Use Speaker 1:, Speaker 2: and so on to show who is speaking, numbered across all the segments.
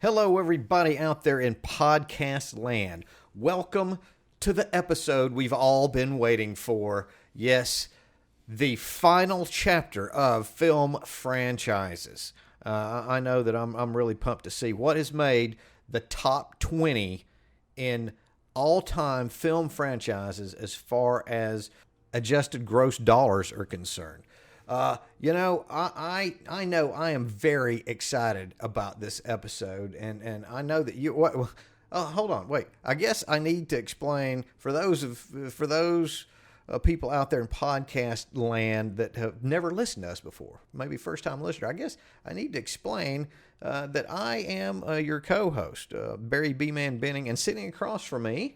Speaker 1: Hello, everybody out there in podcast land. Welcome to the episode we've all been waiting for. Yes, the final chapter of film franchises. I know that I'm really pumped to see what has made the top 20 in all-time film franchises as far as adjusted gross dollars are concerned. I know I am very excited about this episode, and I know that you. What? Hold on, wait. I guess I need to explain for those people out there in podcast land that have never listened to us before, maybe first time listener. I guess I need to explain that I am your co-host, Barry B-Man Benning, and sitting across from me,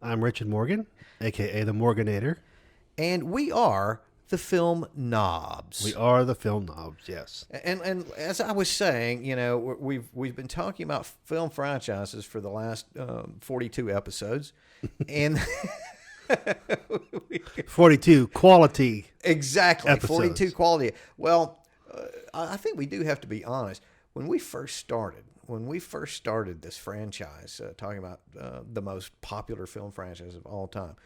Speaker 2: I'm Richard Morgan, aka the Morganator,
Speaker 1: and we are the Film Nobs.
Speaker 2: We are the Film Nobs, yes.
Speaker 1: And as I was saying, you know, we've been talking about film franchises for the last 42 episodes, and
Speaker 2: 42 quality.
Speaker 1: Exactly,
Speaker 2: episodes.
Speaker 1: 42 quality. Well, I think we do have to be honest. When we first started this franchise, talking about the most popular film franchise of all time,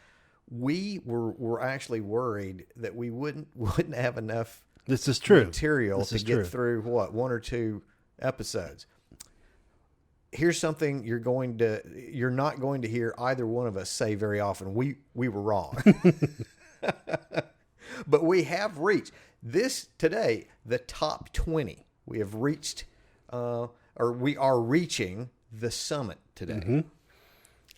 Speaker 1: we were actually worried that we wouldn't have enough
Speaker 2: This is true.
Speaker 1: material to get through one or two episodes. Here's something you're not going to hear either one of us say very often. We were wrong. But we have reached this today, the top 20. We have reached or we are reaching the summit today.
Speaker 2: Mm-hmm.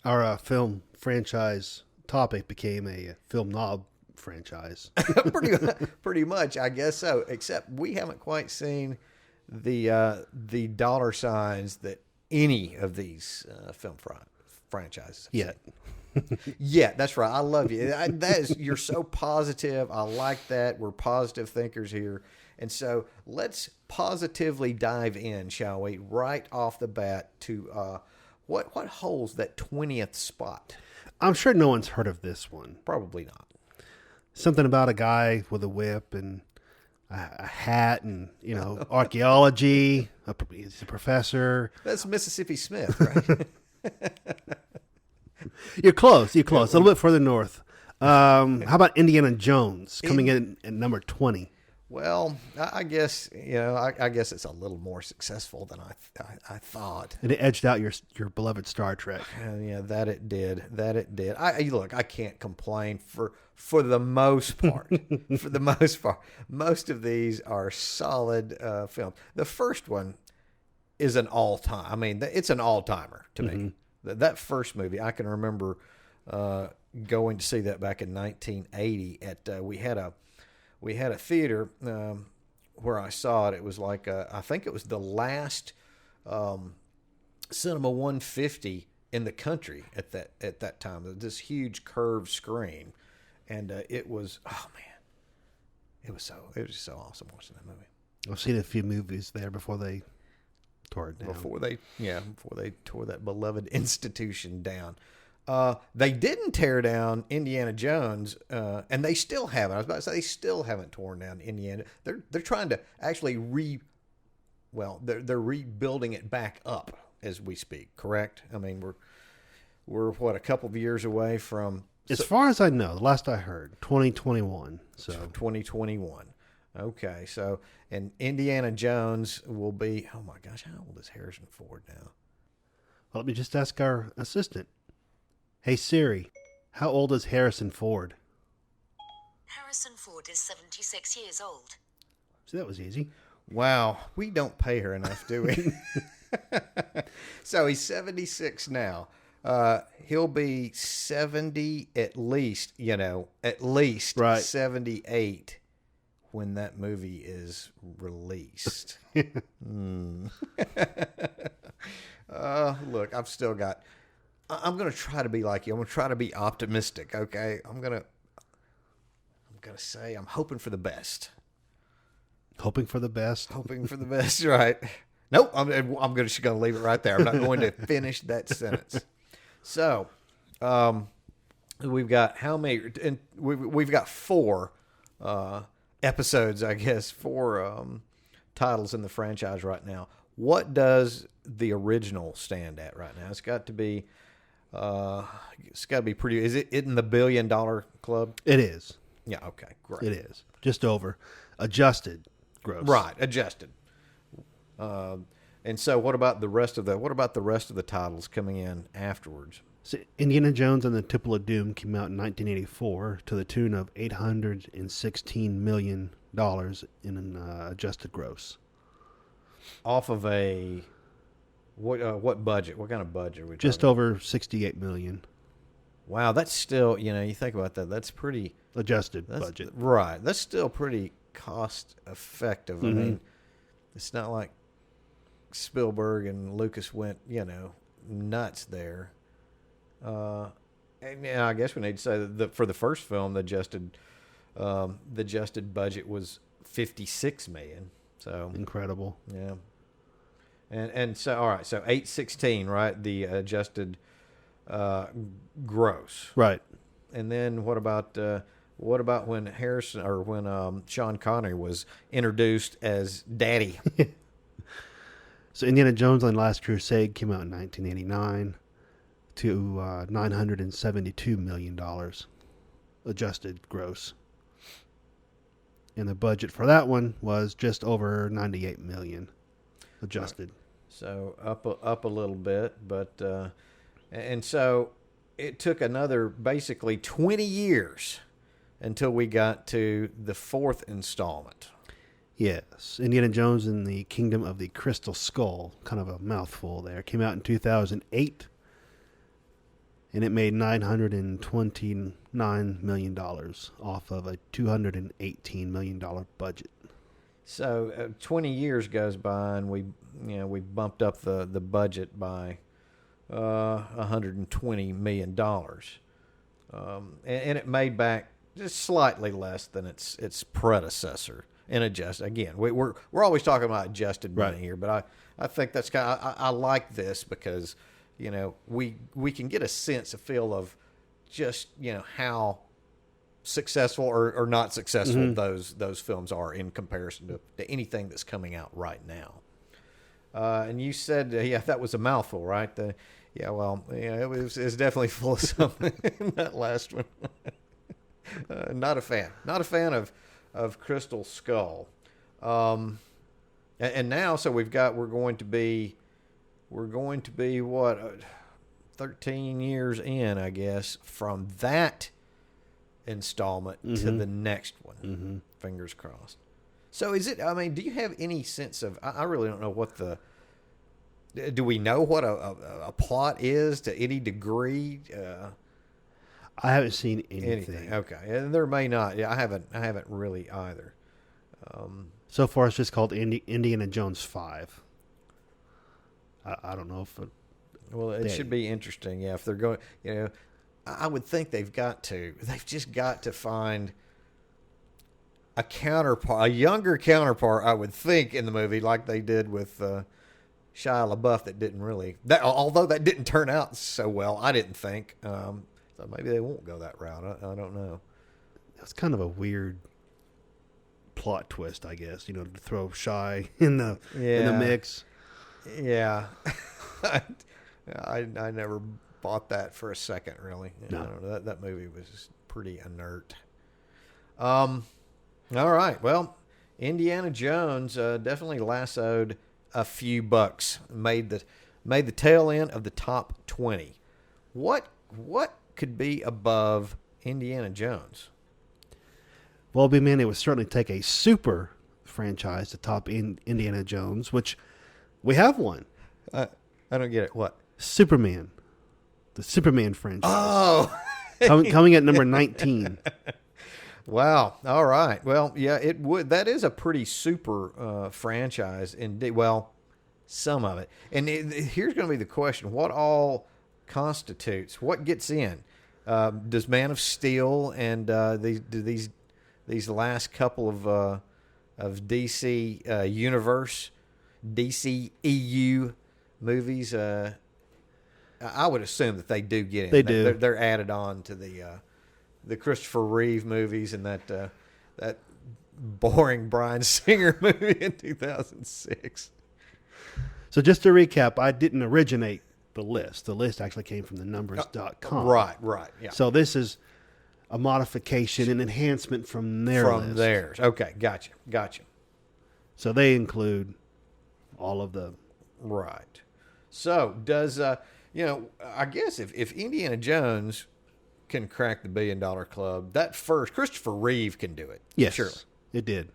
Speaker 2: Our film franchise topic became a Film Knob franchise.
Speaker 1: pretty much, I guess so. Except we haven't quite seen the dollar signs that any of these film franchises have
Speaker 2: Yet.
Speaker 1: Yeah, that's right. I love you. You're so positive. I like that. We're positive thinkers here, and so let's positively dive in, shall we? Right off the bat to what holds that 20th spot?
Speaker 2: I'm sure no one's heard of this one.
Speaker 1: Probably not.
Speaker 2: Something about a guy with a whip and a hat and, archaeology. He's a professor.
Speaker 1: That's Mississippi Smith, right?
Speaker 2: You're close. A little bit further north. How about Indiana Jones coming in at number 20?
Speaker 1: Well, I guess I guess it's a little more successful than I thought.
Speaker 2: And it edged out your beloved Star Trek.
Speaker 1: Yeah, that it did. I can't complain for the most part. For the most part, most of these are solid films. The first one is an all-time. I mean, it's an all-timer to me. That first movie, I can remember going to see that back in 1980 at we had a theater where I saw it. It was like I think it was the last Cinema 150 in the country at that time. This huge curved screen, and it was it was just so awesome watching that movie.
Speaker 2: I've seen a few movies there before they tore it down.
Speaker 1: Before they tore that beloved institution down. They didn't tear down Indiana Jones, and they still haven't. I was about to say they still haven't torn down Indiana. They're trying to actually they're rebuilding it back up as we speak. Correct? I mean, we're a couple of years away from.
Speaker 2: As far as I know, the last I heard, 2021. So
Speaker 1: 2021. Okay, so and Indiana Jones will be. Oh my gosh, how old is Harrison Ford now?
Speaker 2: Well, let me just ask our assistant. Hey Siri, how old is Harrison Ford?
Speaker 3: Harrison Ford is 76 years old.
Speaker 2: See, that was easy.
Speaker 1: Wow, we don't pay her enough, do we? So he's 76 now. He'll be 70 at least, right. 78 when that movie is released. Look, I'm going to try to be like you. I'm going to try to be optimistic, okay? I'm going to say I'm hoping for the best.
Speaker 2: Hoping for the best?
Speaker 1: Hoping for the best, right. Nope, I'm just going to leave it right there. I'm not going to finish that sentence. So, we've got how many? And we've got 4 episodes, I guess, 4 titles in the franchise right now. What does the original stand at right now? It's got to be pretty. Is it in the $1 billion club?
Speaker 2: It is.
Speaker 1: Yeah. Okay. Great.
Speaker 2: It is just over adjusted gross.
Speaker 1: Right. Adjusted. And so, what about the rest of the titles coming in afterwards?
Speaker 2: So Indiana Jones and the Temple of Doom came out in 1984 to the tune of $816 million in adjusted gross.
Speaker 1: Off of a what budget? What kind of budget are we
Speaker 2: Just
Speaker 1: talking
Speaker 2: over $68 million.
Speaker 1: Wow, that's still, you think about that. That's pretty
Speaker 2: Adjusted budget.
Speaker 1: Right. That's still pretty cost effective.
Speaker 2: Mm-hmm.
Speaker 1: I mean, it's not like Spielberg and Lucas went, nuts there. And I guess we need to say that for the first film, the adjusted budget was $56 million. So
Speaker 2: Incredible.
Speaker 1: yeah. And so, all right, so 816, right? The adjusted gross.
Speaker 2: Right.
Speaker 1: And then what about when Sean Connery was introduced as Daddy?
Speaker 2: So Indiana Jones and the Last Crusade came out in 1989 to $972 million adjusted gross. And the budget for that one was just over $98 million adjusted.
Speaker 1: Right. So up a little bit, but and so it took another basically 20 years until we got to the fourth installment.
Speaker 2: Yes. Indiana Jones and the Kingdom of the Crystal Skull, kind of a mouthful there, came out in 2008, and it made $929 million off of a $218 million budget.
Speaker 1: So 20 years goes by, and we bumped up the budget by $120 million, and it made back just slightly less than its predecessor. And again, we're always talking about adjusted money here, but I think that's kind of, I like this because we can get a feel of just how successful or not successful those films are in comparison to anything that's coming out right now. And you said, that was a mouthful, right? It was definitely full of something in that last one. Not a fan of Crystal Skull. And now, so we're going to be what, 13 years in, I guess, from that installment to the next one. Mm-hmm. Fingers crossed. So do you have any sense of, I really don't know do we know what a plot is to any degree?
Speaker 2: I haven't seen anything.
Speaker 1: Okay. And there may not. Yeah, I haven't really either.
Speaker 2: So far, it's just called Indiana Jones 5. I don't know if
Speaker 1: it should be interesting. Yeah, if they're going, I would think they've just got to find a counterpart, a younger counterpart, I would think, in the movie, like they did with Shia LaBeouf. Although that didn't turn out so well, I didn't think. So maybe they won't go that route. I don't know.
Speaker 2: That's kind of a weird plot twist, I guess. To throw Shia in the mix.
Speaker 1: Yeah, I never bought that for a second, really.
Speaker 2: No.
Speaker 1: That movie was pretty inert. All right. Well, Indiana Jones definitely lassoed a few bucks. Made the tail end of the top 20. What could be above Indiana Jones?
Speaker 2: Well, it would certainly take a super franchise to top Indiana Jones, which we have one.
Speaker 1: I don't get it. What?
Speaker 2: Superman. The Superman franchise.
Speaker 1: Oh!
Speaker 2: coming at number 19.
Speaker 1: Wow. All right. Well, yeah, it would. That is a pretty super franchise indeed. Well, some of it. And here's going to be the question: what all constitutes? What gets in? Does Man of Steel and these last couple of DC Universe, DC EU movies? I would assume that they do get in.
Speaker 2: They do.
Speaker 1: They're added on to the Christopher Reeve movies and that boring Bryan Singer movie in 2006.
Speaker 2: So just to recap, I didn't originate the list. The list actually came from the numbers.com.
Speaker 1: Right, yeah.
Speaker 2: So this is a modification, an enhancement from their list.
Speaker 1: From theirs. Okay, gotcha.
Speaker 2: So they include all of the...
Speaker 1: Right. So does, I guess if Indiana Jones can crack the $1 billion club, that first, Christopher Reeve can do it.
Speaker 2: Yes,
Speaker 1: surely.
Speaker 2: it did.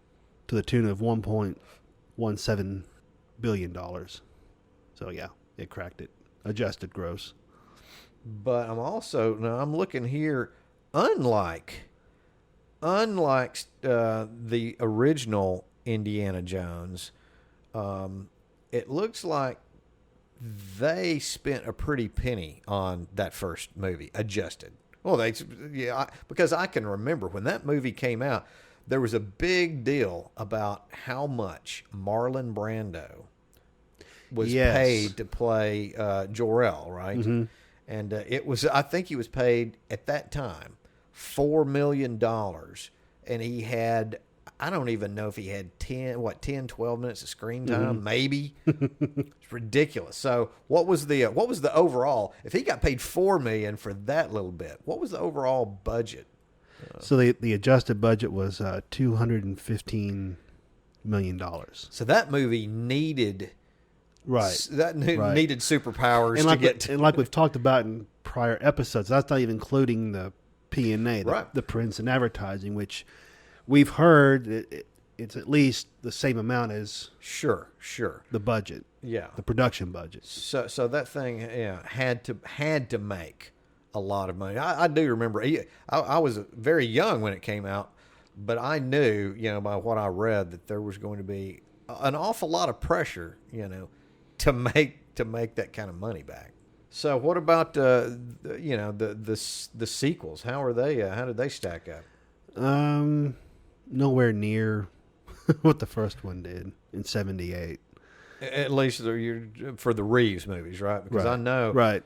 Speaker 2: To the tune of $1.17 billion. So yeah, it cracked it. Adjusted gross.
Speaker 1: But I'm looking here, unlike the original Indiana Jones, it looks like they spent a pretty penny on that first movie, adjusted. Well, because I can remember when that movie came out, there was a big deal about how much Marlon Brando was paid to play Jor-El, right? Mm-hmm. And I think he was paid at that time $4 million, and he had, I don't even know if he had 10, 12 minutes of screen time, mm-hmm. maybe. It's ridiculous. So what was the overall? If he got paid $4 million for that little bit, what was the overall budget?
Speaker 2: So the adjusted budget was $215 million.
Speaker 1: So that movie needed needed superpowers
Speaker 2: and like we've talked about in prior episodes. That's not even including the P&A, the prints and advertising, which we've heard it's at least the same amount as
Speaker 1: sure
Speaker 2: the budget, the production budget.
Speaker 1: So that thing had to make a lot of money. I do remember. I was very young when it came out, but I knew by what I read that there was going to be an awful lot of pressure to make that kind of money back. So what about the sequels? How are they? How did they stack up?
Speaker 2: Nowhere near what the first one did in '78.
Speaker 1: At least for the Reeves movies, right? Because I know,
Speaker 2: right.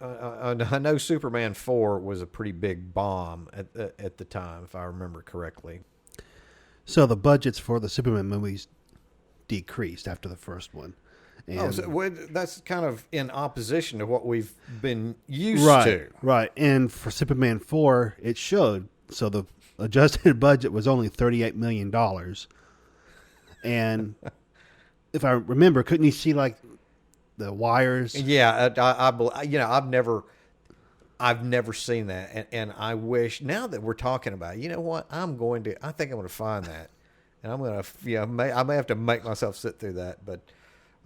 Speaker 1: I know Superman 4 was a pretty big bomb at the time, if I remember correctly.
Speaker 2: So the budgets for the Superman movies decreased after the first one. And
Speaker 1: so that's kind of in opposition to what we've been used to.
Speaker 2: Right. And for Superman 4, it showed. So the adjusted budget was only $38 million. And if I remember, couldn't you see like the wires?
Speaker 1: Yeah, I've never seen that, and I wish now that we're talking about it, you know what? I think I'm going to find that, and I'm going to I may have to make myself sit through that, but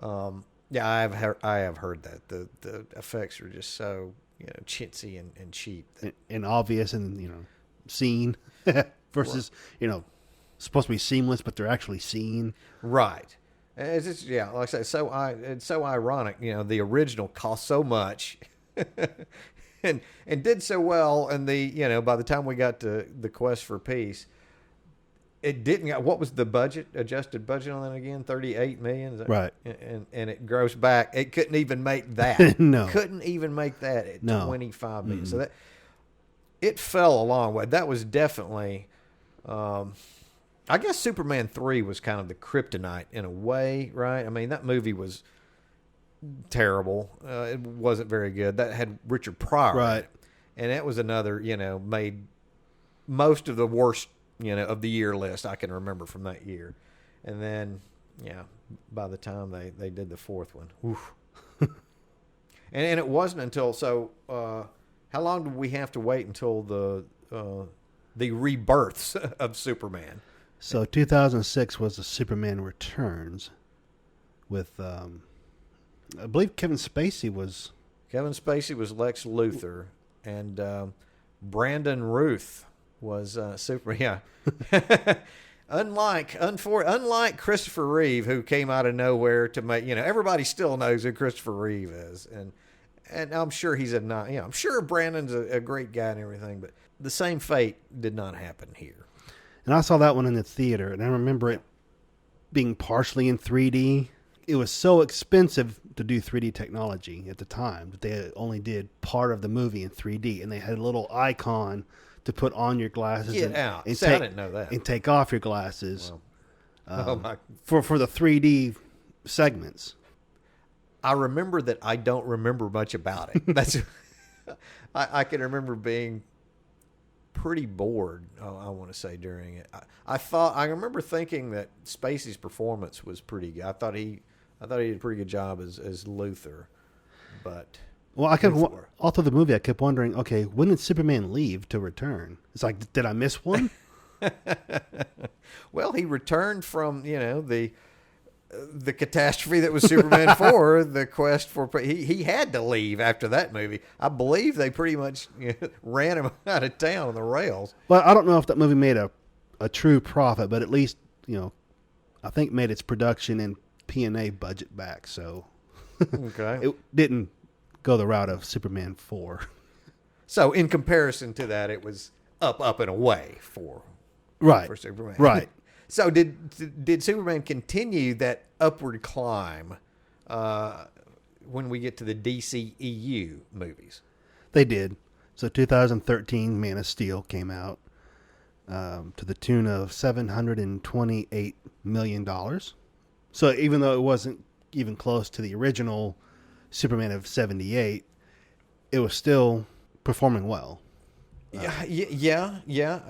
Speaker 1: I have heard that the effects are just so chintzy and cheap
Speaker 2: and obvious and seen versus supposed to be seamless, but they're actually seen.
Speaker 1: Right. It's just, like I say, it's so ironic. The original cost so much, and did so well, and by the time we got to the Quest for Peace, it didn't. What was the adjusted budget on that again? $38 million, is that
Speaker 2: right?
Speaker 1: And it grossed back. It couldn't even make that.
Speaker 2: No,
Speaker 1: couldn't even make that at $25 million. Mm-hmm. So that it fell a long way. That was definitely. I guess Superman 3 was kind of the kryptonite in a way, right? I mean, that movie was terrible. It wasn't very good. That had Richard Pryor,
Speaker 2: right?
Speaker 1: And that was another, made most of the worst, of the year list I can remember from that year. And then, by the time they did the fourth one, oof. and it wasn't until how long did we have to wait until the rebirths of Superman?
Speaker 2: So 2006 was the Superman Returns with, I believe Kevin Spacey was
Speaker 1: Lex Luthor, and Brandon Ruth was Superman. Yeah. Unlike Christopher Reeve, who came out of nowhere to make, everybody still knows who Christopher Reeve is, and I'm sure he's I'm sure Brandon's a great guy and everything, but the same fate did not happen here.
Speaker 2: And I saw that one in the theater, and I remember it being partially in 3D. It was so expensive to do 3D technology at the time that they only did part of the movie in 3D, and they had a little icon to put on your glasses.
Speaker 1: I didn't know that.
Speaker 2: And take off your glasses
Speaker 1: for
Speaker 2: the 3D segments.
Speaker 1: I remember that I don't remember much about it. That's I can remember being pretty bored. I want to say during it. I remember thinking that Spacey's performance was pretty good. I thought he did a pretty good job as Luther, but.
Speaker 2: Well, all through the movie, I kept wondering, okay, when did Superman leave to return? It's like, did I miss one?
Speaker 1: Well, he returned from, the catastrophe that was Superman 4, the quest for... He had to leave after that movie. I believe they pretty much ran him out of town on the rails.
Speaker 2: Well, I don't know if that movie made a true profit, but at least, I think made its production and P&A budget back, so...
Speaker 1: Okay.
Speaker 2: It didn't go the route of Superman 4.
Speaker 1: So in comparison to that, it was up and away for Superman.
Speaker 2: Right.
Speaker 1: So did Superman continue that upward climb when we get to the DCEU movies?
Speaker 2: They did. So 2013, Man of Steel came out to the tune of $728 million. So even though it wasn't even close to the original Superman of 78, it was still performing well.
Speaker 1: Yeah.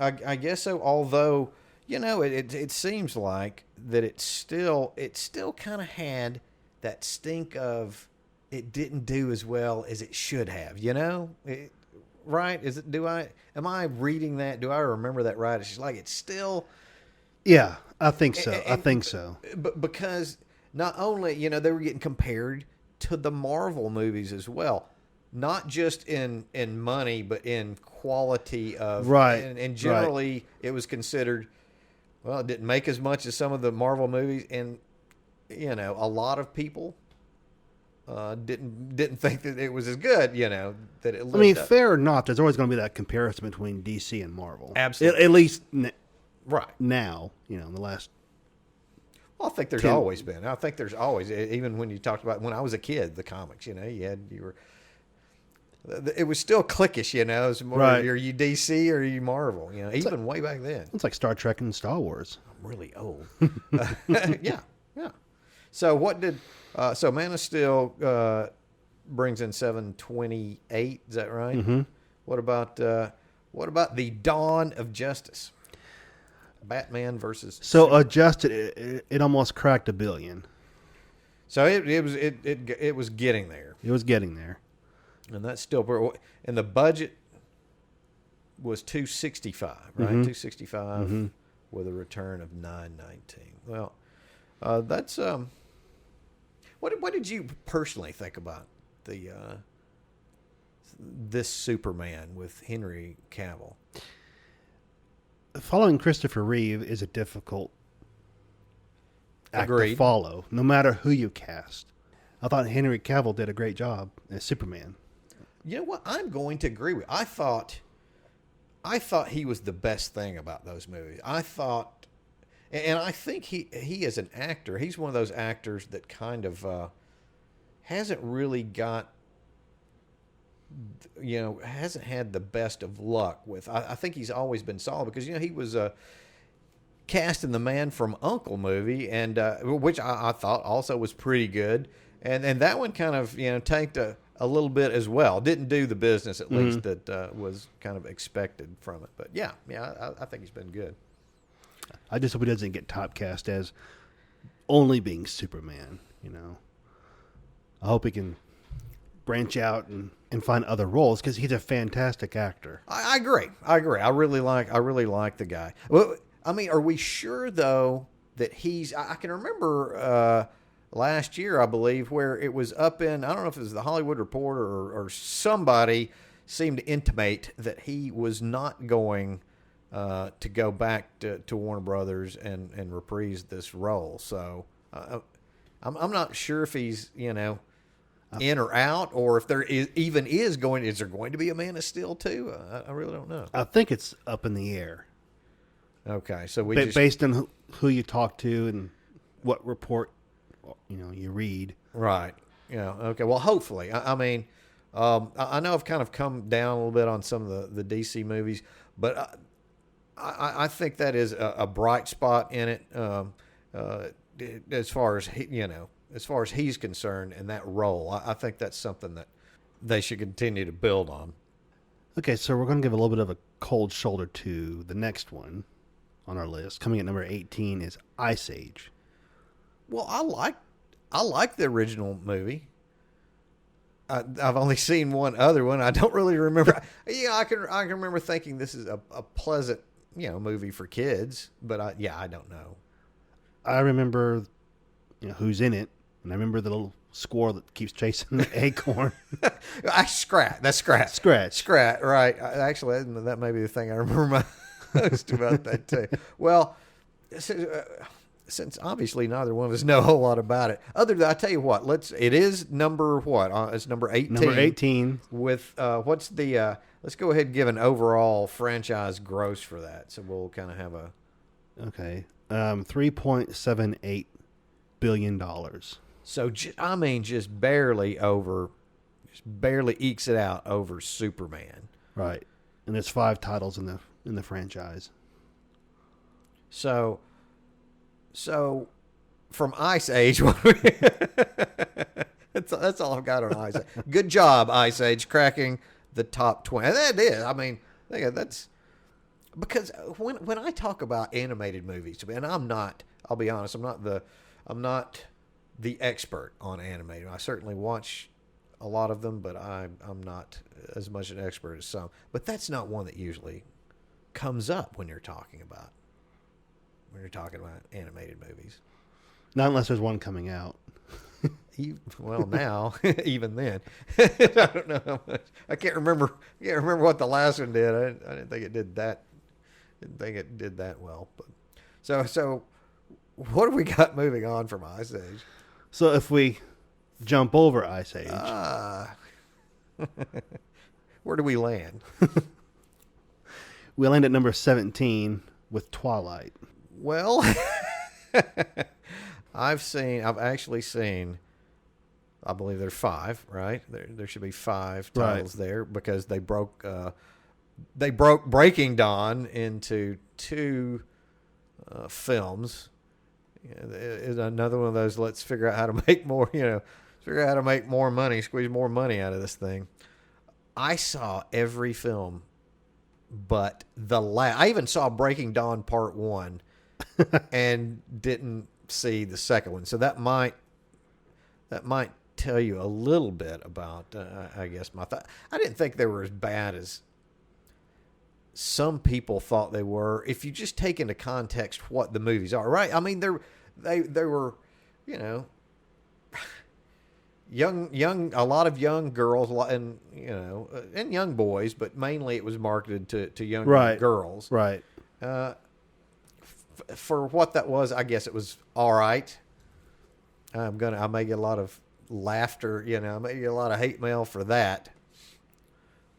Speaker 1: I guess so. Although, it seems like that it still kind of had that stink of it didn't do as well as it should have. Right? Am I reading that? Do I remember that right? It's just like it's still.
Speaker 2: Yeah, I think so. I think so.
Speaker 1: But because not only they were getting compared to the Marvel movies as well, not just in money, but in quality of
Speaker 2: right.
Speaker 1: And generally, it was considered. Well, it didn't make as much as some of the Marvel movies, and a lot of people didn't think that it was as good. That it.
Speaker 2: I mean, fair or not, there's always going to be that comparison between DC and Marvel.
Speaker 1: Absolutely,
Speaker 2: at least
Speaker 1: right
Speaker 2: now. In the last.
Speaker 1: Well, I think there's always been. I think there's always, even when you talked about when I was a kid, the comics. It was still cliquish. It's more,
Speaker 2: right.
Speaker 1: Are you DC or are you Marvel? Even way back then.
Speaker 2: It's like Star Trek and Star Wars.
Speaker 1: I'm really old. Yeah. So what did? So Man of Steel brings in 728. Is that right?
Speaker 2: Mm-hmm.
Speaker 1: What about the Dawn of Justice? Batman versus.
Speaker 2: So adjusted, it almost cracked $1 billion.
Speaker 1: So it was getting there.
Speaker 2: It was getting there,
Speaker 1: and that's still. And the budget was $265, right?
Speaker 2: Mm-hmm.
Speaker 1: $265
Speaker 2: mm-hmm.
Speaker 1: with a return of $919. Well, that's What did you personally think about this Superman with Henry Cavill?
Speaker 2: Following Christopher Reeve is a difficult act
Speaker 1: Agreed.
Speaker 2: to follow, no matter who you cast. I thought Henry Cavill did a great job as Superman.
Speaker 1: You know what? I'm going to agree with you. I thought he was the best thing about those movies. I thought, and I think he as an actor, he's one of those actors that kind of hasn't really got, hasn't had the best of luck with. I think he's always been solid because he was cast in the Man from U.N.C.L.E. movie, and which I thought also was pretty good, and that one kind of tanked a little bit as well. Didn't do the business at least that was kind of expected from it, but yeah, I think he's been good.
Speaker 2: I just hope he doesn't get typecast as only being Superman. I hope he can branch out and find other roles because he's a fantastic actor.
Speaker 1: I agree. I really like the guy. Well, I mean, are we sure though that he's? I can remember last year, I believe, where it was up in. I don't know if it was the Hollywood Reporter or somebody seemed to intimate that he was not going to go back to Warner Brothers and reprise this role. So I'm not sure if he's in or out, or if there is there going to be a Man of Steel too? I really don't know.
Speaker 2: I think it's up in the air.
Speaker 1: Okay, so
Speaker 2: based on who you talk to and what report you read.
Speaker 1: Right. Yeah. Okay. Well, hopefully. I mean, I know I've kind of come down a little bit on some of the DC movies, but I think that is a bright spot in it. As far as as far as he's concerned in that role. I think that's something that they should continue to build on.
Speaker 2: Okay, so we're going to give a little bit of a cold shoulder to the next one on our list. Coming at number 18 is Ice Age.
Speaker 1: Well, I like the original movie. I've only seen one other one. I don't really remember. I can remember thinking this is a pleasant, movie for kids. But I don't know.
Speaker 2: I remember who's in it, and I remember the little squirrel that keeps chasing the acorn.
Speaker 1: Scrat. That's Scrat. Scrat. Right. Actually, that may be the thing I remember most about that too. Well, since obviously neither one of us know a whole lot about it, other than I tell you what, it is number what? It's number 18.
Speaker 2: Number 18
Speaker 1: with what's the? Let's go ahead and give an overall franchise gross for that. So we'll kind of have a.
Speaker 2: Okay. $3.78 billion.
Speaker 1: So just barely ekes it out over Superman.
Speaker 2: Right, and there's 5 titles in the franchise.
Speaker 1: So from Ice Age, that's all I've got on Ice Age. Good job, Ice Age, cracking the top 20. And that is, I mean, that's because when I talk about animated movies, and I'll be honest, I'm not the expert on animated. I certainly watch a lot of them, but I'm not as much an expert as some. But that's not one that usually comes up when you're talking about animated movies.
Speaker 2: Not unless there's one coming out.
Speaker 1: Well, now even then, I don't know how much. I can't remember what the last one did. I didn't think it did that. Didn't think it did that well. But so what do we got moving on from Ice Age?
Speaker 2: So if we jump over Ice Age,
Speaker 1: where do we land?
Speaker 2: we land at number 17 with Twilight.
Speaker 1: Well, I've actually seen, I believe there's 5, right? There should be 5 titles there because they broke Breaking Dawn into 2 films. Is another one of those. Let's figure out how to make more. Figure out how to make more money, squeeze more money out of this thing. I saw every film, but I even saw Breaking Dawn Part 1, and didn't see the second one. So that might tell you a little bit about, I guess, my thought. I didn't think they were as bad as some people thought they were, if you just take into context what the movies are, right? I mean, they were, young, a lot of young girls and and young boys, but mainly it was marketed to young girls,
Speaker 2: right?
Speaker 1: For what that was, I guess it was all right. I may get a lot of laughter, I may get a lot of hate mail for that.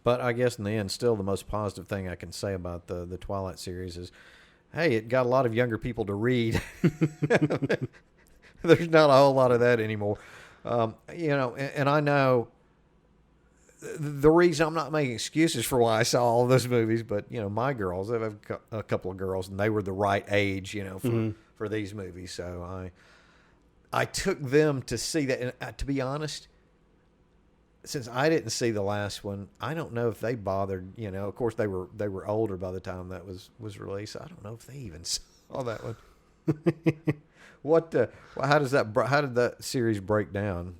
Speaker 1: But I guess in the end, still the most positive thing I can say about the Twilight series is, hey, it got a lot of younger people to read. There's not a whole lot of that anymore. And I know the reason I'm not making excuses for why I saw all those movies, but, my girls, I have a couple of girls, and they were the right age, for these movies. So I took them to see that. And to be honest, since I didn't see the last one, I don't know if they bothered. Of course they were older by the time that was released. I don't know if they even saw that one. How did that series break down,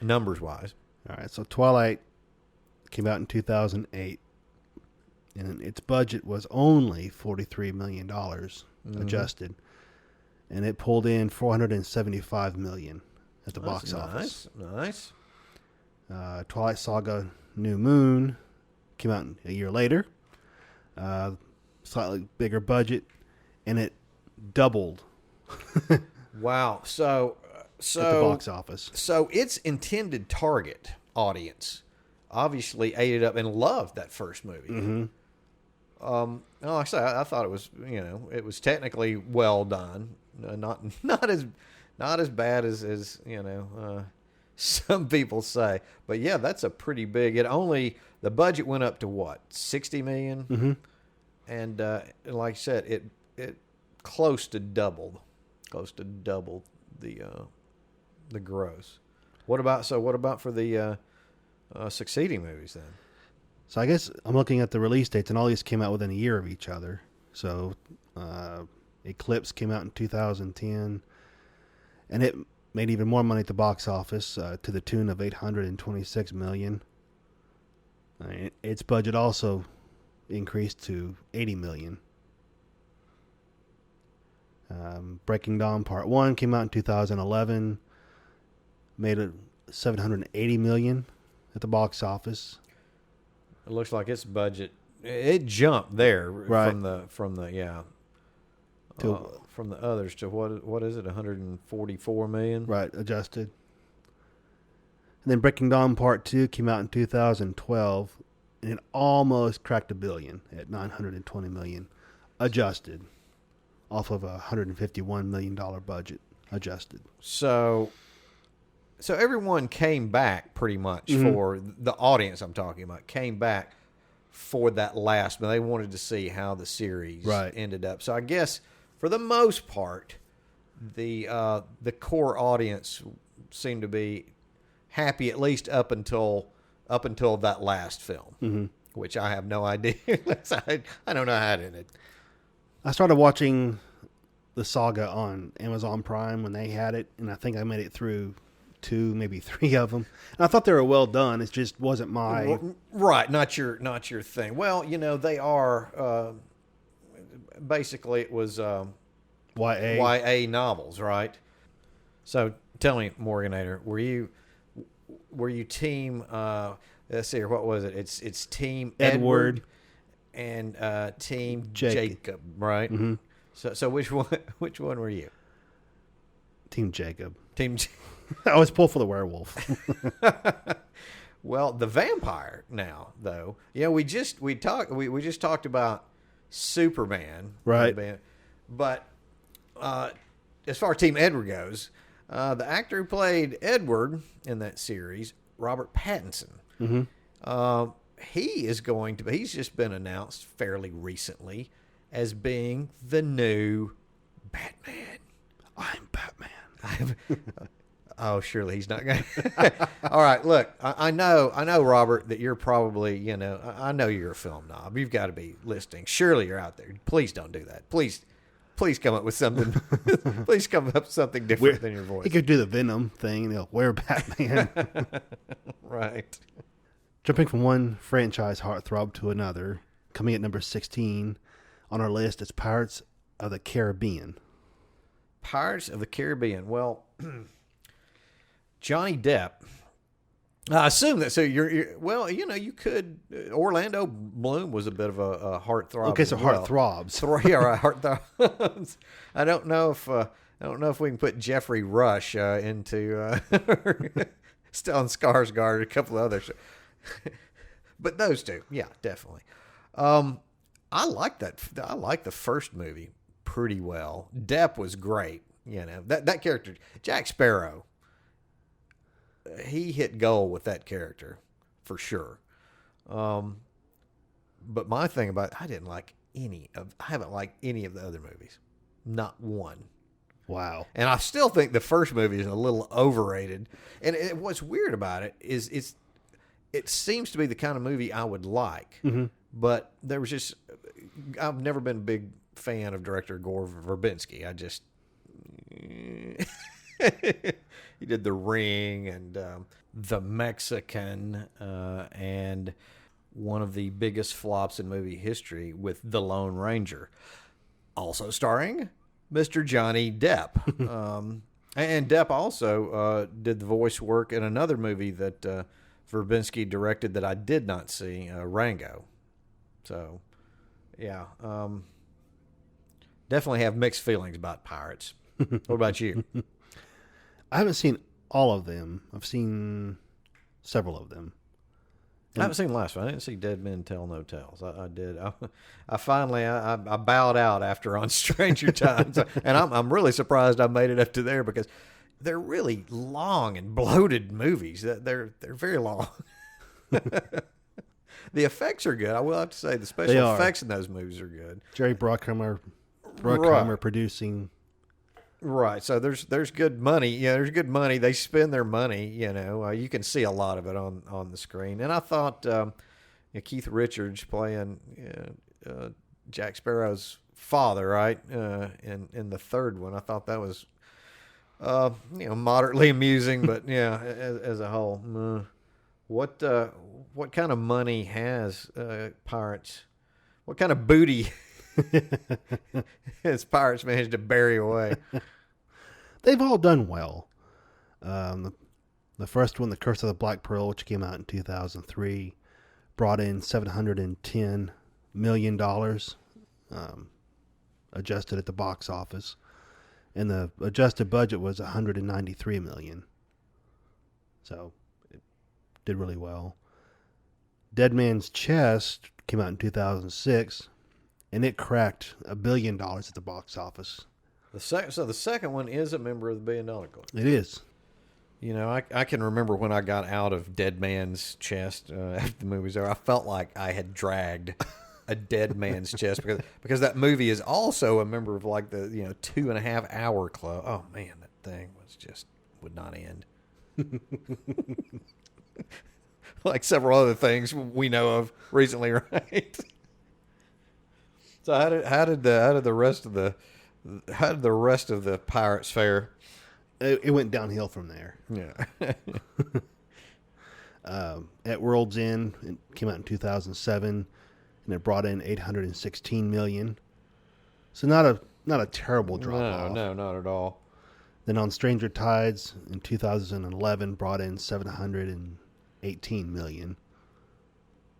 Speaker 1: numbers wise?
Speaker 2: All right, so Twilight came out in 2008, and its budget was only $43 million adjusted, and it pulled in $475 million at the box office.
Speaker 1: Nice.
Speaker 2: Twilight Saga: New Moon came out a year later, slightly bigger budget, and it doubled.
Speaker 1: Wow! So
Speaker 2: at the box office.
Speaker 1: So its intended target audience obviously ate it up and loved that first movie.
Speaker 2: Mm-hmm.
Speaker 1: Like I say, I thought it was, it was technically well done, not as bad as some people say. But yeah, that's a pretty big. The budget went up to what, $60 million,
Speaker 2: mm-hmm.
Speaker 1: And like I said, it close to doubled the gross. What about for the succeeding movies then?
Speaker 2: So I guess I'm looking at the release dates, and all these came out within a year of each other. So Eclipse came out in 2010, and it made even more money at the box office to the tune of $826 million. Its budget also increased to $80 million. Breaking Dawn Part 1 came out in 2011, made it $780 million at the box office.
Speaker 1: It looks like its budget it jumped there
Speaker 2: right.
Speaker 1: from the others to what is it, 144 million?
Speaker 2: Right, adjusted. And then Breaking Dawn Part 2 came out in 2012, and it almost cracked $1 billion at $920 million, adjusted, off of a $151 million budget, adjusted.
Speaker 1: So everyone came back pretty much for the audience I'm talking about, came back for that last, but they wanted to see how the series ended up. So I guess for the most part, the core audience seemed to be happy at least up until that last film, which I have no idea. I don't know how it ended.
Speaker 2: I started watching the saga on Amazon Prime when they had it, and I think I made it through 2, maybe 3 of them. And I thought they were well done. It just wasn't my
Speaker 1: not your thing. Well, they are basically it was YA novels, right? So tell me, Morganator, were you team? Let's see here. What was it? It's team Edward and team Jacob, right? Mm-hmm. So which one were you?
Speaker 2: Team Jacob.
Speaker 1: I
Speaker 2: was pulled for the werewolf.
Speaker 1: Well, the vampire now, though. We just talked about Superman,
Speaker 2: right?
Speaker 1: But as far as Team Edward goes, the actor who played Edward in that series, Robert Pattinson, he's just been announced fairly recently as being the new Batman.
Speaker 2: I'm Batman.
Speaker 1: Oh, surely he's not going to. All right, look, I know, Robert, that you're probably, I know you're a film knob. You've got to be listening. Surely you're out there. Please don't do that. Please come up with something. Please come up with something different than your voice.
Speaker 2: He could do the Venom thing. We're Batman.
Speaker 1: Right.
Speaker 2: Jumping from one franchise heartthrob to another, coming at number 16 on our list is Pirates of the Caribbean.
Speaker 1: Pirates of the Caribbean. Well, Johnny Depp. I assume that. So you're well, you could. Orlando Bloom was a bit of a heartthrob.
Speaker 2: Okay, so heartthrobs.
Speaker 1: Yeah, right, heartthrobs. I don't know if we can put Jeffrey Rush into Stellan Skarsgård and a couple of others, but those two, yeah, definitely. I like that. I like the first movie pretty well. Depp was great. That character, Jack Sparrow. He hit goal with that character for sure. But my thing about it, I haven't liked any of the other movies. Not one.
Speaker 2: Wow.
Speaker 1: And I still think the first movie is a little overrated. And what's weird about it is it seems to be the kind of movie I would like. Mm-hmm. But there was just, I've never been a big fan of director Gore Verbinski. He did The Ring and The Mexican and one of the biggest flops in movie history with The Lone Ranger, also starring Mr. Johnny Depp. And Depp also did the voice work in another movie that Verbinski directed that I did not see, Rango. So, yeah, definitely have mixed feelings about Pirates. What about you?
Speaker 2: I haven't seen all of them. I've seen several of them.
Speaker 1: I haven't seen the last one. I didn't see Dead Men Tell No Tales. I did. I finally bowed out after on Stranger Times, and I'm really surprised I made it up to there because they're really long and bloated movies. They're very long. The effects are good. I will have to say the special effects in those movies are good.
Speaker 2: Jerry Bruckheimer producing.
Speaker 1: Right. So there's good money. Yeah, there's good money. They spend their money. You can see a lot of it on the screen. And I thought Keith Richards playing Jack Sparrow's father, right? In the third one, I thought that was moderately amusing, but yeah, as a whole, what kind of money has Pirates? What kind of booty has Pirates managed to bury away?
Speaker 2: They've all done well. The first one, The Curse of the Black Pearl, which came out in 2003, brought in $710 million, adjusted at the box office. And the adjusted budget was $193 million. So it did really well. Dead Man's Chest came out in 2006, and it cracked $1 billion at the box office.
Speaker 1: So the second one is a member of the $1 Billion Club.
Speaker 2: It is.
Speaker 1: I can remember when I got out of Dead Man's Chest after the movie's over. I felt like I had dragged a dead man's chest because that movie is also a member of like the 2.5 hour club. Oh man, that thing would not end. Like several other things we know of recently, right? So how did the rest of the Pirates fare?
Speaker 2: It went downhill from there.
Speaker 1: Yeah.
Speaker 2: At World's End, it came out in 2007, and it brought in $816 million. So not a terrible drop off.
Speaker 1: No, not at all.
Speaker 2: Then On Stranger Tides in 2011 brought in $718 million.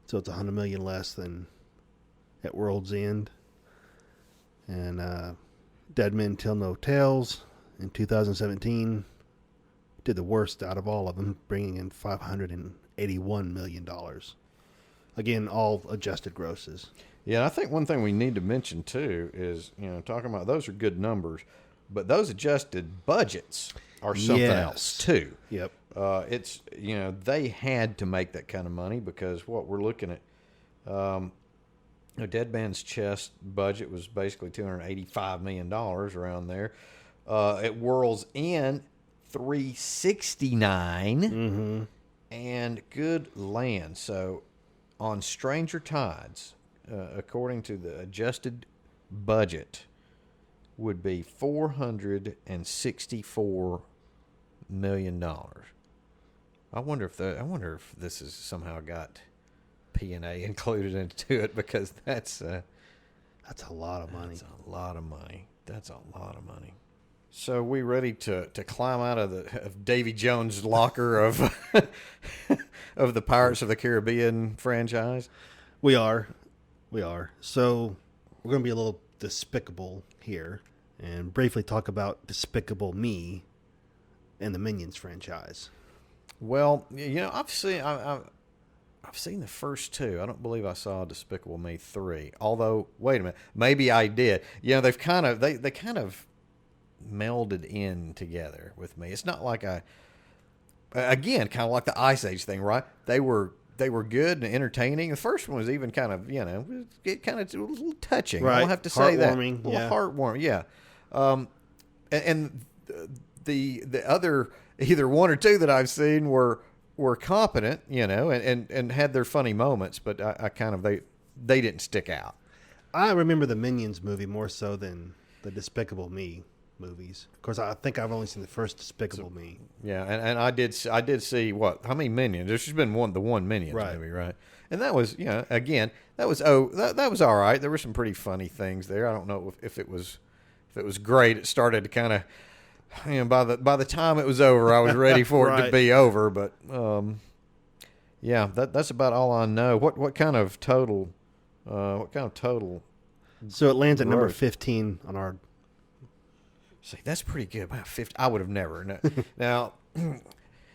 Speaker 2: So it's $100 million less than At World's End. And Dead Men Tell No Tales in 2017 did the worst out of all of them, bringing in $581 million. Again, all adjusted grosses.
Speaker 1: Yeah, I think one thing we need to mention too is, talking about those are good numbers, but those adjusted budgets are something else too.
Speaker 2: Yep.
Speaker 1: It's, they had to make that kind of money because what we're looking at, Dead Man's Chest budget was basically $285 million around there. At World's End, $369
Speaker 2: Mm-hmm.
Speaker 1: and Good Land. So on Stranger Tides, according to the adjusted budget, would be $464 million. I wonder if this has somehow got P&A included into it, because that's a
Speaker 2: lot of money.
Speaker 1: That's a lot of money. So we ready to climb out of Davy Jones' locker of of the Pirates of the Caribbean franchise?
Speaker 2: We are. So we're going to be a little despicable here and briefly talk about Despicable Me and the Minions franchise.
Speaker 1: Well, I've seen the first two. I don't believe I saw Despicable Me 3. Although, wait a minute, maybe I did. They've kind of they kind of melded in together with me. It's not like again, kind of like the Ice Age thing, right? They were good and entertaining. The first one was even kind of, it kind of a little touching.
Speaker 2: Right.
Speaker 1: I'll have to say that.
Speaker 2: Heartwarming,
Speaker 1: Yeah. Heartwarming, yeah. And the other, either one or two that I've seen were competent, and had their funny moments, but I kind of, they didn't stick out.
Speaker 2: I remember the Minions movie more so than the Despicable Me movies. Of course, I think I've only seen the first Despicable Me.
Speaker 1: Yeah, and I did see how many Minions? There's just been the one Minions movie, right? And that was, again, that was all right. There were some pretty funny things there. I don't know if it was great. It started to kind of, by the time it was over, I was ready for it to be over. But that's about all I know. What kind of total?
Speaker 2: So it lands at number 15 on our.
Speaker 1: See, that's pretty good. About 50. I would have never. Now,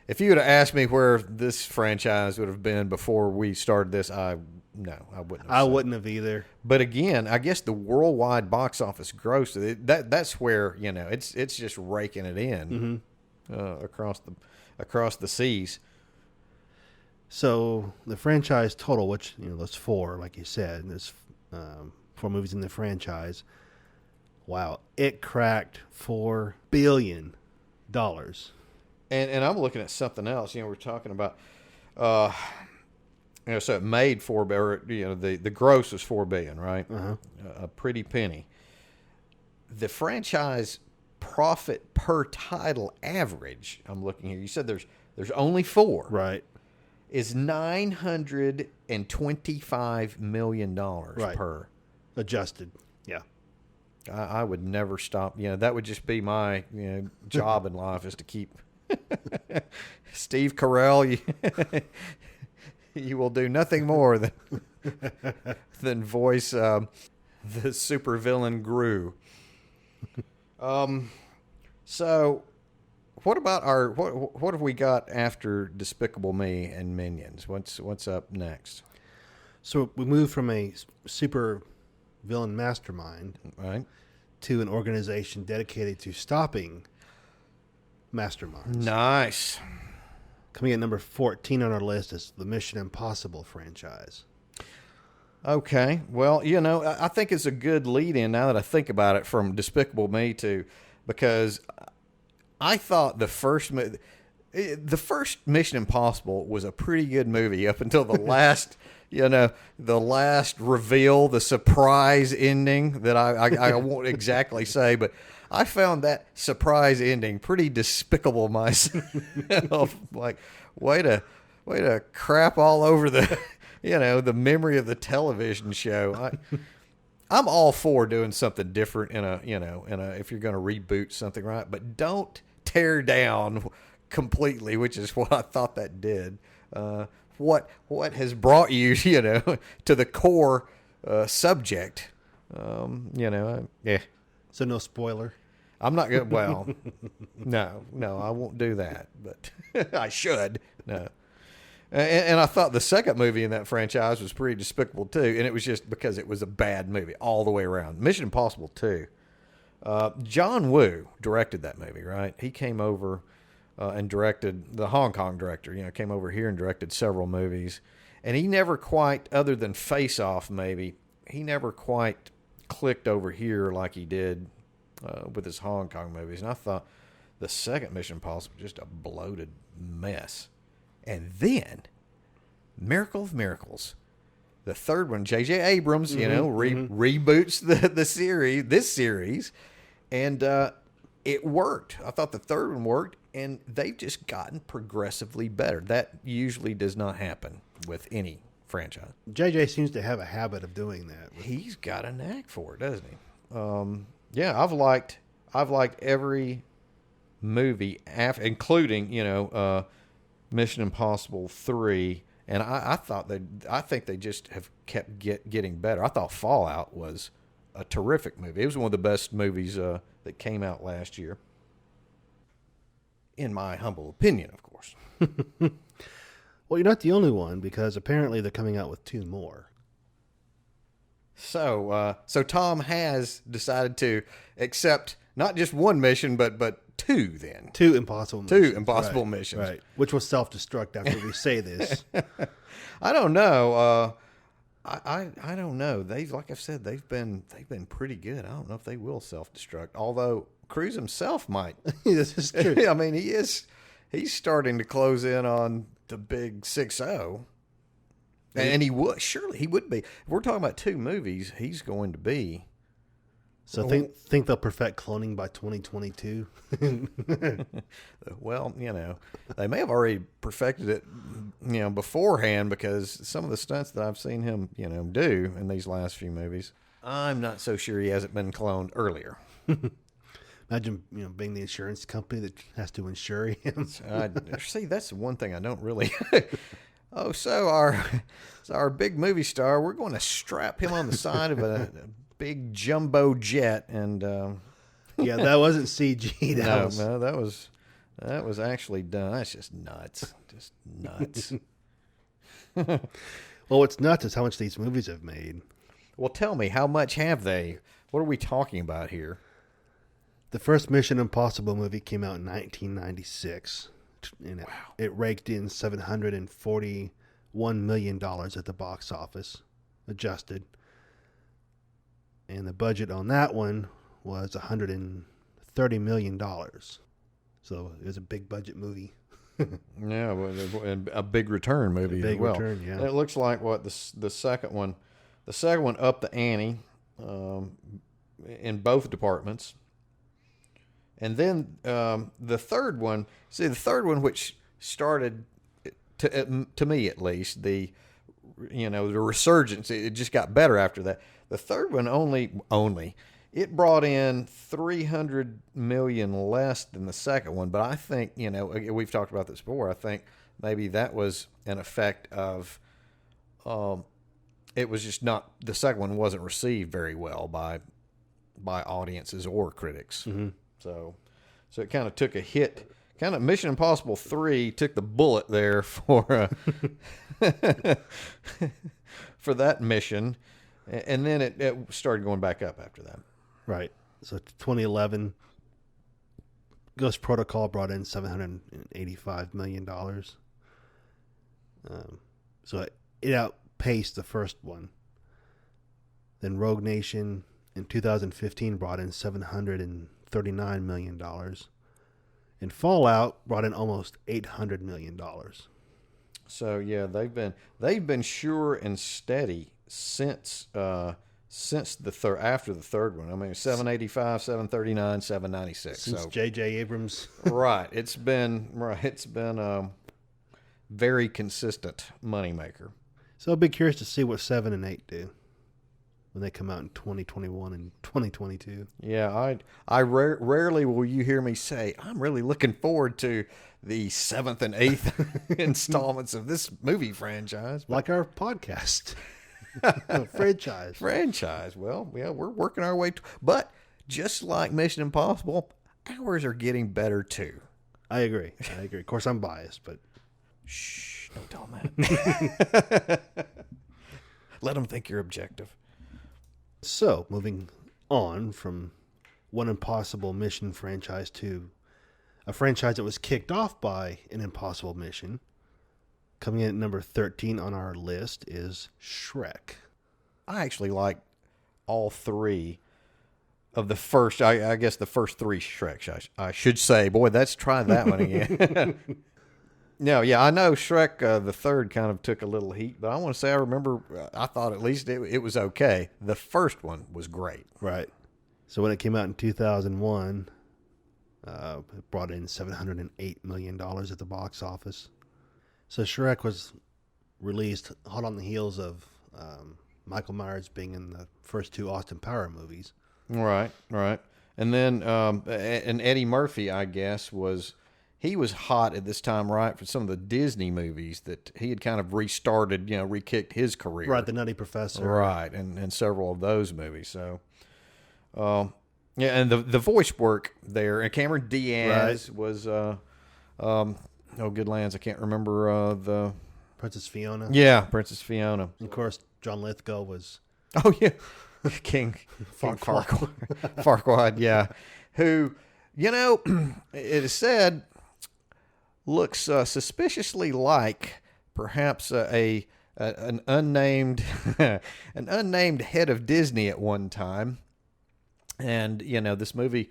Speaker 1: if you would have asked me where this franchise would have been before we started this, I wouldn't have.
Speaker 2: I wouldn't have either.
Speaker 1: But again, I guess the worldwide box office gross, that's where, it's just raking it in across the seas.
Speaker 2: So the franchise total, which, there's four, like you said, there's 4 movies in the franchise, Wow. It cracked $4 billion.
Speaker 1: And I'm looking at something else. We're talking about, so it made the gross was $4 billion, right?
Speaker 2: Uh-huh.
Speaker 1: A pretty penny. The franchise profit per title average, I'm looking here. You said there's only 4.
Speaker 2: Right.
Speaker 1: Is $925 million per.
Speaker 2: Adjusted. Yeah.
Speaker 1: I would never stop. That would just be my job in life, is to keep Steve Carell. You will do nothing more than voice the supervillain Gru. So what about what have we got after Despicable Me and Minions? What's up next?
Speaker 2: So we moved from a super villain mastermind,
Speaker 1: right,
Speaker 2: to an organization dedicated to stopping masterminds.
Speaker 1: Nice.
Speaker 2: Coming at number 14 on our list is the Mission Impossible franchise.
Speaker 1: Okay. Well, I think it's a good lead-in now that I think about it, from Despicable Me because I thought the first Mission Impossible was a pretty good movie up until the last, the last reveal, the surprise ending that I won't exactly say, but I found that surprise ending pretty despicable myself. Like, way to crap all over the, the memory of the television show. I'm all for doing something different if you're going to reboot something, right? But don't tear down completely, which is what I thought that did. What has brought you, to the core subject? Yeah.
Speaker 2: So no spoiler.
Speaker 1: I'm not going to, well, no, I won't do that, but I should. No. And I thought the second movie in that franchise was pretty despicable too, and it was just because it was a bad movie all the way around. Mission Impossible 2. John Woo directed that movie, right? He came over and directed, the Hong Kong director, came over here and directed several movies. And he never quite, other than Face Off maybe, he never quite clicked over here like he did with his Hong Kong movies. And I thought the second Mission Impossible was just a bloated mess. And then, Miracle of Miracles, the third one, J.J. Abrams, reboots this series, and it worked. I thought the third one worked, and they've just gotten progressively better. That usually does not happen with any franchise.
Speaker 2: J.J. seems to have a habit of doing that.
Speaker 1: He's got a knack for it, doesn't he? Yeah, I've liked every movie including Mission Impossible 3, and I think they just have kept getting better. I thought Fallout was a terrific movie. It was one of the best movies that came out last year, in my humble opinion, of course.
Speaker 2: Well, you're not the only one, because apparently they're coming out with 2 more.
Speaker 1: So Tom has decided to accept not just one mission, but 2 then.
Speaker 2: 2 impossible missions.
Speaker 1: 2 impossible missions.
Speaker 2: Right. Which will self-destruct after we say this.
Speaker 1: I don't know. I don't know. Like I've said, they've been pretty good. I don't know if they will self-destruct. Although Cruise himself might.
Speaker 2: This is true.
Speaker 1: I mean, he's starting to close in on the big 6-0. And he would be. If we're talking about 2 movies, he's going to be.
Speaker 2: So think they'll perfect cloning by 2022?
Speaker 1: Well, they may have already perfected it, beforehand, because some of the stunts that I've seen him, do in these last few movies, I'm not so sure he hasn't been cloned earlier.
Speaker 2: Imagine, being the insurance company that has to insure him.
Speaker 1: See, that's one thing I don't really. Oh, so our big movie star, we're going to strap him on the side of a big jumbo jet, and
Speaker 2: yeah, that wasn't CG.
Speaker 1: No, that was actually done. That's just nuts.
Speaker 2: Well, what's nuts is how much these movies have made.
Speaker 1: Well, tell me, how much have they? What are we talking about here?
Speaker 2: The first Mission Impossible movie came out in 1996. And it raked in $741 million at the box office, adjusted. And the budget on that one was $130 million. So it was a big budget movie.
Speaker 1: Yeah, and a big return movie as well.
Speaker 2: Return, yeah.
Speaker 1: And it looks like the second one upped the ante in both departments. And then the third one, which started to me at least, the resurgence, it just got better after that. The third one only it brought in $300 million less than the second one, but I think, we've talked about this before. I think maybe that was an effect of it was just not, the second one wasn't received very well by audiences or critics.
Speaker 2: Mm-hmm.
Speaker 1: So it kind of took a hit. Kind of Mission Impossible 3 took the bullet there for for that mission, and then it started going back up after that.
Speaker 2: Right. So 2011, Ghost Protocol brought in $785 million. So it outpaced the first one. Then Rogue Nation in 2015 brought in $739 million. And Fallout brought in almost $800 million.
Speaker 1: So yeah, they've been sure and steady since after the third one. I mean, 785, 739, 796.
Speaker 2: Since
Speaker 1: so
Speaker 2: J.J. Abrams.
Speaker 1: right. It's been a very consistent moneymaker.
Speaker 2: So I'll be curious to see what 7 and 8 do when they come out in 2021 and 2022.
Speaker 1: Yeah, I rarely will you hear me say, I'm really looking forward to the 7th and 8th installments of this movie franchise.
Speaker 2: Like our podcast. Franchise.
Speaker 1: Well, yeah, we're working our way. But just like Mission Impossible, ours are getting better too.
Speaker 2: I agree. Of course, I'm biased, but...
Speaker 1: Shh, don't tell them that. Let them think you're objective.
Speaker 2: So, moving on from one impossible mission franchise to a franchise that was kicked off by an impossible mission. Coming in at number 13 on our list is Shrek.
Speaker 1: I actually like all three of the first, I guess the first three Shreks, I should say. Boy, let's try that one again. No, yeah, I know Shrek, the third, kind of took a little heat, but I want to say I remember, I thought at least it was okay. The first one was great.
Speaker 2: Right. So when it came out in 2001, it brought in $708 million at the box office. So Shrek was released hot on the heels of Michael Myers being in the first two Austin Powers movies.
Speaker 1: Right. And then and Eddie Murphy, I guess, he was hot at this time, right, for some of the Disney movies that he had kind of restarted, re-kicked his career.
Speaker 2: Right, The Nutty Professor.
Speaker 1: Right, and several of those movies. So, yeah, and the voice work there, and Cameron Diaz was, good lands, I can't remember the...
Speaker 2: Princess Fiona.
Speaker 1: Yeah, Princess Fiona.
Speaker 2: And of course, John Lithgow was...
Speaker 1: Oh, yeah. King Farquaad, yeah. Who, it is said... looks suspiciously like perhaps an unnamed head of Disney at one time, and this movie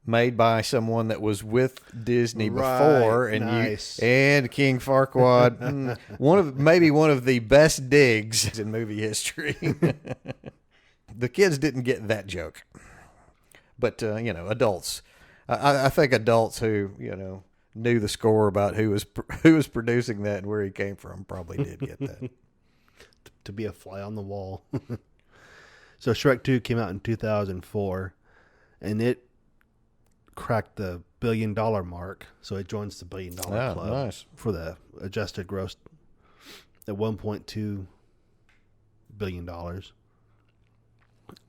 Speaker 1: made by someone that was with Disney before, and
Speaker 2: nice.
Speaker 1: And King Farquaad, one of the best digs in movie history. The kids didn't get that joke, but adults, I think adults who knew the score about who was producing that and where he came from probably did get that.
Speaker 2: To be a fly on the wall. So Shrek 2 came out in 2004, and it cracked the $1 billion mark. So it joins the $1 billion club.
Speaker 1: Nice.
Speaker 2: For the adjusted gross at $1.2 billion.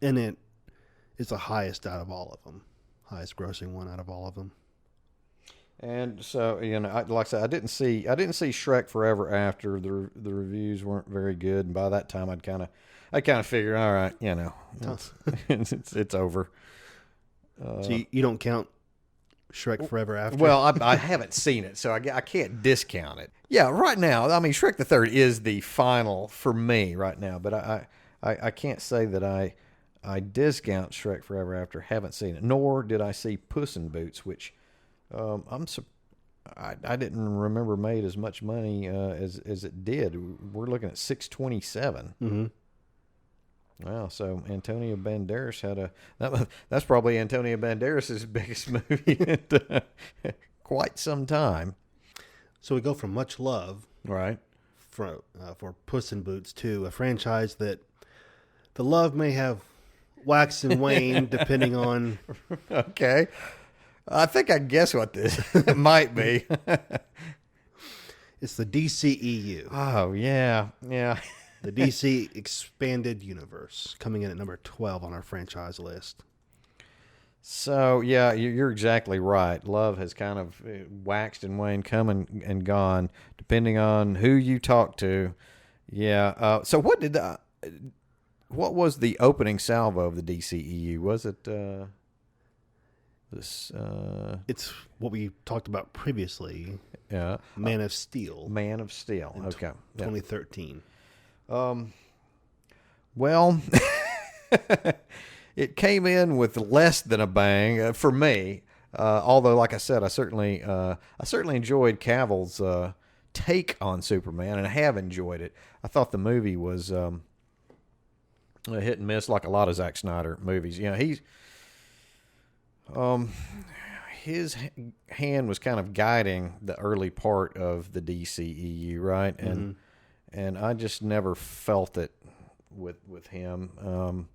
Speaker 2: And it is the highest out of all of them. Highest grossing one out of all of them.
Speaker 1: And so, like I said, I didn't see Shrek Forever After. The reviews weren't very good, and by that time, I'd kind of figured, all right, it's over.
Speaker 2: So you don't count Shrek Forever After?
Speaker 1: Well, I haven't seen it, so I can't discount it. Yeah, right now, I mean, Shrek the Third is the final for me right now, but I can't say that I I discount Shrek Forever After. Haven't seen it, nor did I see Puss in Boots, which I didn't remember made as much money as it did. We're looking at 627.
Speaker 2: Mm-hmm.
Speaker 1: Wow, so Antonio Banderas had that's probably Antonio Banderas' biggest movie in quite some time.
Speaker 2: So we go from much love,
Speaker 1: Right.
Speaker 2: for Puss in Boots to a franchise that the love may have waxed and waned depending on.
Speaker 1: Okay. I think I guess what this might be.
Speaker 2: It's the DCEU.
Speaker 1: Oh, yeah. Yeah.
Speaker 2: The DC Expanded Universe, coming in at number 12 on our franchise list.
Speaker 1: So, yeah, you're exactly right. Love has kind of waxed and waned, come and gone, depending on who you talk to. Yeah. So what was the opening salvo of the DCEU? Was it this?
Speaker 2: It's what we talked about previously.
Speaker 1: Yeah.
Speaker 2: Man of Steel.
Speaker 1: Man of Steel. Okay.
Speaker 2: 2013.
Speaker 1: Well, it came in with less than a bang for me. Although, like I said, I certainly enjoyed Cavill's take on Superman, and I have enjoyed it. I thought the movie was a hit and miss, like a lot of Zack Snyder movies. You know, his hand was kind of guiding the early part of the DCEU, right? And I just never felt it with him.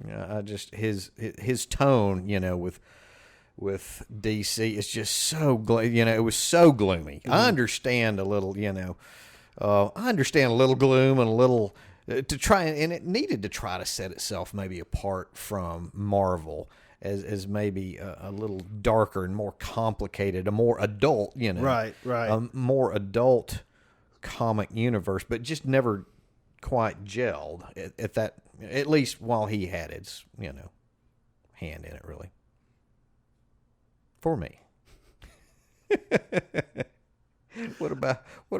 Speaker 1: I just his tone, you know, with DC is just so it was so gloomy. I understand a little, I understand a little gloom and a little to try, and it needed to try to set itself maybe apart from Marvel as maybe a little darker and more complicated, a more adult,
Speaker 2: Right.
Speaker 1: a more adult comic universe, but just never quite gelled at least while he had his hand in it, really, for me. What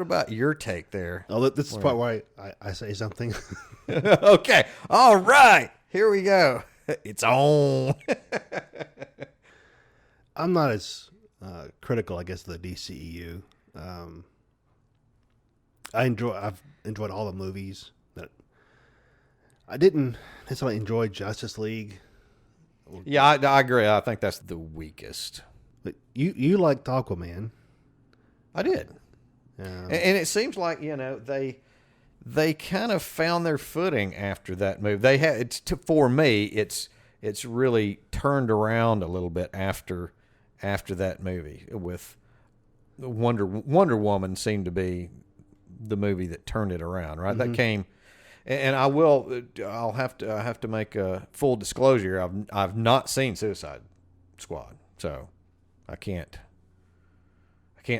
Speaker 1: about your take there?
Speaker 2: Oh, this is the part where I say something.
Speaker 1: Okay, all right, here we go. It's on.
Speaker 2: I'm not as critical, I guess, of the DCEU. I've enjoyed all the movies. That I didn't necessarily enjoy Justice League.
Speaker 1: Yeah, I agree. I think that's the weakest.
Speaker 2: But you liked Aquaman.
Speaker 1: I did, and it seems like they kind of found their footing after that movie. They had for me, it's really turned around a little bit after that movie. With Wonder Woman seemed to be the movie that turned it around, right? Mm-hmm. That came, and I'll have to make a full disclosure. I've not seen Suicide Squad, so I can't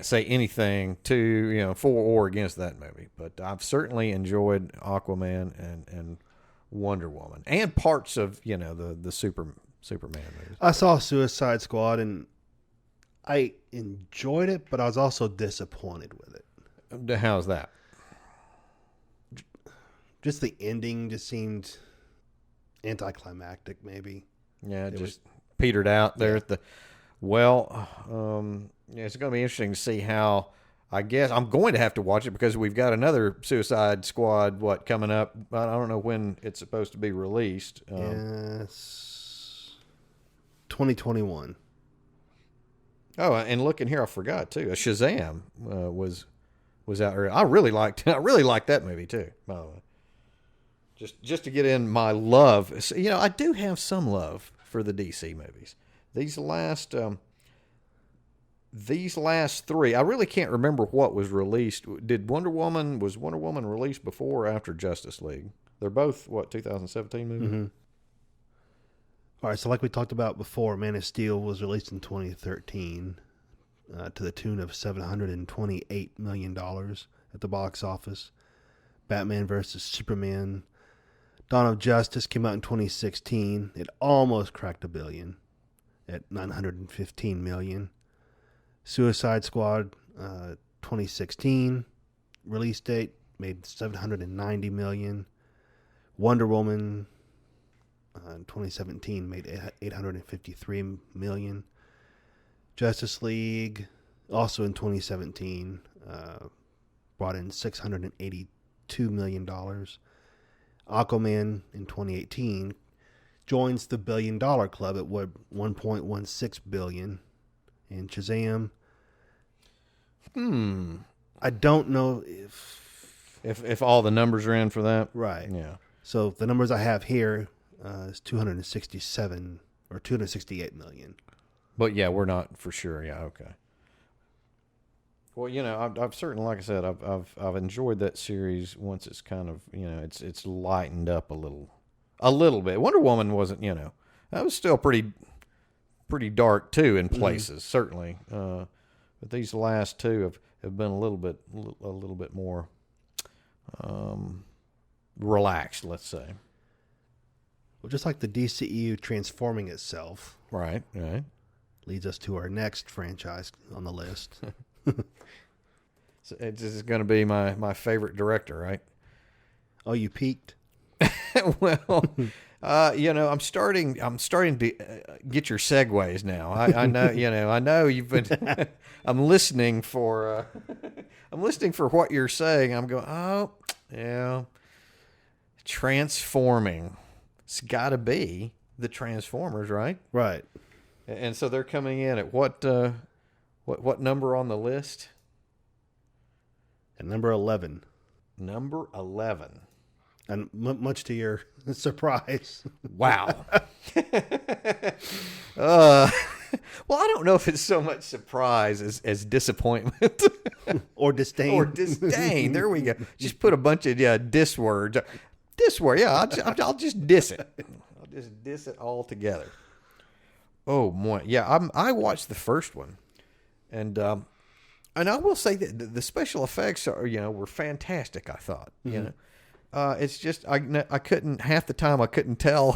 Speaker 1: say anything to for or against that movie. But I've certainly enjoyed Aquaman and Wonder Woman and parts of the Superman movies.
Speaker 2: I saw Suicide Squad and I enjoyed it, but I was also disappointed with it.
Speaker 1: How's that?
Speaker 2: Just the ending just seemed anticlimactic, maybe.
Speaker 1: Yeah, it just petered out there at the. Well, it's going to be interesting to see how. I guess I'm going to have to watch it because we've got another Suicide Squad coming up. I don't know when it's supposed to be released.
Speaker 2: Yes, 2021.
Speaker 1: Oh, and looking here, I forgot too. Shazam was out early. I really liked that movie too. By the way, just to get in my love. I do have some love for the DC movies. These last three, I really can't remember what was released. Was Wonder Woman released before or after Justice League? They're both 2017 movies.
Speaker 2: Mm-hmm. All right, so like we talked about before, Man of Steel was released in 2013 to the tune of $728 million at the box office. Batman vs. Superman, Dawn of Justice came out in 2016. It almost cracked $1 billion at $915 million. Suicide Squad, 2016 release date, made $790 million. Wonder Woman in 2017 made 853 million. Justice League, also in 2017, brought in $682 million. Aquaman in 2018 joins the $1 billion club at 1.16 billion. And Shazam, I don't know
Speaker 1: if all the numbers are in for that.
Speaker 2: right.
Speaker 1: Yeah.
Speaker 2: So the numbers I have here is 267 or 268 million.
Speaker 1: But yeah, we're not for sure. Yeah. Okay. Well, you know, I've certainly, like I said, I've enjoyed that series once it's kind of, you know, it's lightened up a little bit. Wonder Woman wasn't, you know, that was still pretty dark too in places, certainly. But these last two have been a little bit more relaxed, let's say.
Speaker 2: Well, just like the DCEU transforming itself,
Speaker 1: Right.
Speaker 2: leads us to our next franchise on the list.
Speaker 1: So this is going to be my favorite director, right?
Speaker 2: Oh, you peaked?
Speaker 1: Well, you know, I'm starting to get your segues now. I know, you know, I know you've been. I'm listening for what you're saying. I'm going, oh, yeah, transforming. It's got to be the Transformers, right?
Speaker 2: Right.
Speaker 1: And so they're coming in at what number on the list?
Speaker 2: At number 11.
Speaker 1: Number 11.
Speaker 2: And much to your surprise.
Speaker 1: Wow. Well, I don't know if it's so much surprise as disappointment.
Speaker 2: Or disdain.
Speaker 1: Or disdain. There we go. Just put a bunch of diss words. Diss word, yeah. I'll just diss it. I'll just diss it all together. Oh, boy. Yeah, I watched the first one. And I will say that the special effects were fantastic, I thought. Mm-hmm. You know. It's just I couldn't half the time I couldn't tell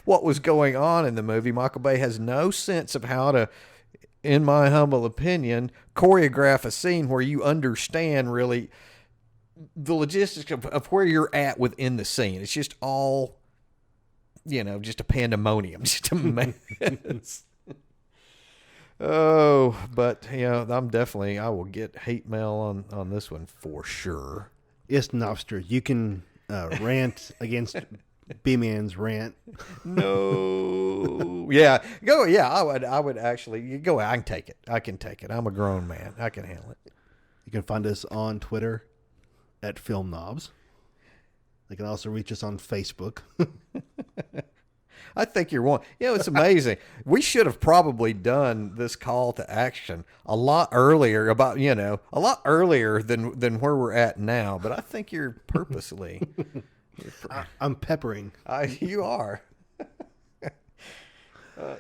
Speaker 1: what was going on in the movie. Michael Bay has no sense of how to, in my humble opinion, choreograph a scene where you understand really the logistics of where you're at within the scene. It's just all, just a pandemonium, just a mess. Oh, but I will get hate mail on this one for sure.
Speaker 2: Yes, Knobster, you can rant against B-Man's rant.
Speaker 1: No. Yeah. Go. Yeah, I would actually go. I can take it. I'm a grown man. I can handle it.
Speaker 2: You can find us on Twitter at Film Nobs. They can also reach us on Facebook.
Speaker 1: I think you're one. It's amazing. We should have probably done this call to action a lot earlier a lot earlier than where we're at now. But I think you're purposely.
Speaker 2: I'm peppering.
Speaker 1: You are.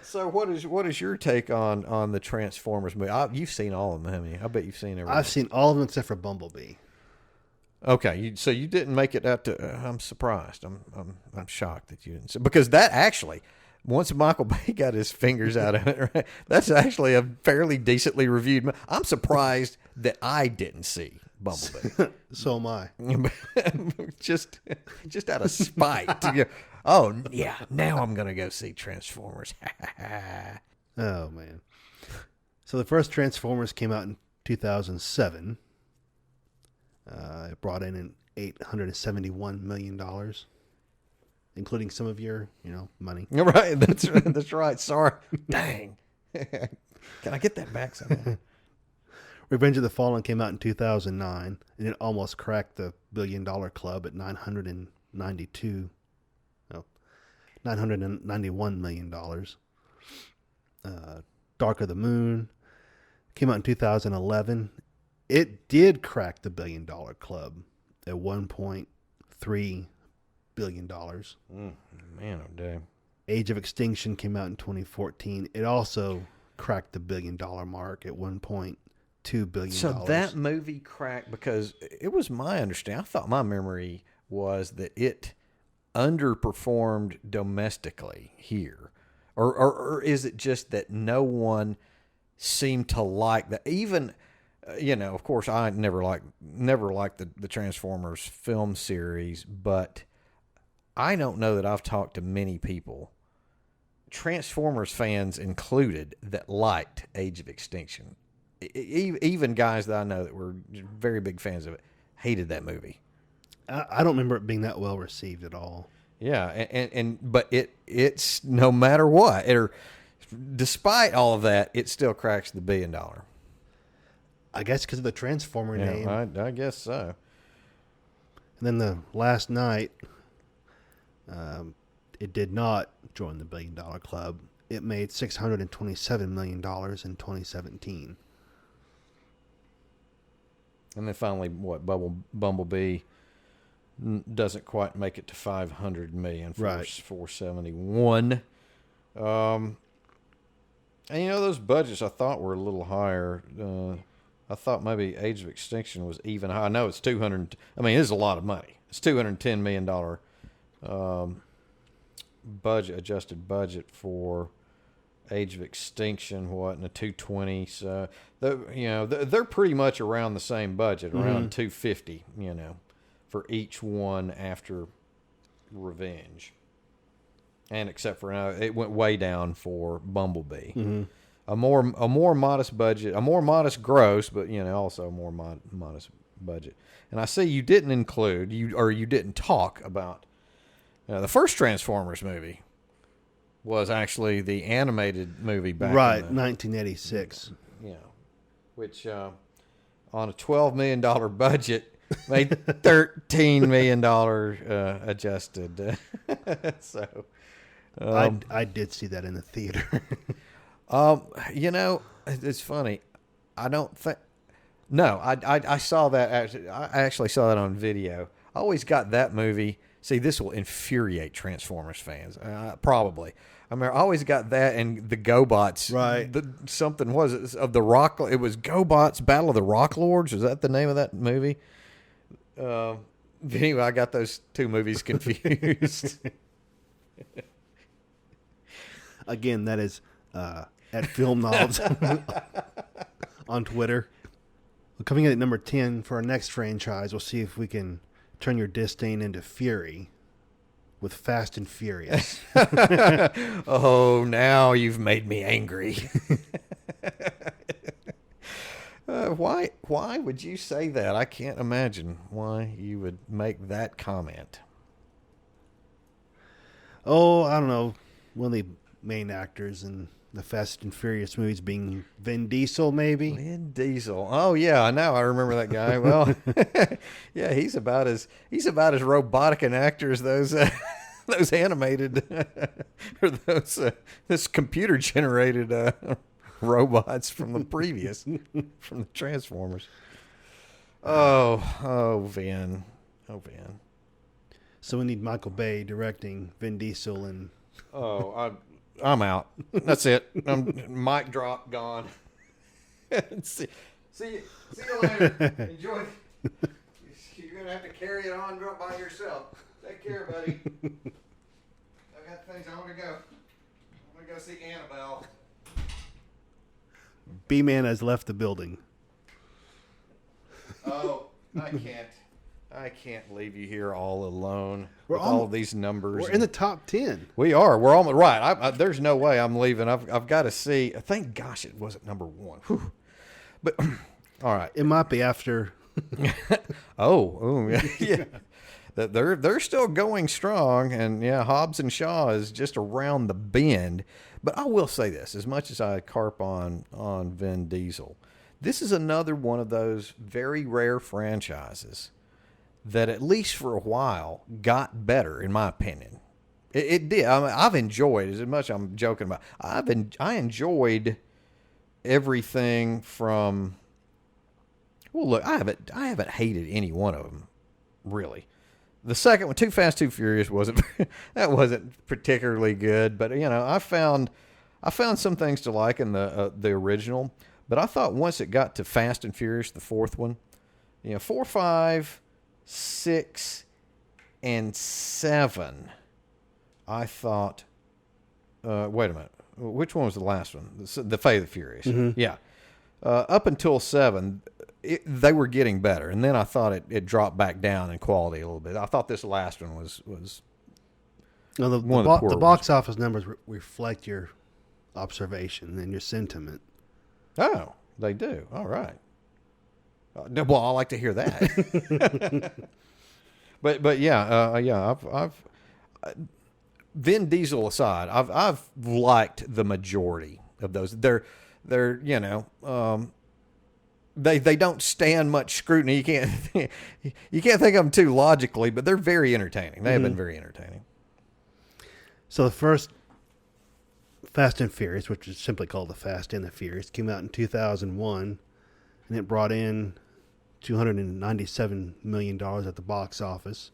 Speaker 1: So what is your take on the Transformers movie? You've seen all of them, haven't you? I bet you've seen everything.
Speaker 2: I've seen all of them except for Bumblebee.
Speaker 1: Okay, so you didn't make it out to. I'm surprised. I'm shocked that you didn't. Because that actually, once Michael Bay got his fingers out of it, right, that's actually a fairly decently reviewed. I'm surprised that I didn't see Bumblebee.
Speaker 2: So am I.
Speaker 1: just out of spite. Oh yeah, now I'm gonna go see Transformers.
Speaker 2: Oh man. So the first Transformers came out in 2007. It brought in $871 million, including some of your, money.
Speaker 1: Right, that's right. Sorry, dang. Can I get that back somehow?
Speaker 2: Revenge of the Fallen came out in 2009, and it almost cracked the $1 billion club at $991 million. Dark of the Moon came out in 2011. It did crack the $1 billion club at $1.3 billion.
Speaker 1: Man, oh damn.
Speaker 2: Age of Extinction came out in 2014. It also cracked the $1 billion mark at $1.2 billion.
Speaker 1: So that movie cracked because it was my understanding. I thought my memory was that it underperformed domestically here. Or is it just that no one seemed to like that? Even... of course, I never liked the Transformers film series, but I don't know that I've talked to many people, Transformers fans included, that liked Age of Extinction. Even guys that I know that were very big fans of it hated that movie.
Speaker 2: I don't remember it being that well received at all.
Speaker 1: Yeah, but it's no matter what, despite all of that, it still cracks the $1 billion.
Speaker 2: I guess because of the Transformer name.
Speaker 1: I guess so.
Speaker 2: And then the last night, it did not join the $1 billion club. It made $627 million in 2017.
Speaker 1: And then finally, Bumblebee doesn't quite make it to 500 million for
Speaker 2: right.
Speaker 1: 471. And those budgets I thought were a little higher. I thought maybe Age of Extinction was even high. I know it's 200. I mean, it's a lot of money. It's $210 million adjusted budget for Age of Extinction. And a 220. So they're pretty much around the same budget, around 250. For each one after Revenge, and except for now, it went way down for Bumblebee.
Speaker 2: Mm-hmm.
Speaker 1: A more modest budget, a more modest gross, but also a more modest budget. And I see you didn't include you didn't talk about the first Transformers movie was actually the animated movie back
Speaker 2: right,
Speaker 1: in
Speaker 2: 1986.
Speaker 1: Which on a $12 million budget made $13 million adjusted. So
Speaker 2: I did see that in the theater.
Speaker 1: It's funny. I don't think. No, I saw that. I actually saw that on video. I always got that movie. See, this will infuriate Transformers fans. Probably. I mean, I always got that and the GoBots.
Speaker 2: Right.
Speaker 1: Something was it of the Rock. It was GoBots Battle of the Rock Lords. Was that the name of that movie? Anyway, I got those two movies confused.
Speaker 2: Again, that is at Film Nobs on Twitter. Coming in at number 10 for our next franchise, we'll see if we can turn your disdain into fury with Fast and Furious.
Speaker 1: Oh, now you've made me angry. Why would you say that? I can't imagine why you would make that comment.
Speaker 2: Oh, I don't know. One of the main actors in the Fast and Furious movies being Vin Diesel, maybe?
Speaker 1: Vin Diesel. Oh, yeah, now I remember that guy. Well, yeah, he's about as robotic an actor as those animated or this computer generated robots from the previous from the Transformers. Oh, Vin.
Speaker 2: So we need Michael Bay directing Vin Diesel and.
Speaker 1: Oh, I'm out. That's it. Mic drop, gone. see you later. Enjoy. You're gonna have to carry it on by yourself. Take care, buddy. I got things. I want to go. I'm gonna go see Annabelle.
Speaker 2: B-Man has left the building.
Speaker 1: Oh, I can't leave you here all alone with all of these numbers.
Speaker 2: We're in the top 10.
Speaker 1: We are. We're almost right. There's no way I'm leaving. I've got to see. Thank gosh it wasn't number one. Whew. But all right,
Speaker 2: it might be after.
Speaker 1: oh yeah. They're still going strong, and yeah, Hobbs and Shaw is just around the bend. But I will say this: as much as I carp on Vin Diesel, this is another one of those very rare franchises that, at least for a while, got better, in my opinion. It did. I mean, I've enjoyed, as much as I'm joking about, I enjoyed everything from. Well, look, I haven't hated any one of them, really. The second one, Too Fast, Too Furious, wasn't particularly good, but I found some things to like in the original. But I thought once it got to Fast and Furious, the fourth one, 4, 5, 6, and 7, I thought. Wait a minute, which one was the last one? The Fate of the Furious.
Speaker 2: Mm-hmm.
Speaker 1: Yeah, up until 7. They were getting better, and then I thought it dropped back down in quality a little bit. I thought this last one was
Speaker 2: No,
Speaker 1: one of the poorer
Speaker 2: the
Speaker 1: ones.
Speaker 2: box office numbers reflect your observation and your sentiment.
Speaker 1: Oh, they do. All right. Well, I like to hear that. but yeah. I've Vin Diesel aside, I've liked the majority of those. They're they don't stand much scrutiny. You can't think of them too logically, but they're very entertaining. They have been very entertaining.
Speaker 2: So the first Fast and Furious, which is simply called The Fast and the Furious, came out in 2001, and it brought in $297 million at the box office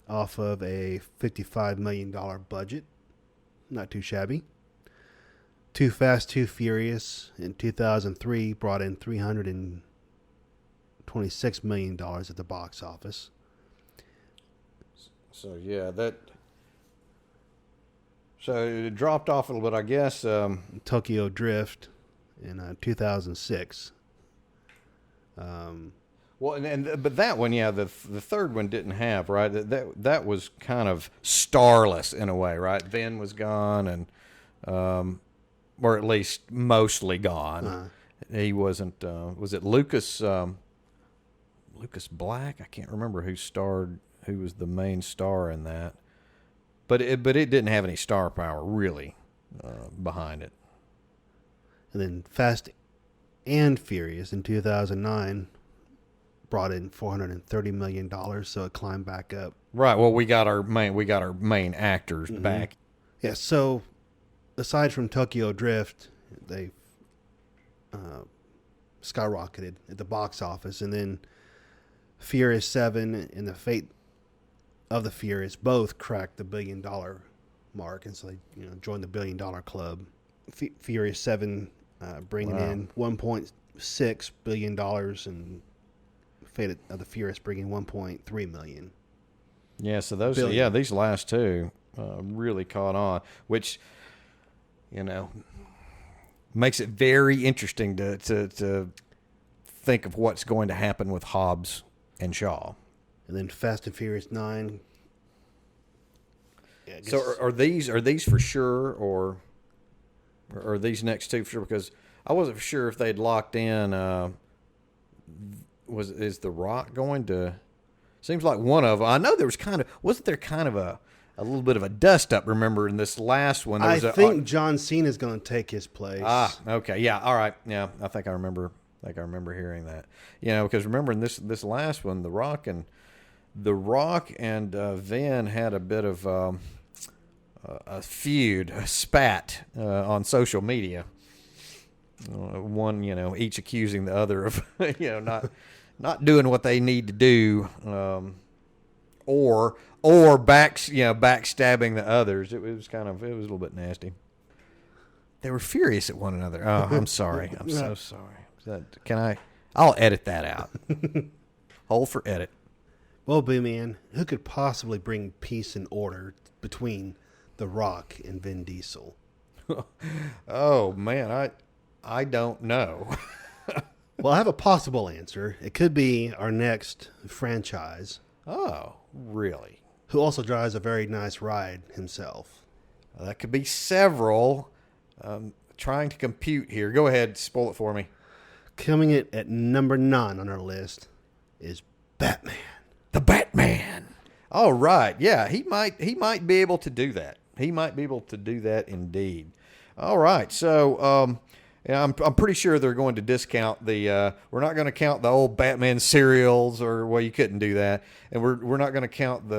Speaker 2: off of a $55 million budget. Not too shabby. Too Fast, Too Furious in 2003 brought in $326 million at the box office.
Speaker 1: So yeah, so it dropped off a little bit, I guess.
Speaker 2: Tokyo Drift in 2006.
Speaker 1: Well, but that one, yeah, the third one didn't have, right. That was kind of starless in a way, right? Vin was gone, and or at least mostly gone. He wasn't. Was it Lucas Black? I can't remember who was the main star in that. But it didn't have any star power really behind it.
Speaker 2: And then Fast and Furious in 2009 brought in $430 million, so it climbed back up.
Speaker 1: Right. Well, we got our main actors back.
Speaker 2: Yeah. So aside from Tokyo Drift, they skyrocketed at the box office, and then Furious 7 and the Fate of the Furious both cracked the $1 billion mark, and so they joined the $1 billion club. Furious 7 bringing in $1.6 billion, and Fate of the Furious bringing $1.3 million.
Speaker 1: Yeah, so these last two really caught on, which makes it very interesting to think of what's going to happen with Hobbs and Shaw.
Speaker 2: And then Fast and Furious 9. Yeah,
Speaker 1: so are these for sure, or are these next two for sure? Because I wasn't sure if they'd locked in. Is The Rock going to? Seems like one of them. I know there was wasn't there kind of a little bit of a dust up? Remember in this last one,
Speaker 2: I think John Cena is going to take his place.
Speaker 1: Okay, yeah, all right, yeah. I think I remember hearing that. Because remember in this last one, The Rock and Vin had a bit of a feud, a spat on social media. One, each accusing the other of, not doing what they need to do, or backstabbing the others. It was a little bit nasty. They were furious at one another. Oh, I'm sorry. I'm so sorry. I'll edit that out. Hold for edit.
Speaker 2: Well, B-Man, who could possibly bring peace and order between The Rock and Vin Diesel?
Speaker 1: Oh, man, I don't know.
Speaker 2: Well, I have a possible answer. It could be our next franchise.
Speaker 1: Oh, really?
Speaker 2: Who also drives a very nice ride himself.
Speaker 1: Well, that could be several. Trying to compute here. Go ahead, spoil it for me.
Speaker 2: Coming in at number 9 on our list is Batman.
Speaker 1: The Batman. All right. Yeah, he might be able to do that. He might be able to do that indeed. All right. So, I'm pretty sure they're going to discount the. We're not going to count the old Batman serials, or well, you couldn't do that, and we're not going to count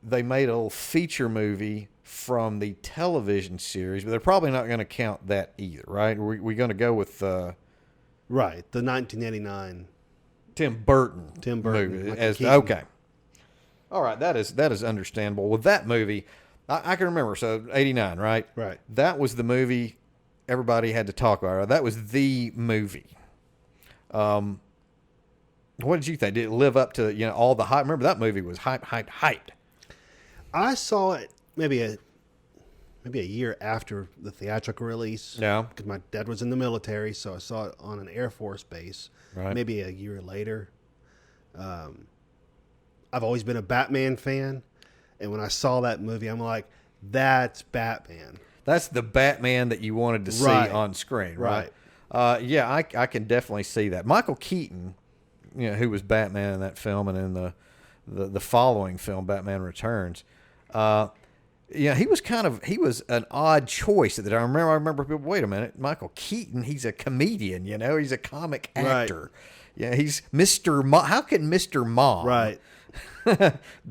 Speaker 1: They made a little feature movie from the television series, but they're probably not going to count that either, right? We're going to go with
Speaker 2: right, the 1989
Speaker 1: Tim Burton
Speaker 2: movie.
Speaker 1: Okay. All right, that is understandable. With that movie, I can remember. So 89, right?
Speaker 2: Right.
Speaker 1: That was the movie everybody had to talk about. Right? That was the movie. What did you think? Did it live up to all the hype? Remember that movie was hyped.
Speaker 2: I saw it maybe a year after the theatrical release.
Speaker 1: Yeah.
Speaker 2: Because my dad was in the military, so I saw it on an Air Force base.
Speaker 1: Right.
Speaker 2: Maybe a year later. I've always been a Batman fan, And when I saw that movie, I'm like, that's Batman.
Speaker 1: That's the Batman that you wanted to see on screen, right? Yeah, I can definitely see that. Michael Keaton, who was Batman in that film and in the following film, Batman Returns, he was an odd choice that I remember people, wait a minute, Michael Keaton, he's a comedian, he's a comic actor. Right. Yeah, he's Mr. Mom. How can Mr. Mom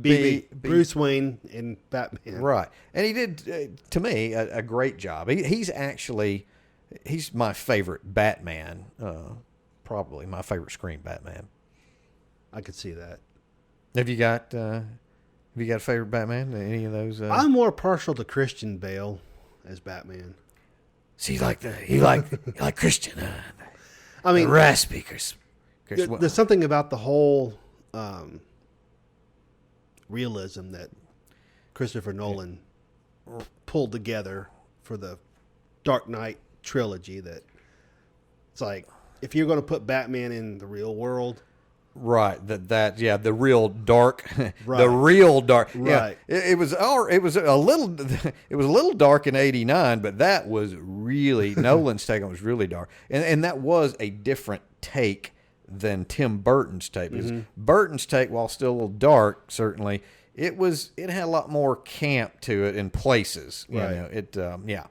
Speaker 2: be Bruce Wayne in Batman?
Speaker 1: Right. And he did, to me, a great job. He's my favorite Batman, probably my favorite screen Batman.
Speaker 2: I could see that.
Speaker 1: Have you got a favorite Batman? Any of those?
Speaker 2: I'm more partial to Christian Bale as Batman.
Speaker 1: So you like Christian?
Speaker 2: I mean,
Speaker 1: raspy.
Speaker 2: There's something about the whole realism that Christopher Nolan pulled together for the Dark Knight trilogy that it's like, if you're going to put Batman in the real world,
Speaker 1: right, the real dark,
Speaker 2: right.
Speaker 1: The real dark,
Speaker 2: right.
Speaker 1: Yeah, it was a little dark in '89, but that was really Nolan's take on it was really dark, and that was a different take than Tim Burton's take. Because Burton's take, while still a little dark, certainly it had a lot more camp to it in places. Yeah.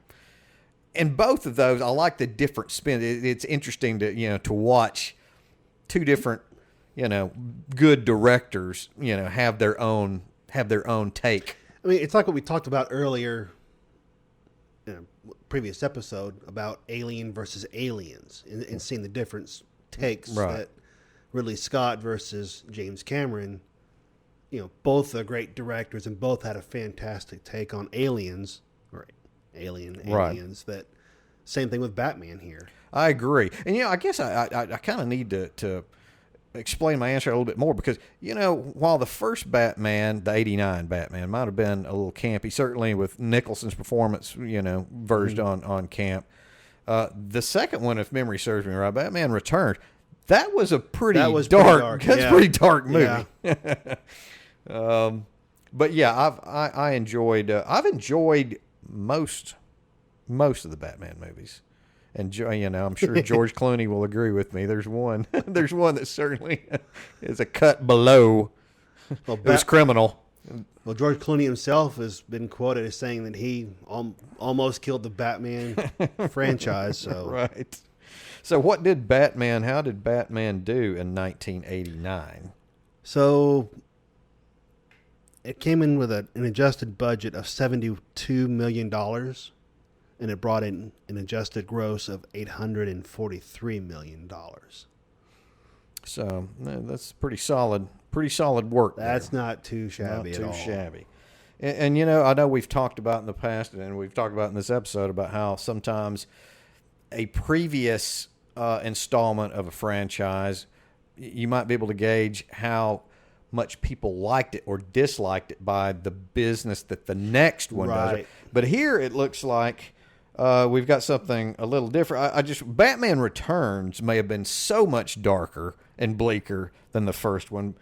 Speaker 1: And both of those, I like the different spin. It's interesting to watch two different, good directors, have their own take.
Speaker 2: I mean, it's like what we talked about earlier in a previous episode about Alien versus Aliens and seeing the difference takes that Ridley Scott versus James Cameron, both are great directors and both had a fantastic take on aliens or aliens. Right. That same thing with Batman here.
Speaker 1: I agree. And, I guess I kind of need to explain my answer a little bit more because, while the first Batman, the 89 Batman, might have been a little campy, certainly with Nicholson's performance, verged on camp. The second one, if memory serves me right, Batman Returns, that was a pretty dark. That's a pretty dark movie. Yeah. But yeah, I've enjoyed most of the Batman movies, and I'm sure George Clooney will agree with me. There's one that certainly is a cut below. Well, it was criminal.
Speaker 2: Well, George Clooney himself has been quoted as saying that he almost killed the Batman franchise. So
Speaker 1: right. So how did Batman do in 1989?
Speaker 2: So it came in with an adjusted budget of $72 million, and it brought in an adjusted gross of $843 million.
Speaker 1: So that's pretty solid work.
Speaker 2: That's not too shabby at all.
Speaker 1: Not too shabby. And I know we've talked about in the past, and we've talked about in this episode about how sometimes a previous installment of a franchise, you might be able to gauge how much people liked it or disliked it by the business that the next one does. But here it looks like we've got something a little different. Batman Returns may have been so much darker and bleaker than the first one.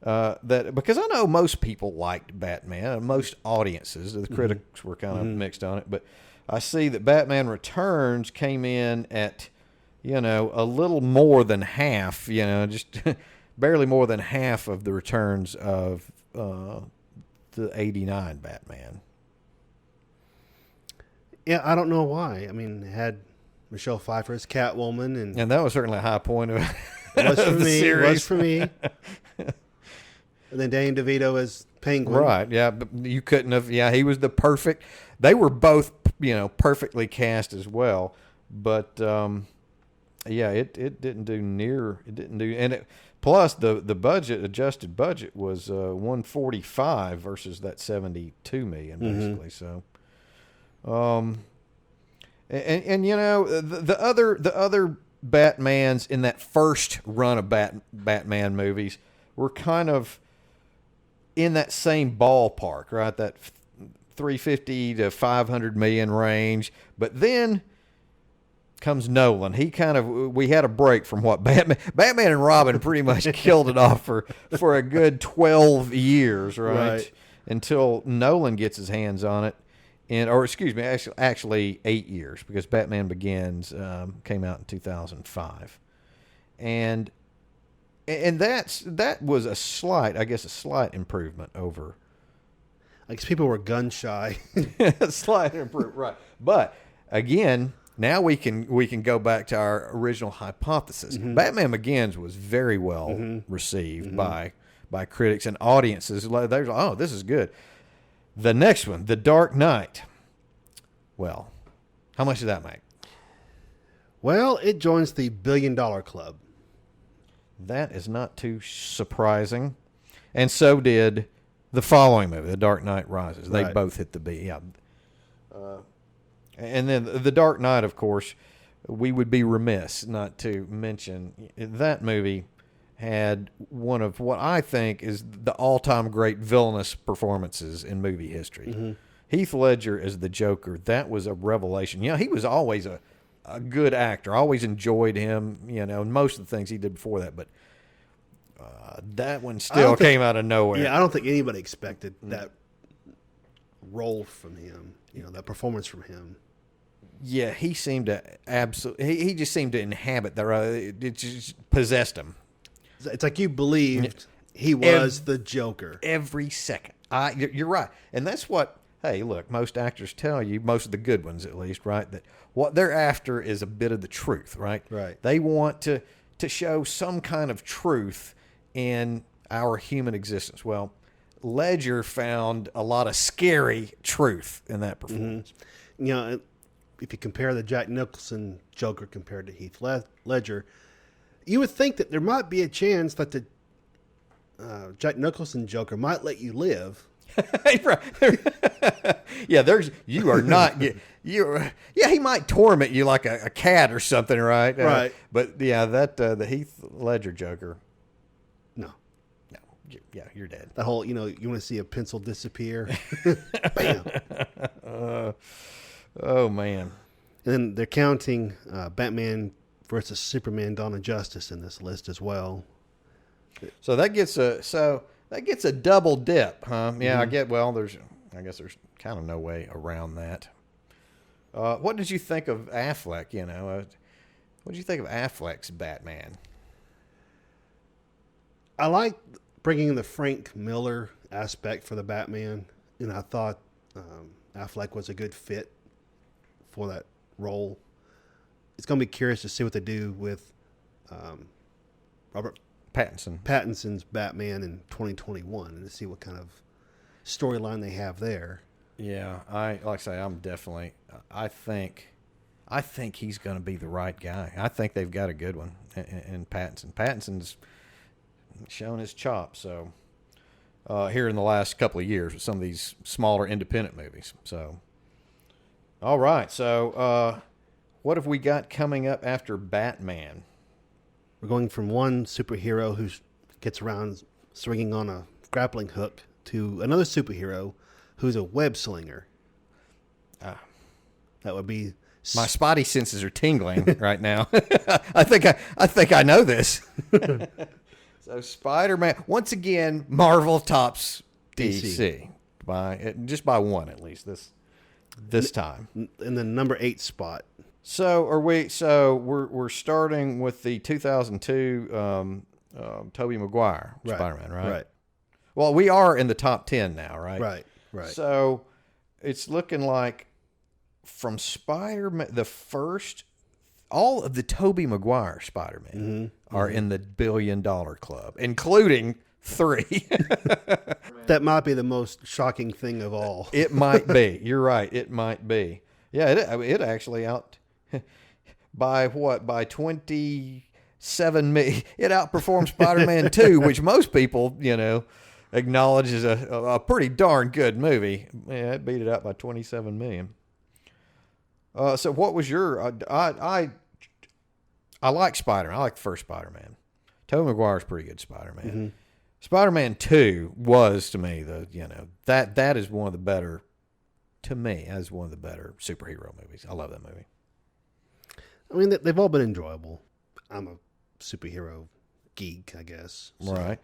Speaker 1: Because I know most people liked Batman, most audiences, the critics were kind of mixed on it, but I see that Batman Returns came in at, a little more than half, just barely more than half of the returns of the 89 Batman.
Speaker 2: Yeah, I don't know why. I mean, it had Michelle Pfeiffer as Catwoman, and
Speaker 1: that was certainly a high point of
Speaker 2: the series. It was for me. And then Danny DeVito as Penguin.
Speaker 1: Right, yeah, but you couldn't have, he was the perfect, they were both, perfectly cast as well, but, it didn't do, and plus the adjusted budget was 145 versus that 72 million, basically, so, the other Batmans in that first run of Batman movies were kind of in that same ballpark, right? That 350 to 500 million range. But then comes Nolan. We had a break from what Batman and Robin pretty much killed it off for a good 12 years, right? until Nolan gets his hands on it. Or excuse me, actually 8 years, because Batman Begins came out in 2005. And that was a slight improvement over.
Speaker 2: I guess people were gun shy.
Speaker 1: Slight improvement, right? But again, now we can go back to our original hypothesis.
Speaker 2: Mm-hmm.
Speaker 1: Batman Begins was very well received by critics and audiences. They're like, oh, this is good. The next one, The Dark Knight. Well, how much did that make?
Speaker 2: Well, it joins the $1 billion club.
Speaker 1: That is not too surprising. And so did the following movie, The Dark Knight Rises. They both hit the B. Yeah. And then The Dark Knight, of course, we would be remiss not to mention that movie had one of what I think is the all-time great villainous performances in movie history. Mm-hmm. Heath Ledger as the Joker, that was a revelation. He was always a good actor. I always enjoyed him, and most of the things he did before that. But that one still came out of nowhere.
Speaker 2: Yeah, I don't think anybody expected that role from him, that performance from him.
Speaker 1: Yeah, he seemed to he just seemed to inhabit it just possessed him.
Speaker 2: It's like you believed he was the Joker.
Speaker 1: Every second. You're right. And that's what, hey, look, most actors tell you, most of the good ones at least, right, that what they're after is a bit of the truth, right?
Speaker 2: Right.
Speaker 1: They want to show some kind of truth in our human existence. Well, Ledger found a lot of scary truth in that performance.
Speaker 2: Mm-hmm. If you compare the Jack Nicholson Joker compared to Heath Ledger, you would think that there might be a chance that the Jack Nicholson Joker might let you live.
Speaker 1: Yeah, you are not. He might torment you like a cat or something, right?
Speaker 2: Right.
Speaker 1: But yeah, the Heath Ledger Joker.
Speaker 2: No.
Speaker 1: Yeah, you're dead.
Speaker 2: That whole, you want to see a pencil disappear. Bam.
Speaker 1: Oh man.
Speaker 2: And then they're counting Batman versus Superman: Dawn of Justice in this list as well.
Speaker 1: So that gets a double dip, huh? Yeah, I guess there's kind of no way around that. What did you think of Affleck? What did you think of Affleck's Batman?
Speaker 2: I like bringing in the Frank Miller aspect for the Batman, and I thought Affleck was a good fit for that role. It's going to be curious to see what they do with Robert Pattinson's Batman in 2021, and to see what kind of storyline they have there.
Speaker 1: Yeah, I think he's going to be the right guy. I think they've got a good one in Pattinson. Pattinson's shown his chops, so here in the last couple of years with some of these smaller independent movies. So, all right. So, what have we got coming up after Batman?
Speaker 2: We're going from one superhero who gets around swinging on a grappling hook to another superhero who's a web slinger. That would be
Speaker 1: my spotty senses are tingling right now. I think I know this. So Spider-Man, once again, Marvel tops DC by one at least this time.
Speaker 2: In the number 8 spot.
Speaker 1: So we're starting with the 2002 Tobey Maguire Spider-Man, right? Right. Well, we are in the top 10 now, right?
Speaker 2: Right.
Speaker 1: So it's looking like from Spider-Man, all of the Tobey Maguire Spider-Man are in the $1 billion club, including 3.
Speaker 2: That might be the most shocking thing of all.
Speaker 1: It might be. You're right. It might be. Yeah, it actually by 27 million. It outperformed Spider-Man 2, which most people, acknowledge is a pretty darn good movie. Yeah, it beat it out by 27 million. So what was your? I like Spider-Man. I like the first Spider-Man. Tobey Maguire's pretty good Spider-Man. Mm-hmm. Spider-Man 2 was to me that is one of the better. To me, as one of the better superhero movies. I love that movie.
Speaker 2: I mean, they've all been enjoyable. I'm a superhero geek, I guess.
Speaker 1: So. Right.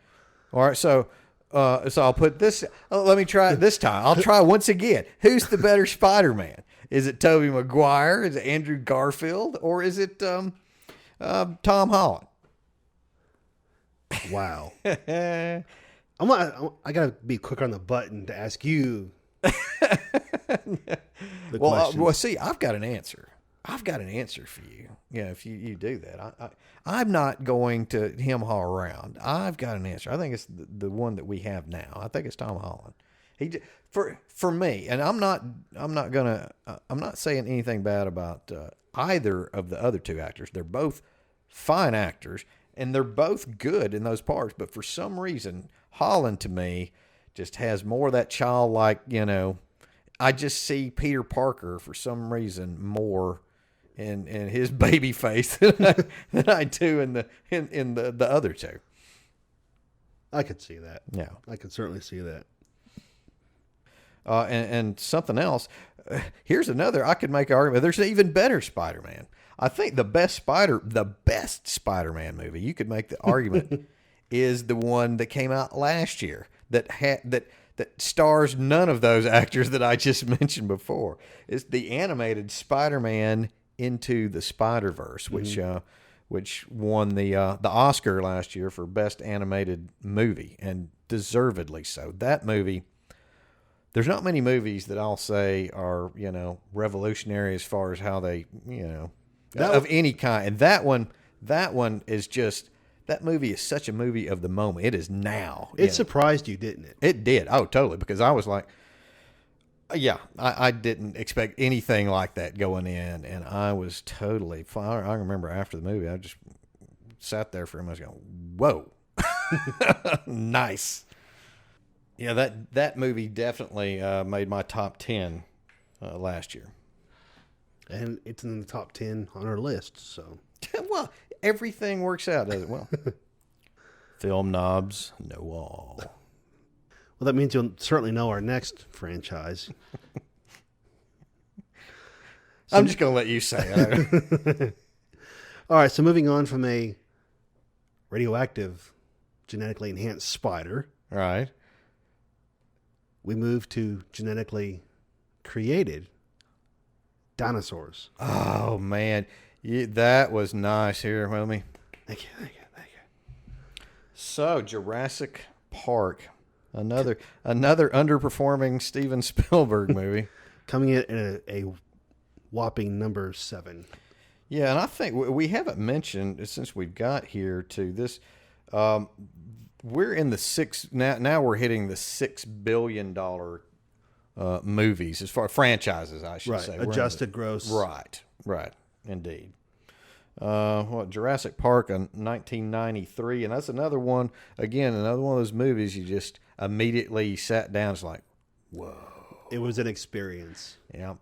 Speaker 1: All right. So So I'll put this. Let me try it this time. I'll try once again. Who's the better Spider-Man? Is it Tobey Maguire? Is it Andrew Garfield? Or is it Tom Holland?
Speaker 2: Wow. I gotta be quicker on the button to ask you.
Speaker 1: Well, see, I've got an answer. I've got an answer for you. Yeah, if you do that, I'm not going to hem-haw around. I've got an answer. I think it's the one that we have now. I think it's Tom Holland. For me, and I'm not saying anything bad about either of the other two actors. They're both fine actors, and they're both good in those parts. But for some reason, Holland to me just has more of that childlike. I just see Peter Parker for some reason more in his baby face than I do in the other two.
Speaker 2: I could see that.
Speaker 1: Yeah,
Speaker 2: I could certainly see that.
Speaker 1: And something else. Here's another. I could make an argument. There's an even better Spider-Man. I think the best Spider-Man movie. You could make the argument is the one that came out last year that stars none of those actors that I just mentioned before. It's the animated Spider-Man Into the Spider-Verse, which won the Oscar last year for best animated movie, and deservedly so. That movie. There's not many movies that I'll say are, revolutionary as far as how they, of any kind. And that one is just, that movie is such a movie of the moment. It is now.
Speaker 2: It surprised you, didn't it?
Speaker 1: It did. Oh, totally. Because I was like, yeah, I didn't expect anything like that going in. And I was totally fine. I remember after the movie, I just sat there for a minute going, whoa, nice. Yeah, that movie definitely made my top 10 last year.
Speaker 2: And it's in the top 10 on our list, so.
Speaker 1: Well, everything works out, does it? Well, Film Nobs know all.
Speaker 2: Well, that means you'll certainly know our next franchise.
Speaker 1: I'm just going to let you say it.
Speaker 2: All right, so moving on from a radioactive, genetically enhanced spider.
Speaker 1: Right.
Speaker 2: We move to genetically created dinosaurs.
Speaker 1: Oh, man. That was nice. Here, let me.
Speaker 2: Thank you.
Speaker 1: So, Jurassic Park. Another underperforming Steven Spielberg movie.
Speaker 2: Coming in at a whopping number 7.
Speaker 1: Yeah, and I think we haven't mentioned, since we've got here to this, we're in the now we're hitting the $6 billion movies as far as franchises, I should say.
Speaker 2: Adjusted gross.
Speaker 1: Right, indeed. Jurassic Park in 1993, and that's another one of those movies you just immediately sat down. It's like, whoa.
Speaker 2: It was an experience.
Speaker 1: Yeah.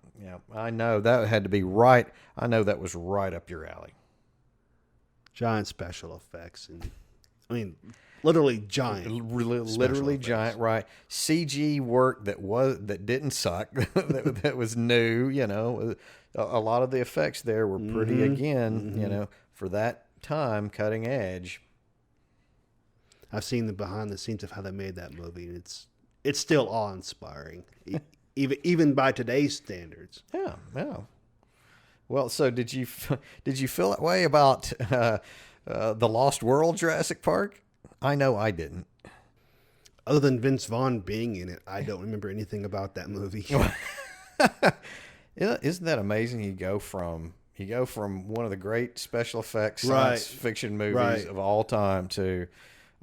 Speaker 1: I know that had to be right. I know that was right up your alley.
Speaker 2: Giant special effects, and literally giant.
Speaker 1: Literally giant, right? CG work that didn't suck. that was new. A lot of the effects there were pretty for that time, cutting edge.
Speaker 2: I've seen the behind the scenes of how they made that movie, and it's still awe-inspiring, even by today's standards.
Speaker 1: Yeah. Well, so did you feel that way about the Lost World Jurassic Park? I know I didn't.
Speaker 2: Other than Vince Vaughn being in it, I don't remember anything about that movie.
Speaker 1: Isn't that amazing? You go from one of the great special effects science fiction movies of all time to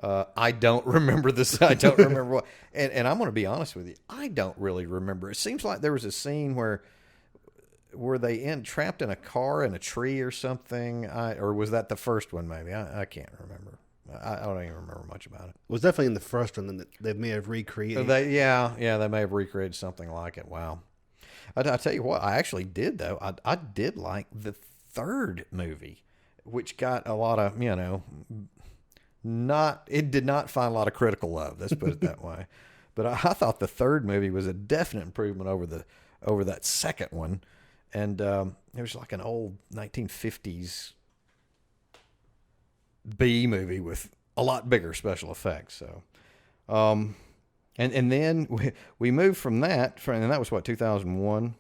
Speaker 1: I don't remember this. I don't remember what. And I'm going to be honest with you. I don't really remember. It seems like there was a scene where they trapped in a car in a tree or something. Or was that the first one? Maybe I can't remember. I don't even remember much about it.
Speaker 2: It was definitely in the first one that they may have recreated.
Speaker 1: They may have recreated something like it. Wow. I tell you what, I actually did though. I did like the third movie, which got a lot of it did not find a lot of critical love. Let's put it that way. But I thought the third movie was a definite improvement over that second one, and it was like an old 1950s B movie with a lot bigger special effects. So And then we moved from that, and that was what, 2001,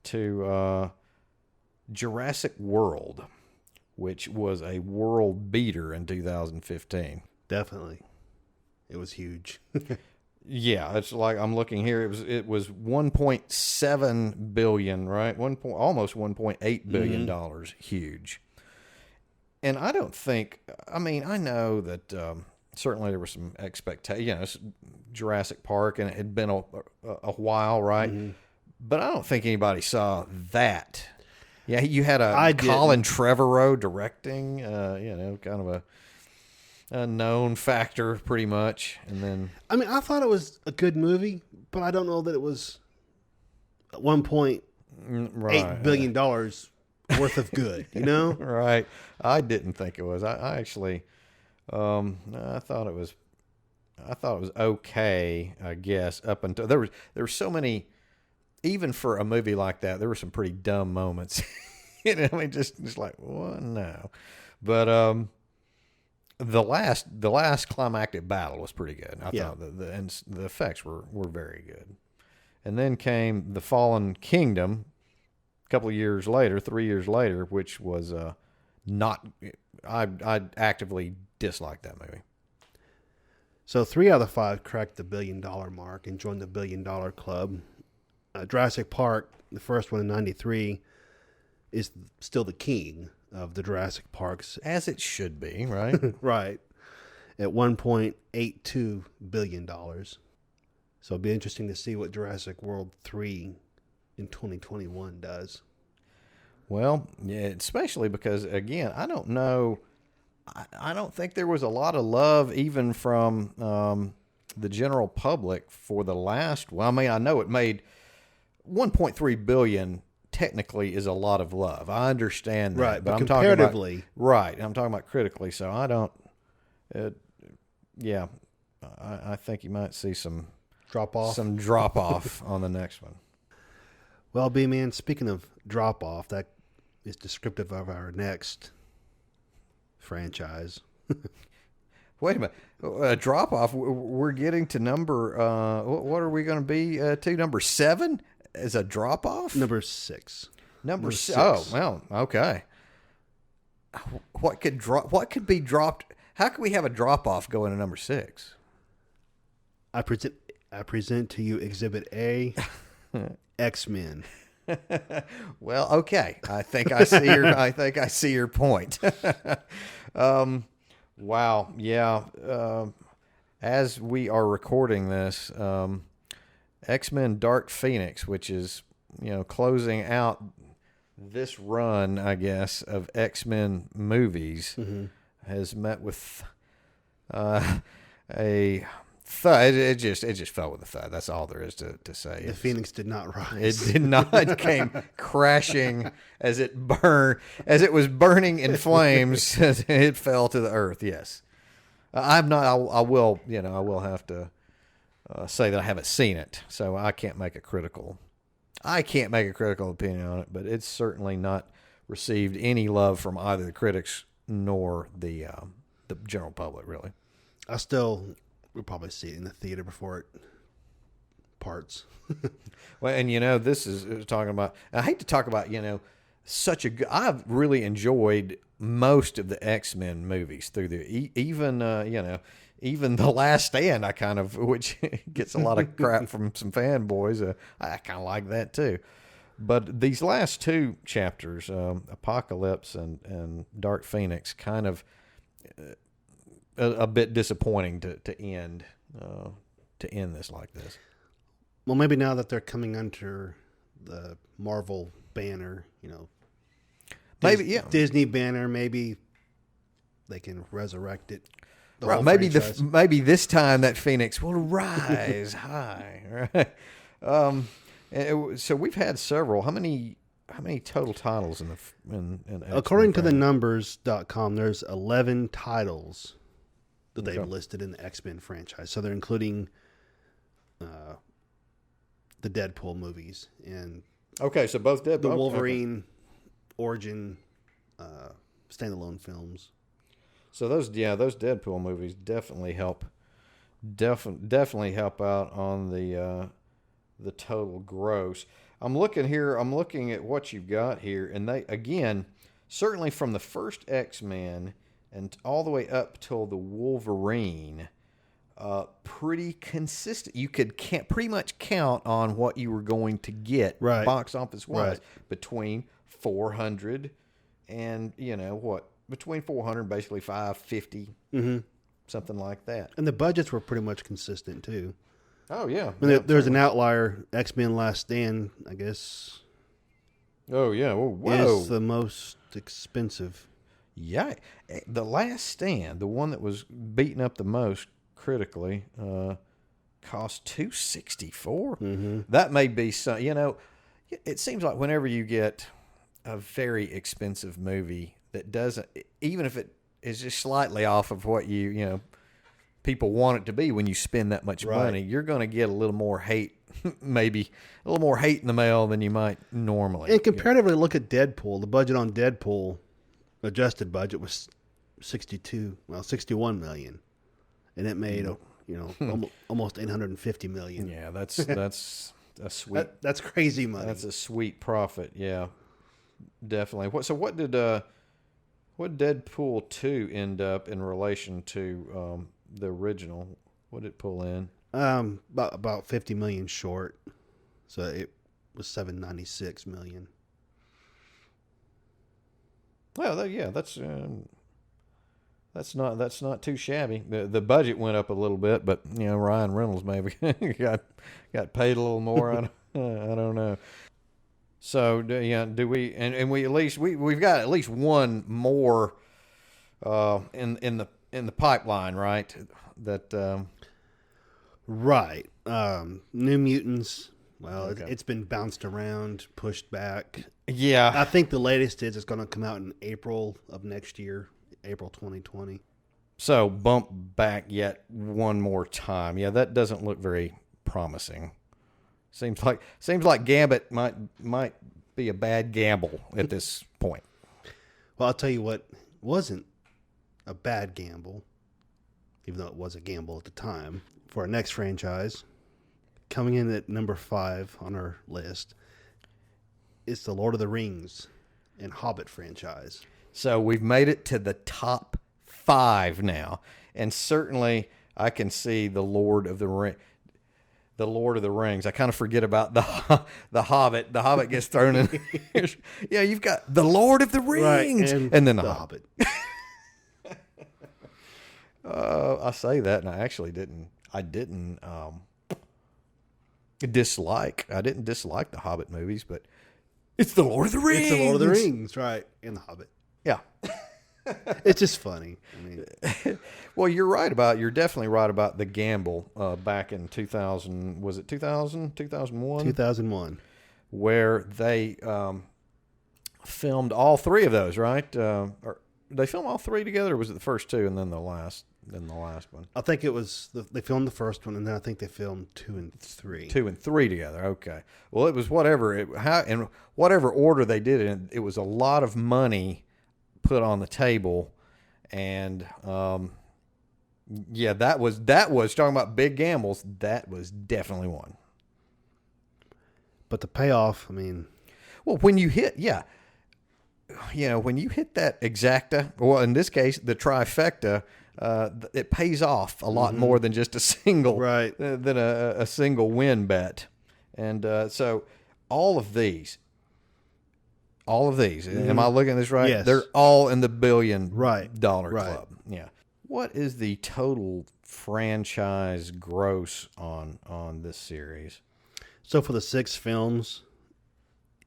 Speaker 1: to Jurassic World, which was a world beater in 2015.
Speaker 2: Definitely. It was huge.
Speaker 1: Yeah, it's like I'm looking here. It was 1.7 billion, right? Almost 1.8 billion dollars. Huge. And I don't think. I mean, I know that certainly there was some expectation. You know, it's Jurassic Park, and it had been a while, right? Mm-hmm. But I don't think anybody saw that. Yeah, you had Colin Trevorrow directing. You know, kind of a known factor, pretty much. And then,
Speaker 2: I mean, I thought it was a good movie, but I don't know that it was $1.8 billion worth of good. You know,
Speaker 1: right? I didn't think it was. I actually, I thought it was okay. I guess up until there were so many. Even for a movie like that, there were some pretty dumb moments. You know, I mean, just like, what? No, but the last climactic battle was pretty good. I thought the effects were very good. And then came The Fallen Kingdom a couple of years later, 3 years later, which was not. I actively disliked that movie.
Speaker 2: So 3 out of 5 cracked the $1 billion mark and joined the $1 billion club. Jurassic Park, the first one in '93, is still the king of the Jurassic Parks.
Speaker 1: As it should be, right?
Speaker 2: Right. At $1.82 billion. So it'll be interesting to see what Jurassic World 3 in 2021 does.
Speaker 1: Well, yeah, especially because, again, I don't know. I don't think there was a lot of love even from the general public for the last. Well, I mean, I know it made $1.3 billion. Technically is a lot of love. I understand that.
Speaker 2: Right, but
Speaker 1: I'm
Speaker 2: comparatively.
Speaker 1: Talking about, right, I'm talking about critically, so I don't. I think you might see some
Speaker 2: drop off
Speaker 1: on the next one.
Speaker 2: Well, B-Man, speaking of drop off, that is descriptive of our next franchise.
Speaker 1: Wait a minute, drop off. We're getting to number. What are we going to be to? Number 7 is a drop off.
Speaker 2: Number 6.
Speaker 1: Number 6. Oh well, okay. What could be dropped? How could we have a drop off going to number 6?
Speaker 2: I present to you Exhibit A, X-Men.
Speaker 1: Well, okay. I think I see your point. Wow. Yeah. As we are recording this, X-Men Dark Phoenix, which is, closing out this run, I guess, of X-Men movies, has met with a thud. It just fell with a thud. That's all there is to say.
Speaker 2: The Phoenix did not rise.
Speaker 1: It did not. It came crashing as it was burning in flames. It fell to the earth. Yes, I'm not. I will have to say that I haven't seen it, so I can't make a critical opinion on it. But it's certainly not received any love from either the critics nor the general public. Really, we'll probably see it in the theater before it parts. Well, and this is talking about. I hate to talk about such a good. I've really enjoyed most of the X-Men movies through even The Last Stand. I kind of, which gets a lot of crap from some fanboys. I kind of like that too. But these last 2 chapters, Apocalypse and Dark Phoenix, kind of a bit disappointing to end this like this.
Speaker 2: Well, maybe now that they're coming under the Marvel banner,
Speaker 1: maybe
Speaker 2: Disney banner, maybe they can resurrect it.
Speaker 1: Right, maybe this time that Phoenix will rise high. Right. So we've had several. How many total titles in X-Men
Speaker 2: according to the numbers.com, there's 11 titles that they've listed in the X-Men franchise. So they're including the Deadpool movies and
Speaker 1: so both Deadpool,
Speaker 2: the Wolverine origin standalone films.
Speaker 1: So those Deadpool movies definitely help definitely help out on the total gross. I'm looking here. I'm looking at what you've got here, and they again, certainly from the first X-Men and all the way up till the Wolverine, pretty consistent. You could pretty much count on what you were going to get box office wise between 400 and between 400 and basically 550, something like that.
Speaker 2: And the budgets were pretty much consistent too.
Speaker 1: Oh yeah,
Speaker 2: there's an outlier. X-Men: Last Stand, I guess.
Speaker 1: Oh yeah, whoa.
Speaker 2: Is the most expensive.
Speaker 1: Yeah, the Last Stand, the one that was beaten up the most critically, cost $264. That may be some. It seems like whenever you get a very expensive movie that doesn't, even if it is just slightly off of what people want it to be, when you spend that much money, you're going to get a little more hate, maybe a little more hate in the mail than you might normally.
Speaker 2: And comparatively, look at Deadpool. The budget on Deadpool, adjusted budget, was 61 million, and it made almost 850 million.
Speaker 1: Yeah, that's a sweet.
Speaker 2: That's crazy money.
Speaker 1: That's a sweet profit. Yeah, definitely. What did Deadpool 2 end up in relation to the original? What did it pull in?
Speaker 2: About 50 million short. So it was 796 million.
Speaker 1: Well, that's not too shabby. The budget went up a little bit, but Ryan Reynolds maybe got paid a little more. I don't know. So do we? And we at least we've got at least one more in the pipeline, right? That
Speaker 2: right. New Mutants. Well,
Speaker 1: okay.
Speaker 2: It's been bounced around, pushed back.
Speaker 1: Yeah,
Speaker 2: I think the latest is it's going to come out in April of next year, April 2020.
Speaker 1: So bump back yet one more time. Yeah, that doesn't look very promising. Seems like Gambit might be a bad gamble at this point.
Speaker 2: Well, I'll tell you what wasn't a bad gamble, even though it was a gamble at the time, for our next franchise. Coming in at number 5 on our list is the Lord of the Rings and Hobbit franchise.
Speaker 1: So we've made it to the top 5 now, and certainly I can see the Lord of the Rings. I kind of forget about the Hobbit. The Hobbit gets thrown in. Yeah, you've got the Lord of the Rings,
Speaker 2: right,
Speaker 1: and then the Hobbit. I say that, and I actually didn't. I didn't dislike the Hobbit movies, but it's the Lord of the Rings.
Speaker 2: It's the Lord of the Rings, right? And the Hobbit.
Speaker 1: Yeah.
Speaker 2: It's just funny. I mean,
Speaker 1: well, you're definitely right about the gamble back in 2000. Was it 2000, 2001?
Speaker 2: 2001.
Speaker 1: Where they filmed all 3 of those, right? Or they filmed all 3 together, or was it the first 2 and then the last one?
Speaker 2: I think it was they filmed the first one, and then I think they filmed 2 and 3.
Speaker 1: 2 and 3 together. Okay. Well, it was in whatever order they did it. It was a lot of money put on the table, and that was talking about big gambles. That was definitely one.
Speaker 2: But the payoff, I mean,
Speaker 1: well, when you hit that exacta, well, in this case, the trifecta, it pays off a lot more than just a single,
Speaker 2: right?
Speaker 1: Than a single win bet, and so all of these. Am I looking at this right?
Speaker 2: Yes.
Speaker 1: They're all in the $1 billion club.
Speaker 2: Right.
Speaker 1: Yeah. What is the total franchise gross on this series?
Speaker 2: So for the 6 films,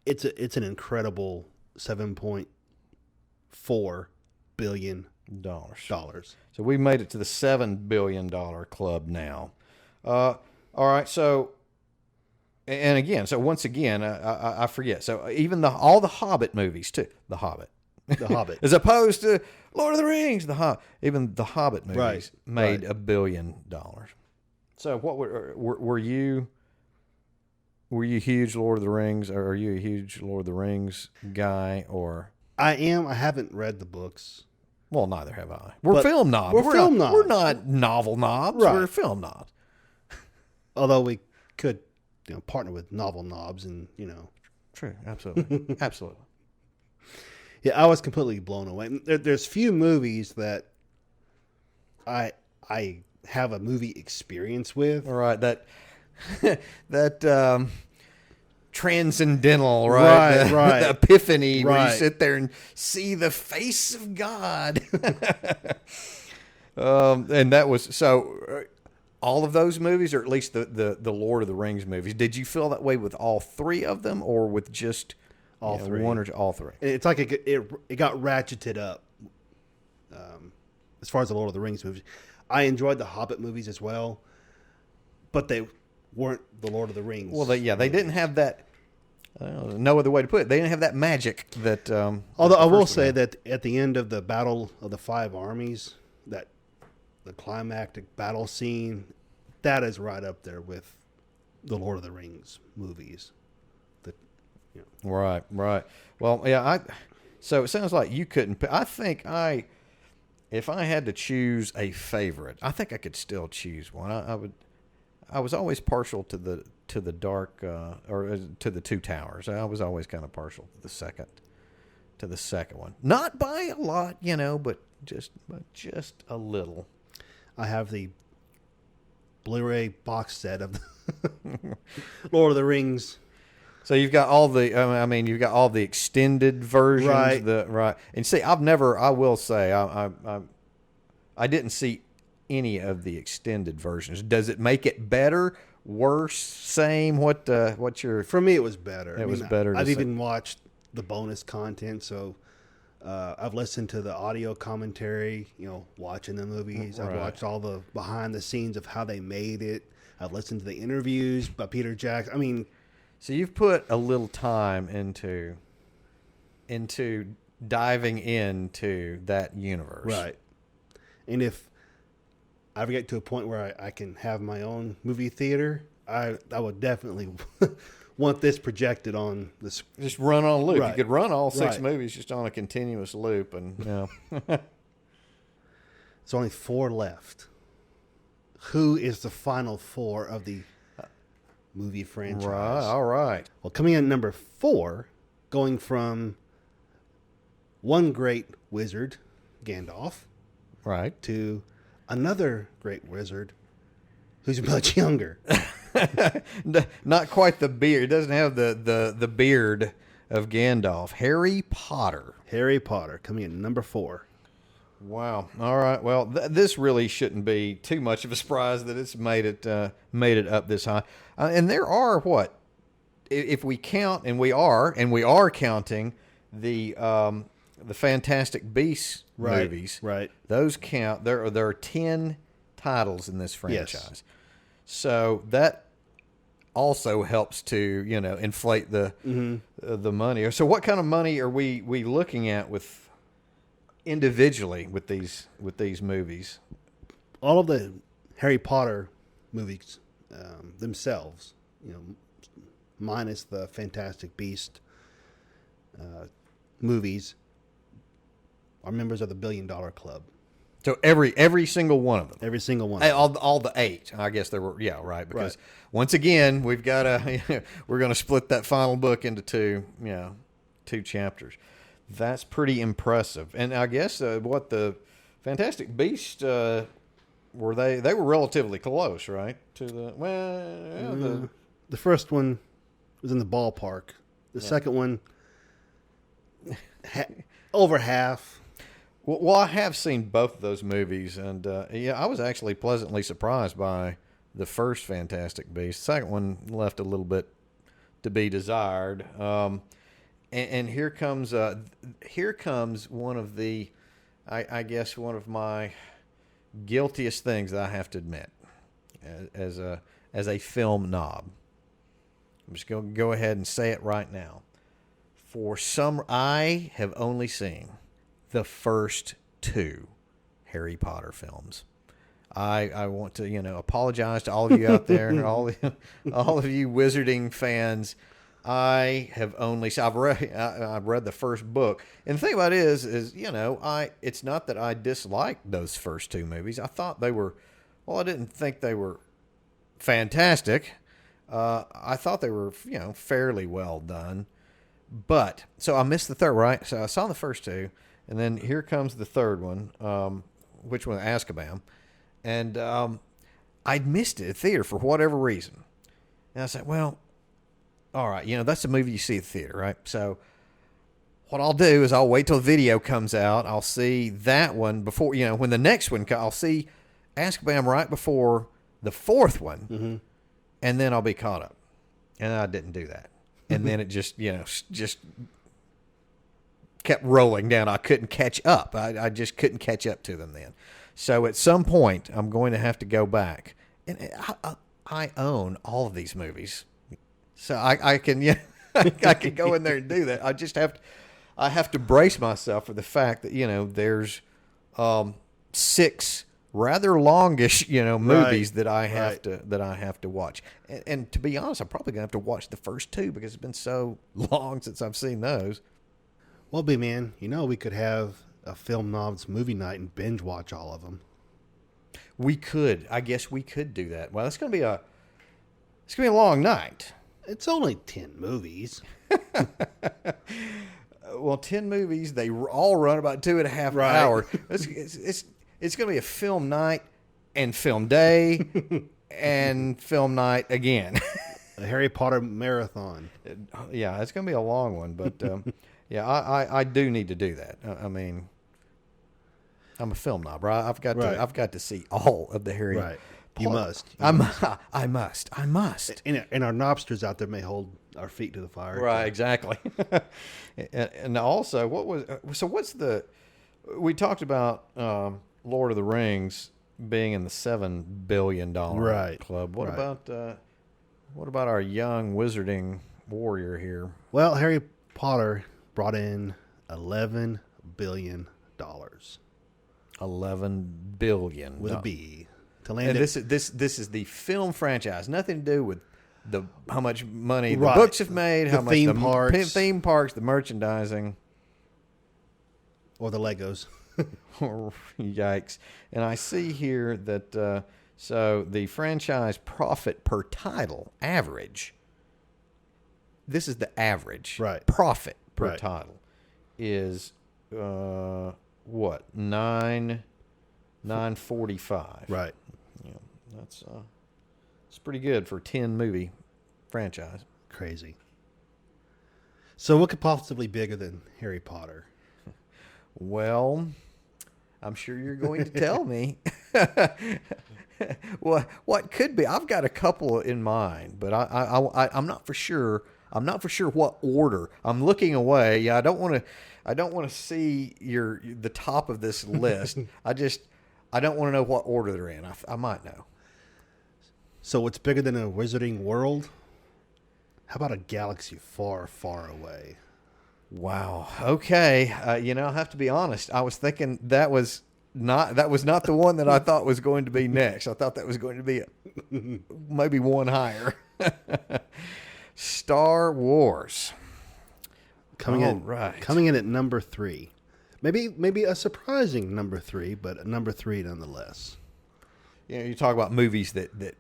Speaker 2: it's an incredible $7.4 billion.
Speaker 1: So we made it to the $7 billion club now. All right. So. And again, once again, I forget. So even all the Hobbit movies too, The Hobbit, as opposed to Lord of the Rings, even the Hobbit movies made $1 billion. So what were you? Were you a huge Lord of the Rings, or are you a huge Lord of the Rings guy? Or
Speaker 2: I am. I haven't read the books.
Speaker 1: Well, neither have I. We're
Speaker 2: But
Speaker 1: film knobs.
Speaker 2: we're film knobs.
Speaker 1: We're not novel knobs.
Speaker 2: Right.
Speaker 1: We're film knobs.
Speaker 2: Although we could, partner with novel knobs and,
Speaker 1: True. Absolutely. Absolutely.
Speaker 2: Yeah, I was completely blown away. There's few movies that I have a movie experience with.
Speaker 1: All right. That transcendental, right?
Speaker 2: Right.
Speaker 1: The epiphany where you
Speaker 2: Right.
Speaker 1: sit there and see the face of God. And that was so. All of those movies, or at least the Lord of the Rings movies, did you feel that way with all three of them, or with just
Speaker 2: All three.
Speaker 1: one or all three?
Speaker 2: It's like it got ratcheted up. As far as the Lord of the Rings movies, I enjoyed the Hobbit movies as well, but they weren't the Lord of the Rings.
Speaker 1: Well, they didn't have that. No other way to put it. They didn't have that magic that.
Speaker 2: Although I will
Speaker 1: first one
Speaker 2: say
Speaker 1: had.
Speaker 2: that at the end of the Battle of the Five Armies, that the climactic battle scene, that is right up there with the Lord of the Rings movies.
Speaker 1: Right. Well, yeah. So it sounds like you couldn't. I think if I had to choose a favorite, I think I could still choose one. I would. I was always partial to the dark or to the Two Towers. I was always kind of partial to the second one. Not by a lot, but just a little.
Speaker 2: I have the Blu-ray box set of the Lord of the Rings.
Speaker 1: So you've got all the, you've got all the extended versions,
Speaker 2: Right.
Speaker 1: Right. And see, I will say, I didn't see any of the extended versions. Does it make it better, worse, same? What's your?
Speaker 2: For me, it was better.
Speaker 1: It was better to
Speaker 2: I've
Speaker 1: see.
Speaker 2: even watched the bonus content, so I've listened to the audio commentary. Watching the movies. I've
Speaker 1: Right.
Speaker 2: watched all the behind the scenes of how they made it. I've listened to the interviews by Peter Jackson.
Speaker 1: So you've put a little time into diving into that universe,
Speaker 2: Right. And if I ever get to a point where I can have my own movie theater, I would definitely want this projected on this.
Speaker 1: Just run on a loop.
Speaker 2: Right.
Speaker 1: You could run all six
Speaker 2: Right.
Speaker 1: movies just on a continuous loop, and
Speaker 2: There's only 4 left. Who is the final 4 of the movie franchise?
Speaker 1: right, all right.
Speaker 2: Well, coming in number 4, going from one great wizard, Gandalf,
Speaker 1: Right.
Speaker 2: to another great wizard who's much younger.
Speaker 1: Not quite the beard. It doesn't have the beard of Gandalf. Harry Potter.
Speaker 2: Harry Potter, coming in number 4.
Speaker 1: Wow. All right. Well, this really shouldn't be too much of a surprise that it's made it up this high. And there are if we count, and we are counting the Fantastic Beasts movies.
Speaker 2: Right.
Speaker 1: Those count. There are 10 titles in this franchise. So that also helps to inflate the money. So what kind of money are we looking at with individually with these movies?
Speaker 2: All of the Harry Potter movies themselves, minus the Fantastic Beast movies, are members of the $1 Billion Club.
Speaker 1: So every single one of them.
Speaker 2: Every single one.
Speaker 1: All the 8. I guess there were, yeah, right. Because once again, we've got we're going to split that final book into two chapters. That's pretty impressive. And I guess what the Fantastic Beasts they were relatively close, right? To
Speaker 2: the first one was in the ballpark. The second one, over half.
Speaker 1: Well, I have seen both of those movies, and I was actually pleasantly surprised by the first Fantastic Beasts. The second one left a little bit to be desired. And here comes one of the, I guess one of my guiltiest things that I have to admit as a film knob. I'm just going to go ahead and say it right now. I have only seen the first 2 Harry Potter films. I want to apologize to all of you out there, all of you wizarding fans. I have only I've read the first book, and the thing about it is it's not that I disliked those first two movies. I thought they were, well, I didn't think they were fantastic. I thought they were fairly well done, but so I missed the third, right? So I saw the first two, and then here comes the third one, which one, Azkaban, and I'd missed it at theater for whatever reason, and I said, well, all right, that's the movie you see at the theater, right? So what I'll do is I'll wait till the video comes out. I'll see that one before, when the next one comes, I'll see Azkaban right before the fourth one,
Speaker 2: Mm-hmm.
Speaker 1: and then I'll be caught up. And I didn't do that. And then it just kept rolling down. I couldn't catch up. I just couldn't catch up to them then. So at some point, I'm going to have to go back. And I own all of these movies. So I can I can go in there and do that. I have to brace myself for the fact that there's 6 rather longish movies that I have to watch. And to be honest, I'm probably gonna have to watch the first 2 because it's been so long since I've seen those.
Speaker 2: Well, B-Man, we could have a Film Nobs movie night and binge watch all of them.
Speaker 1: We could. I guess we could do that. Well, it's gonna be a long night.
Speaker 2: It's only 10 movies.
Speaker 1: Well, 10 movies, they all run about 2.5 hours. It's going to be a film night and film day and film night again.
Speaker 2: A Harry Potter marathon.
Speaker 1: Yeah, it's going to be a long one, but I do need to do that. I mean, I'm a film knob, right? I've got to see all of the Harry
Speaker 2: Right. You must.
Speaker 1: I must.
Speaker 2: And our knobsters out there may hold our feet to the fire.
Speaker 1: Right, exactly. and also, we talked about Lord of the Rings being in the $7 billion club. What about our young wizarding warrior here?
Speaker 2: Well, Harry Potter brought in $11 billion.
Speaker 1: 11 billion
Speaker 2: with a B. To land
Speaker 1: and
Speaker 2: it.
Speaker 1: this is the film franchise. Nothing to do with how much money the books have made, how much the theme parks, the merchandising,
Speaker 2: or the Legos.
Speaker 1: Yikes! And I see here that so the franchise profit per title average. This is the average profit per title is what $9.45.
Speaker 2: Right.
Speaker 1: Yeah, that's it's pretty good for a 10 movie franchise.
Speaker 2: Crazy. So what could possibly be bigger than Harry Potter?
Speaker 1: Well, I'm sure you're going to tell me. What could be? I've got a couple in mind, but I'm not for sure. I'm not for sure what order. I'm looking away. Yeah, I don't want to see the top of this list. I don't want to know what order they're in. I might know.
Speaker 2: So what's bigger than a wizarding world? How about a galaxy far, far away?
Speaker 1: Wow. Okay. I have to be honest. I was thinking that was not the one that I thought was going to be next. I thought that was going to be maybe one higher. Star Wars.
Speaker 2: Coming in at number 3. Maybe a surprising number 3, but a number 3 nonetheless.
Speaker 1: You talk about movies that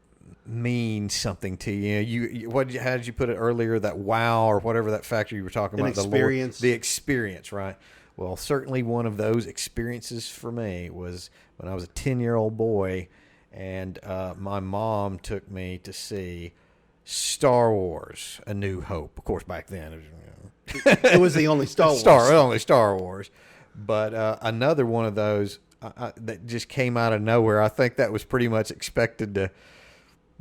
Speaker 1: mean something to you. How did you put it earlier? That wow or whatever that factor you were talking about.
Speaker 2: Experience.
Speaker 1: The experience, right? Well, certainly one of those experiences for me was when I was a 10-year-old boy, and my mom took me to see Star Wars: A New Hope. Of course, back then
Speaker 2: it was the only Star Wars.
Speaker 1: Only Star Wars. But another one of those that just came out of nowhere. I think that was pretty much expected to.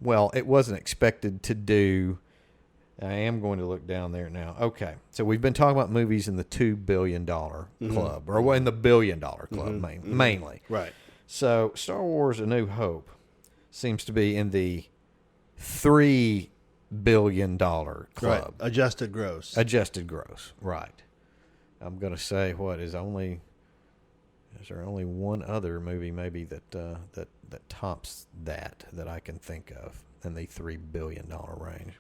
Speaker 1: Well, it wasn't expected to do. I am going to look down there now. Okay, so we've been talking about movies in the $2 billion club, or in the $1 billion club mainly.
Speaker 2: Right.
Speaker 1: So Star Wars: A New Hope seems to be in the $3 billion club.
Speaker 2: Right. Adjusted gross.
Speaker 1: Right. I'm going to say is there only one other movie maybe that tops that I can think of in the $3 billion range.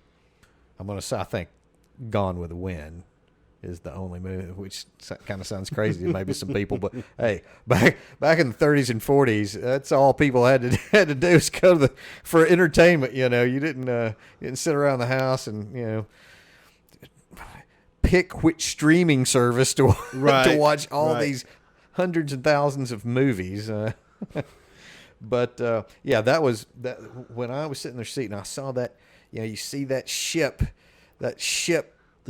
Speaker 1: I'm going to say I think Gone with the Wind is the only movie, which kind of sounds crazy to maybe some people, but hey, back in the 30s and 40s, that's all people had to do is go for entertainment. You didn't sit around the house and pick which streaming service to watch all these hundreds and thousands of movies. But that was that when I was sitting in their seat and I saw that. You see that ship.
Speaker 2: The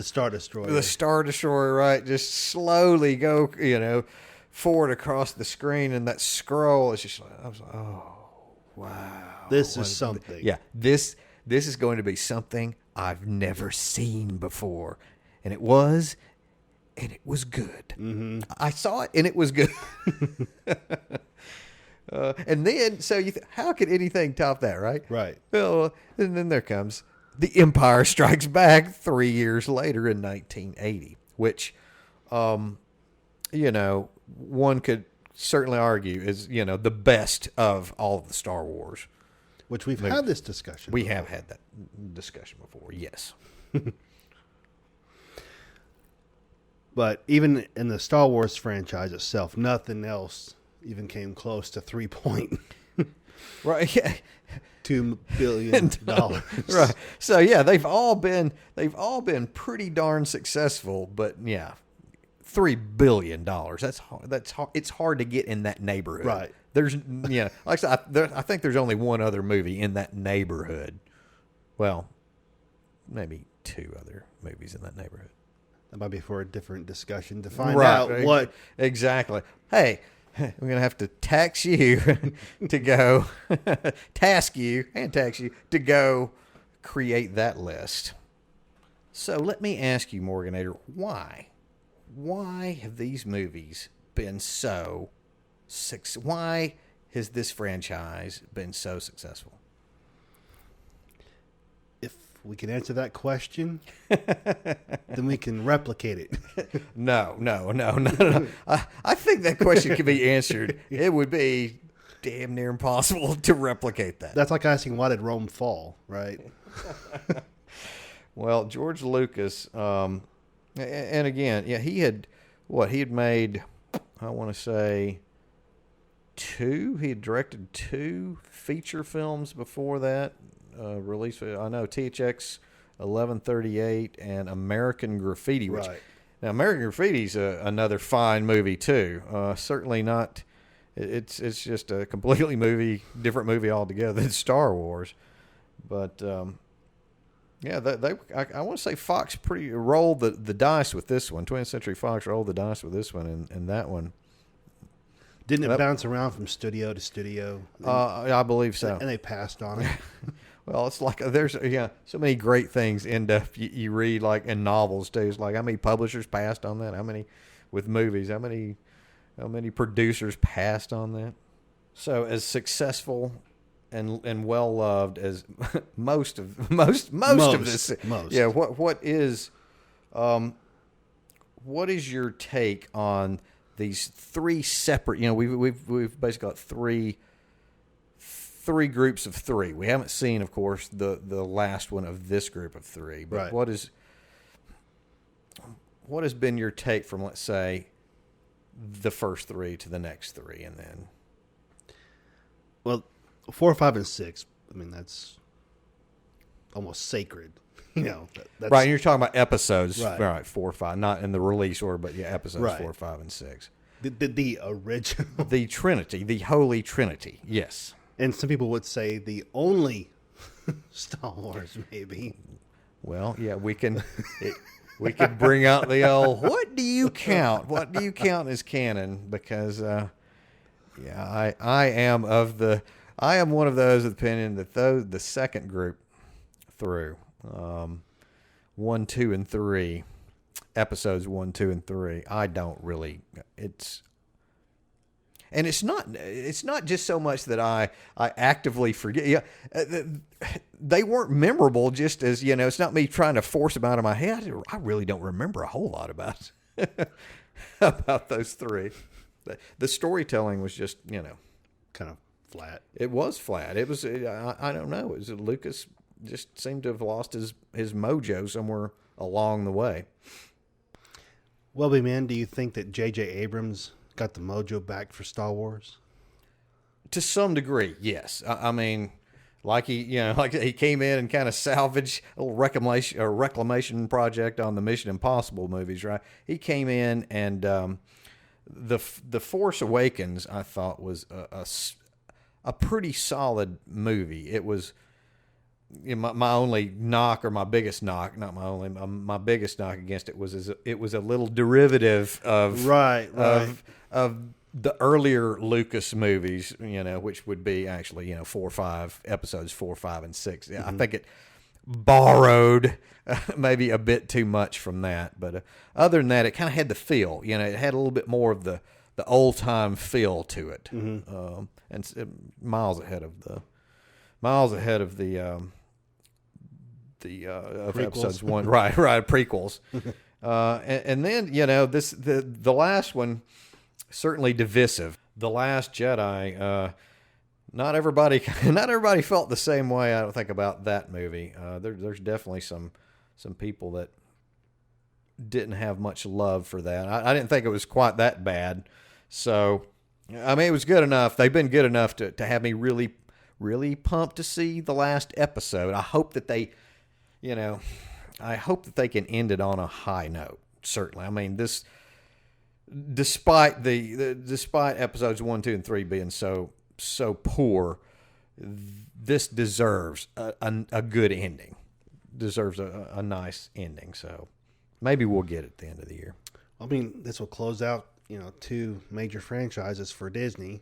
Speaker 2: Star Destroyer.
Speaker 1: The Star Destroyer, right? Just slowly go, forward across the screen, and that scroll is just like, I was like, oh, wow.
Speaker 2: This is something.
Speaker 1: Yeah, this is going to be something I've never seen before. And it was good. Mm-hmm. I saw it, and it was good. And then, so how could anything top that, right?
Speaker 2: Right.
Speaker 1: Well, and then there comes The Empire Strikes Back 3 years later in 1980, which, one could certainly argue is, the best of all of the Star Wars.
Speaker 2: Which we've had this discussion.
Speaker 1: We have had that discussion before, yes.
Speaker 2: But even in the Star Wars franchise itself, nothing else even came close to
Speaker 1: Right, yeah.
Speaker 2: $2 billion.
Speaker 1: Right. So yeah, they've all been pretty darn successful, but yeah, $3 billion. That's hard. It's hard to get in that neighborhood.
Speaker 2: Right.
Speaker 1: There's like I said, I think there's only one other movie in that neighborhood. Well, maybe two other movies in that neighborhood.
Speaker 2: That might be for a different discussion to find out what
Speaker 1: exactly. Hey, we're going to have to tax you to go, task you to go create that list. So let me ask you, Morganator, why? Why have these movies been so successful? Why has this franchise been so successful?
Speaker 2: If we can answer that question, then we can replicate it.
Speaker 1: No. I think that question can be answered. It would be damn near impossible to replicate that.
Speaker 2: That's like asking, why did Rome fall, right?
Speaker 1: Well, George Lucas, and again, yeah, he had made, I want to say, he had directed 2 feature films before that. Released, I know, THX 1138 and American Graffiti. Which,
Speaker 2: right.
Speaker 1: Now, American Graffiti is another fine movie too. Certainly not. It's just a completely different movie altogether than Star Wars. But yeah, I want to say Fox rolled the dice with this one. 20th Century Fox rolled the dice with this one, and that one.
Speaker 2: Didn't it bounce around from studio to studio?
Speaker 1: I believe so.
Speaker 2: And they passed on it.
Speaker 1: Well, it's like there's so many great things end up you read like in novels too. It's like how many publishers passed on that? How many with movies? How many producers passed on that? So as successful and well loved as most of this. Yeah. What is your take on these 3 separate? We've basically got three groups of 3. We haven't seen, of course, the last one of this group of 3. But
Speaker 2: right.
Speaker 1: What has been your take from, let's say, the first 3 to the next 3, and then?
Speaker 2: Well, 4, 5, and 6. I mean, that's almost sacred. That's,
Speaker 1: right. And you're talking about episodes,
Speaker 2: right?
Speaker 1: 4, 5, not in the release order, but yeah, episodes
Speaker 2: right.
Speaker 1: 4, 5, and 6.
Speaker 2: The original,
Speaker 1: the Trinity, the Holy Trinity. Yes.
Speaker 2: And some people would say the only Star Wars, maybe.
Speaker 1: Well, yeah, we can bring out the old, what do you count? What do you count as canon? Because, I am one of those of the opinion that the second group through 1, 2, and 3, episodes 1, 2, and 3, I don't really. And it's not just so much that I actively forget. Yeah, they weren't memorable. Just as it's not me trying to force them out of my head. I really don't remember a whole lot about those 3. The storytelling was just kind
Speaker 2: of flat.
Speaker 1: It was flat. It was I don't know. Lucas just seemed to have lost his mojo somewhere along the way.
Speaker 2: Welby, man, do you think that J.J. Abrams got the mojo back for Star Wars?
Speaker 1: To some degree, yes. I mean, like he came in and kind of salvaged a little reclamation project on the Mission Impossible movies, right? He came in and the Force Awakens, I thought, was a pretty solid movie. It was my only knock, or my biggest knock, not my only, my biggest knock against it was it was a little derivative of of the earlier Lucas movies, which would be actually 4 or 5 episodes, 4, 5, and 6. Yeah, I think it borrowed maybe a bit too much from that, but other than that, it kind of had the feel. It had a little bit more of the old time feel to it, and miles ahead of the of episodes 1, right, prequels, and then the last one, certainly divisive. The Last Jedi. Not everybody felt the same way, I don't think, about that movie. There's definitely some people that didn't have much love for that. I didn't think it was quite that bad. So, I mean, it was good enough. They've been good enough to have me really, really pumped to see the last episode. I hope that they can end it on a high note. Certainly. I mean, this, despite episodes 1, 2, and 3 being so poor, this deserves a good ending. Deserves a nice ending. So maybe we'll get it at the end of the year.
Speaker 2: I mean, this will close out 2 major franchises for Disney.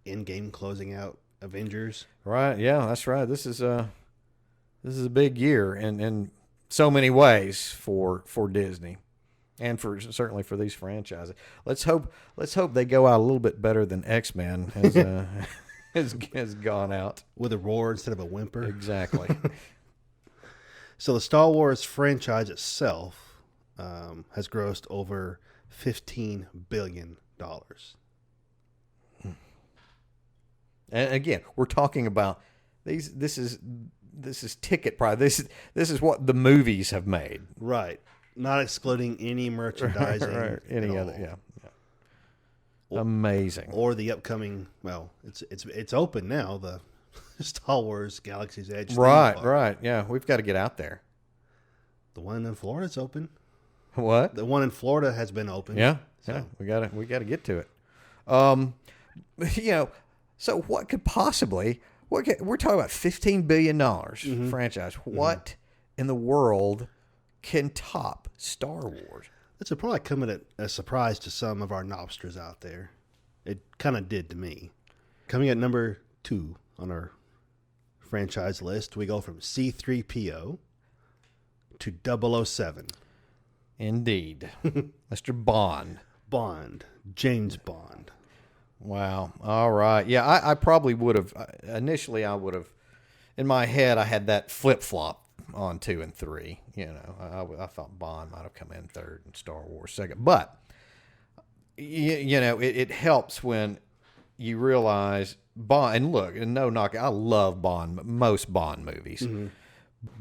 Speaker 2: Endgame closing out Avengers.
Speaker 1: Right. Yeah, that's right. This is a big year in so many ways for Disney, and certainly for these franchises. Let's hope they go out a little bit better than X-Men has gone out
Speaker 2: with a roar instead of a whimper.
Speaker 1: Exactly.
Speaker 2: So the Star Wars franchise itself has grossed over $15 billion.
Speaker 1: And again, we're talking about these. This is ticket price. This is what the movies have made.
Speaker 2: Right. Not excluding any merchandising.
Speaker 1: Right. Any other. Yeah. Amazing.
Speaker 2: Or the upcoming. Well, it's open now. The Star Wars Galaxy's Edge.
Speaker 1: Right. Yeah, we've got to get out there.
Speaker 2: The one in Florida's open.
Speaker 1: What?
Speaker 2: The one in Florida has been open.
Speaker 1: Yeah. We got to get to it. So what could possibly? We're talking about $15 billion franchise. What in the world can top Star Wars?
Speaker 2: This will probably come at a surprise to some of our Nobsters out there. It kind of did to me. Coming at number 2 on our franchise list, we go from C-3PO to 007.
Speaker 1: Indeed. Mr. Bond.
Speaker 2: James Bond.
Speaker 1: Wow. All right. Yeah, I probably would have, initially in my head, I had that flip-flop on 2 and 3. I thought Bond might have come in 3rd and Star Wars 2nd. But, it helps when you realize Bond, and look, and no knock, I love Bond, most Bond movies. Mm-hmm.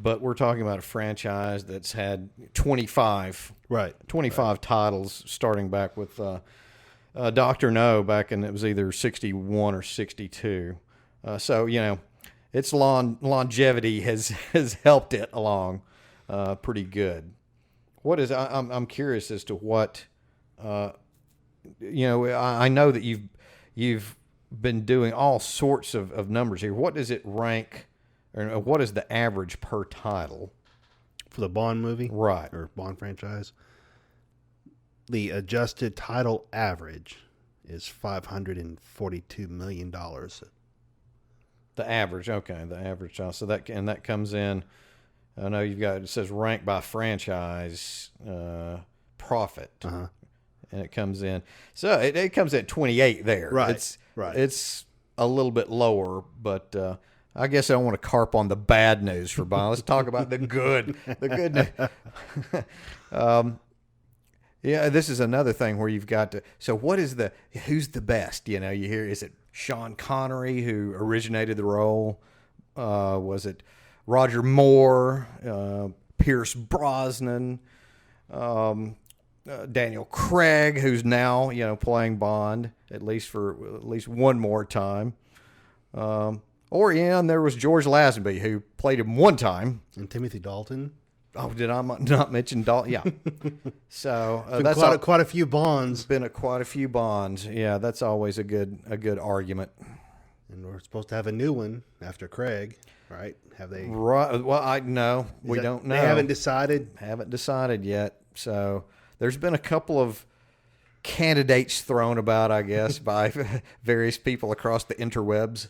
Speaker 1: But we're talking about a franchise that's had 25 titles, starting back with Dr. No back in, it was either 61 or 62. So, its longevity has helped it along pretty good. I'm curious as to what, I know that you've been doing all sorts of numbers here. What does it rank, or what is the average per title?
Speaker 2: For the Bond movie?
Speaker 1: Right.
Speaker 2: Or Bond franchise? The adjusted title average is $542 million.
Speaker 1: The average, okay, the average. So that comes in. I know it says ranked by franchise profit, and it comes in. So it comes at 28 there.
Speaker 2: Right,
Speaker 1: It's a little bit lower, but I guess I don't want to carp on the bad news for Bond. Let's talk about the good. The good news. Yeah, this is another thing where you've got to. So, who's the best? You hear, is it Sean Connery who originated the role? Was it Roger Moore? Pierce Brosnan, Daniel Craig, who's now playing Bond at least one more time. And there was George Lazenby, who played him one time.
Speaker 2: And Timothy Dalton.
Speaker 1: Oh, did I not mention Dalton? Yeah. So
Speaker 2: that's quite a few Bonds.
Speaker 1: Been quite a few Bonds. Yeah, that's always a good argument.
Speaker 2: And we're supposed to have a new one after Craig, right? Have they?
Speaker 1: Right. Well, we don't know.
Speaker 2: They haven't decided.
Speaker 1: Haven't decided yet. So there's been a couple of candidates thrown about, I guess, by various people across the interwebs.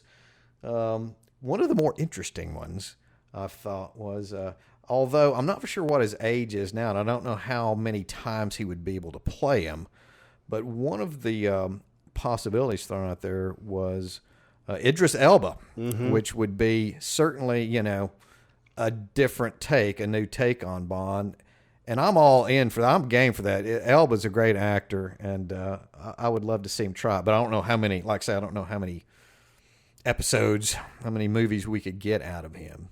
Speaker 1: One of the more interesting ones I thought was, although I'm not for sure what his age is now, and I don't know how many times he would be able to play him, but one of the possibilities thrown out there was Idris Elba, which would be certainly, a different take, a new take on Bond. And I'm all in for that. I'm game for that. Elba's a great actor, and I would love to see him try it. But I don't know how many, like I say, I don't know how many episodes, how many movies we could get out of him.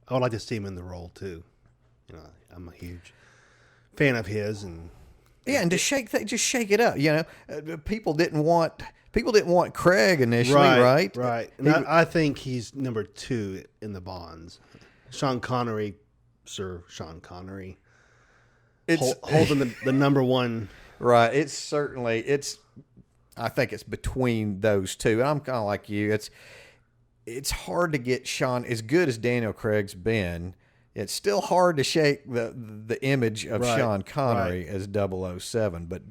Speaker 2: I would like to see him in the role, too. I'm a huge fan of his. And
Speaker 1: to shake it up. People didn't want Craig initially, right?
Speaker 2: Right. And I think he's number 2 in the Bonds. Sean Connery, Sir Sean Connery, holding the number 1.
Speaker 1: Right. I think it's between those two. And I'm kind of like you. It's hard to get Sean, as good as Daniel Craig's been, it's still hard to shake the image of Sean Connery as 007. But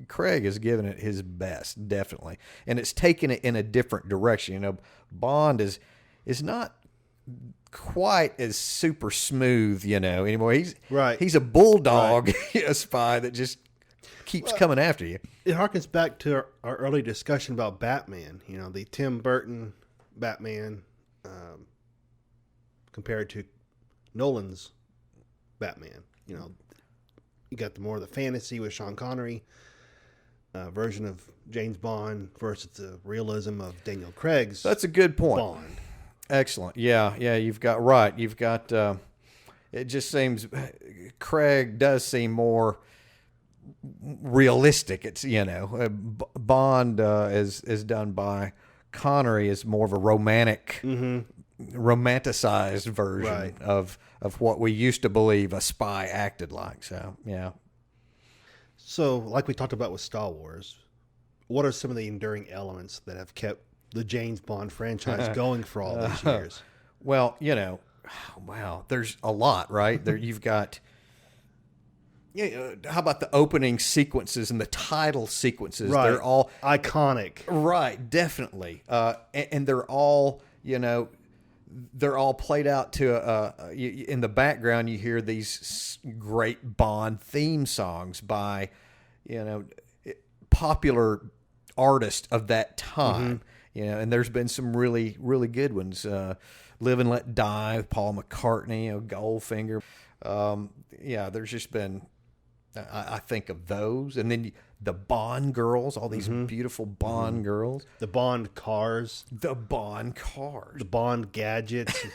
Speaker 1: Craig has given it his best, definitely. And it's taken it in a different direction. Bond is not quite as super smooth, anymore. He's a bulldog, a spy that just keeps coming after you.
Speaker 2: It harkens back to our early discussion about Batman. The Tim Burton Batman compared to Nolan's Batman. You got the more of the fantasy with Sean Connery version of James Bond versus the realism of Daniel Craig's.
Speaker 1: That's a good point.
Speaker 2: Bond.
Speaker 1: Excellent. Yeah. You've got. It just seems Craig does seem more realistic. It's Bond is done by Connery is more of a romanticized version of what we used to believe a spy acted like. So yeah.
Speaker 2: So, like we talked about with Star Wars, what are some of the enduring elements that have kept the James Bond franchise going for all these years?
Speaker 1: Well, wow, there's a lot, right? There you've got. How about the opening sequences and the title sequences?
Speaker 2: Right.
Speaker 1: They're all
Speaker 2: iconic.
Speaker 1: Right, definitely. And they're all, they're all played out to in the background. You hear these great Bond theme songs by, popular artists of that time. And there's been some really, really good ones. Live and Let Die with Paul McCartney, Goldfinger. There's just been, I think of those. And then the Bond girls, all these beautiful Bond girls.
Speaker 2: The Bond cars.
Speaker 1: The Bond cars.
Speaker 2: The Bond gadgets.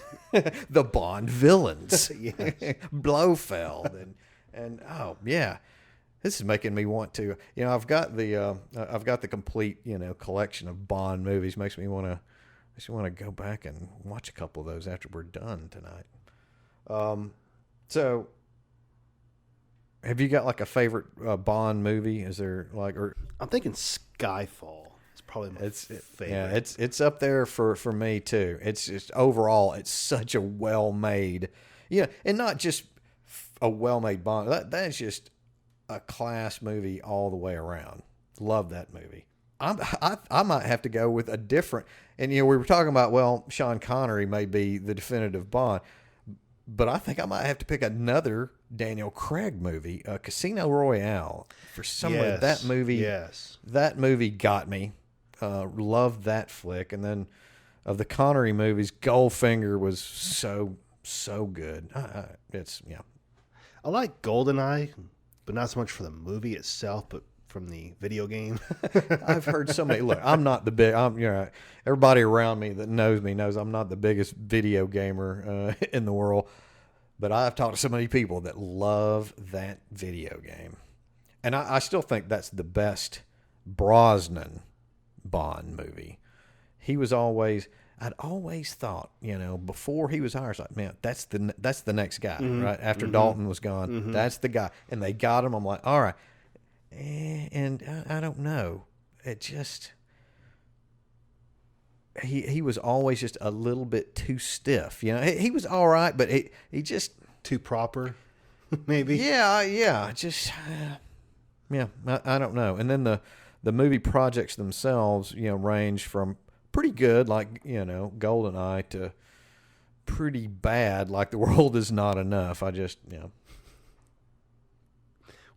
Speaker 1: The Bond villains.
Speaker 2: Yes.
Speaker 1: Blofeld. And oh, yeah. This is making me want to, I've got the complete, collection of Bond movies. Makes me want to go back and watch a couple of those after we're done tonight. So have you got like a favorite Bond movie? Is there
Speaker 2: I'm thinking Skyfall. It's probably my favorite.
Speaker 1: Yeah, it's up there for me too. It's just overall, it's such a well-made, and not just a well-made Bond. That's just a class movie all the way around. Love that movie. I might have to go with a different, and we were talking about, Sean Connery may be the definitive Bond, but I think I might have to pick another Daniel Craig movie, Casino Royale. For some reason, that movie got me. Loved that flick, and then of the Connery movies, Goldfinger was so good.
Speaker 2: I like GoldenEye, but not so much for the movie itself, but from the video game.
Speaker 1: I've heard so many. Look, I'm not the big. Everybody around me that knows me knows I'm not the biggest video gamer in the world. but I've talked to so many people that love that video game. And I still think that's the best Brosnan Bond movie. He was always, I'd always thought, before he was hired, I was like, man, that's the next guy, right? After Dalton was gone, that's the guy. And they got him. I'm like, all right. And I don't know. It just, he was always just a little bit too stiff. He was all right, but he just.
Speaker 2: Too proper, maybe?
Speaker 1: Yeah. Just, I don't know. And then the movie projects themselves, range from pretty good, like, GoldenEye, to pretty bad, like The World Is Not Enough. I just,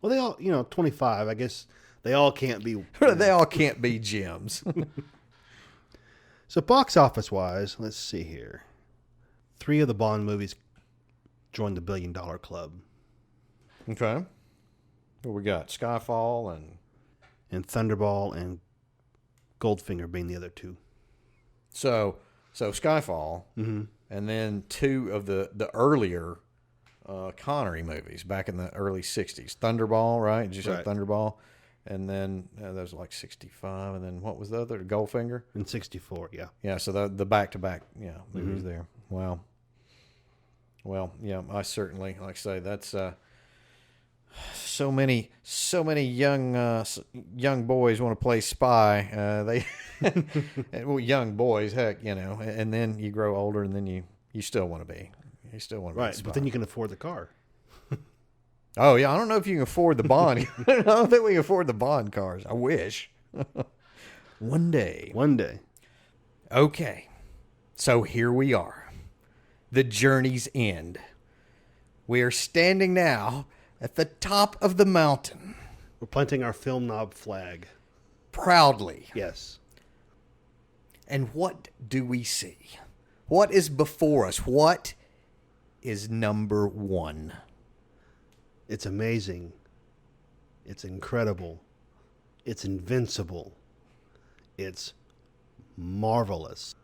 Speaker 2: Well, they all, 25, I guess they all can't be.
Speaker 1: They all can't be gems.
Speaker 2: So box office wise, let's see here. 3 of the Bond movies joined the $1 billion club.
Speaker 1: Okay. What we got? Skyfall
Speaker 2: and Thunderball and Goldfinger being the other 2.
Speaker 1: So Skyfall, and then 2 of the earlier Connery movies back in the early 60s. Thunderball, right? Did you say Thunderball? And then those like 65, and then what was the other? Goldfinger?
Speaker 2: In 64, yeah.
Speaker 1: Yeah, so the back-to-back movies there. Wow. Well, yeah, I certainly, like I say, that's so many young boys want to play spy. Well, young boys, heck, and then you grow older, and then you still want to be. You still want to be a spy.
Speaker 2: But then you can afford the car.
Speaker 1: Oh, yeah, I don't know if you can afford the Bond. I don't think we can afford the Bond cars. I wish. One day. Okay, so here we are. The journey's end. We are standing now at the top of the mountain.
Speaker 2: We're planting our Film Knob flag.
Speaker 1: Proudly.
Speaker 2: Yes.
Speaker 1: And what do we see? What is before us? What is number 1?
Speaker 2: It's amazing. It's incredible. It's invincible. It's marvelous.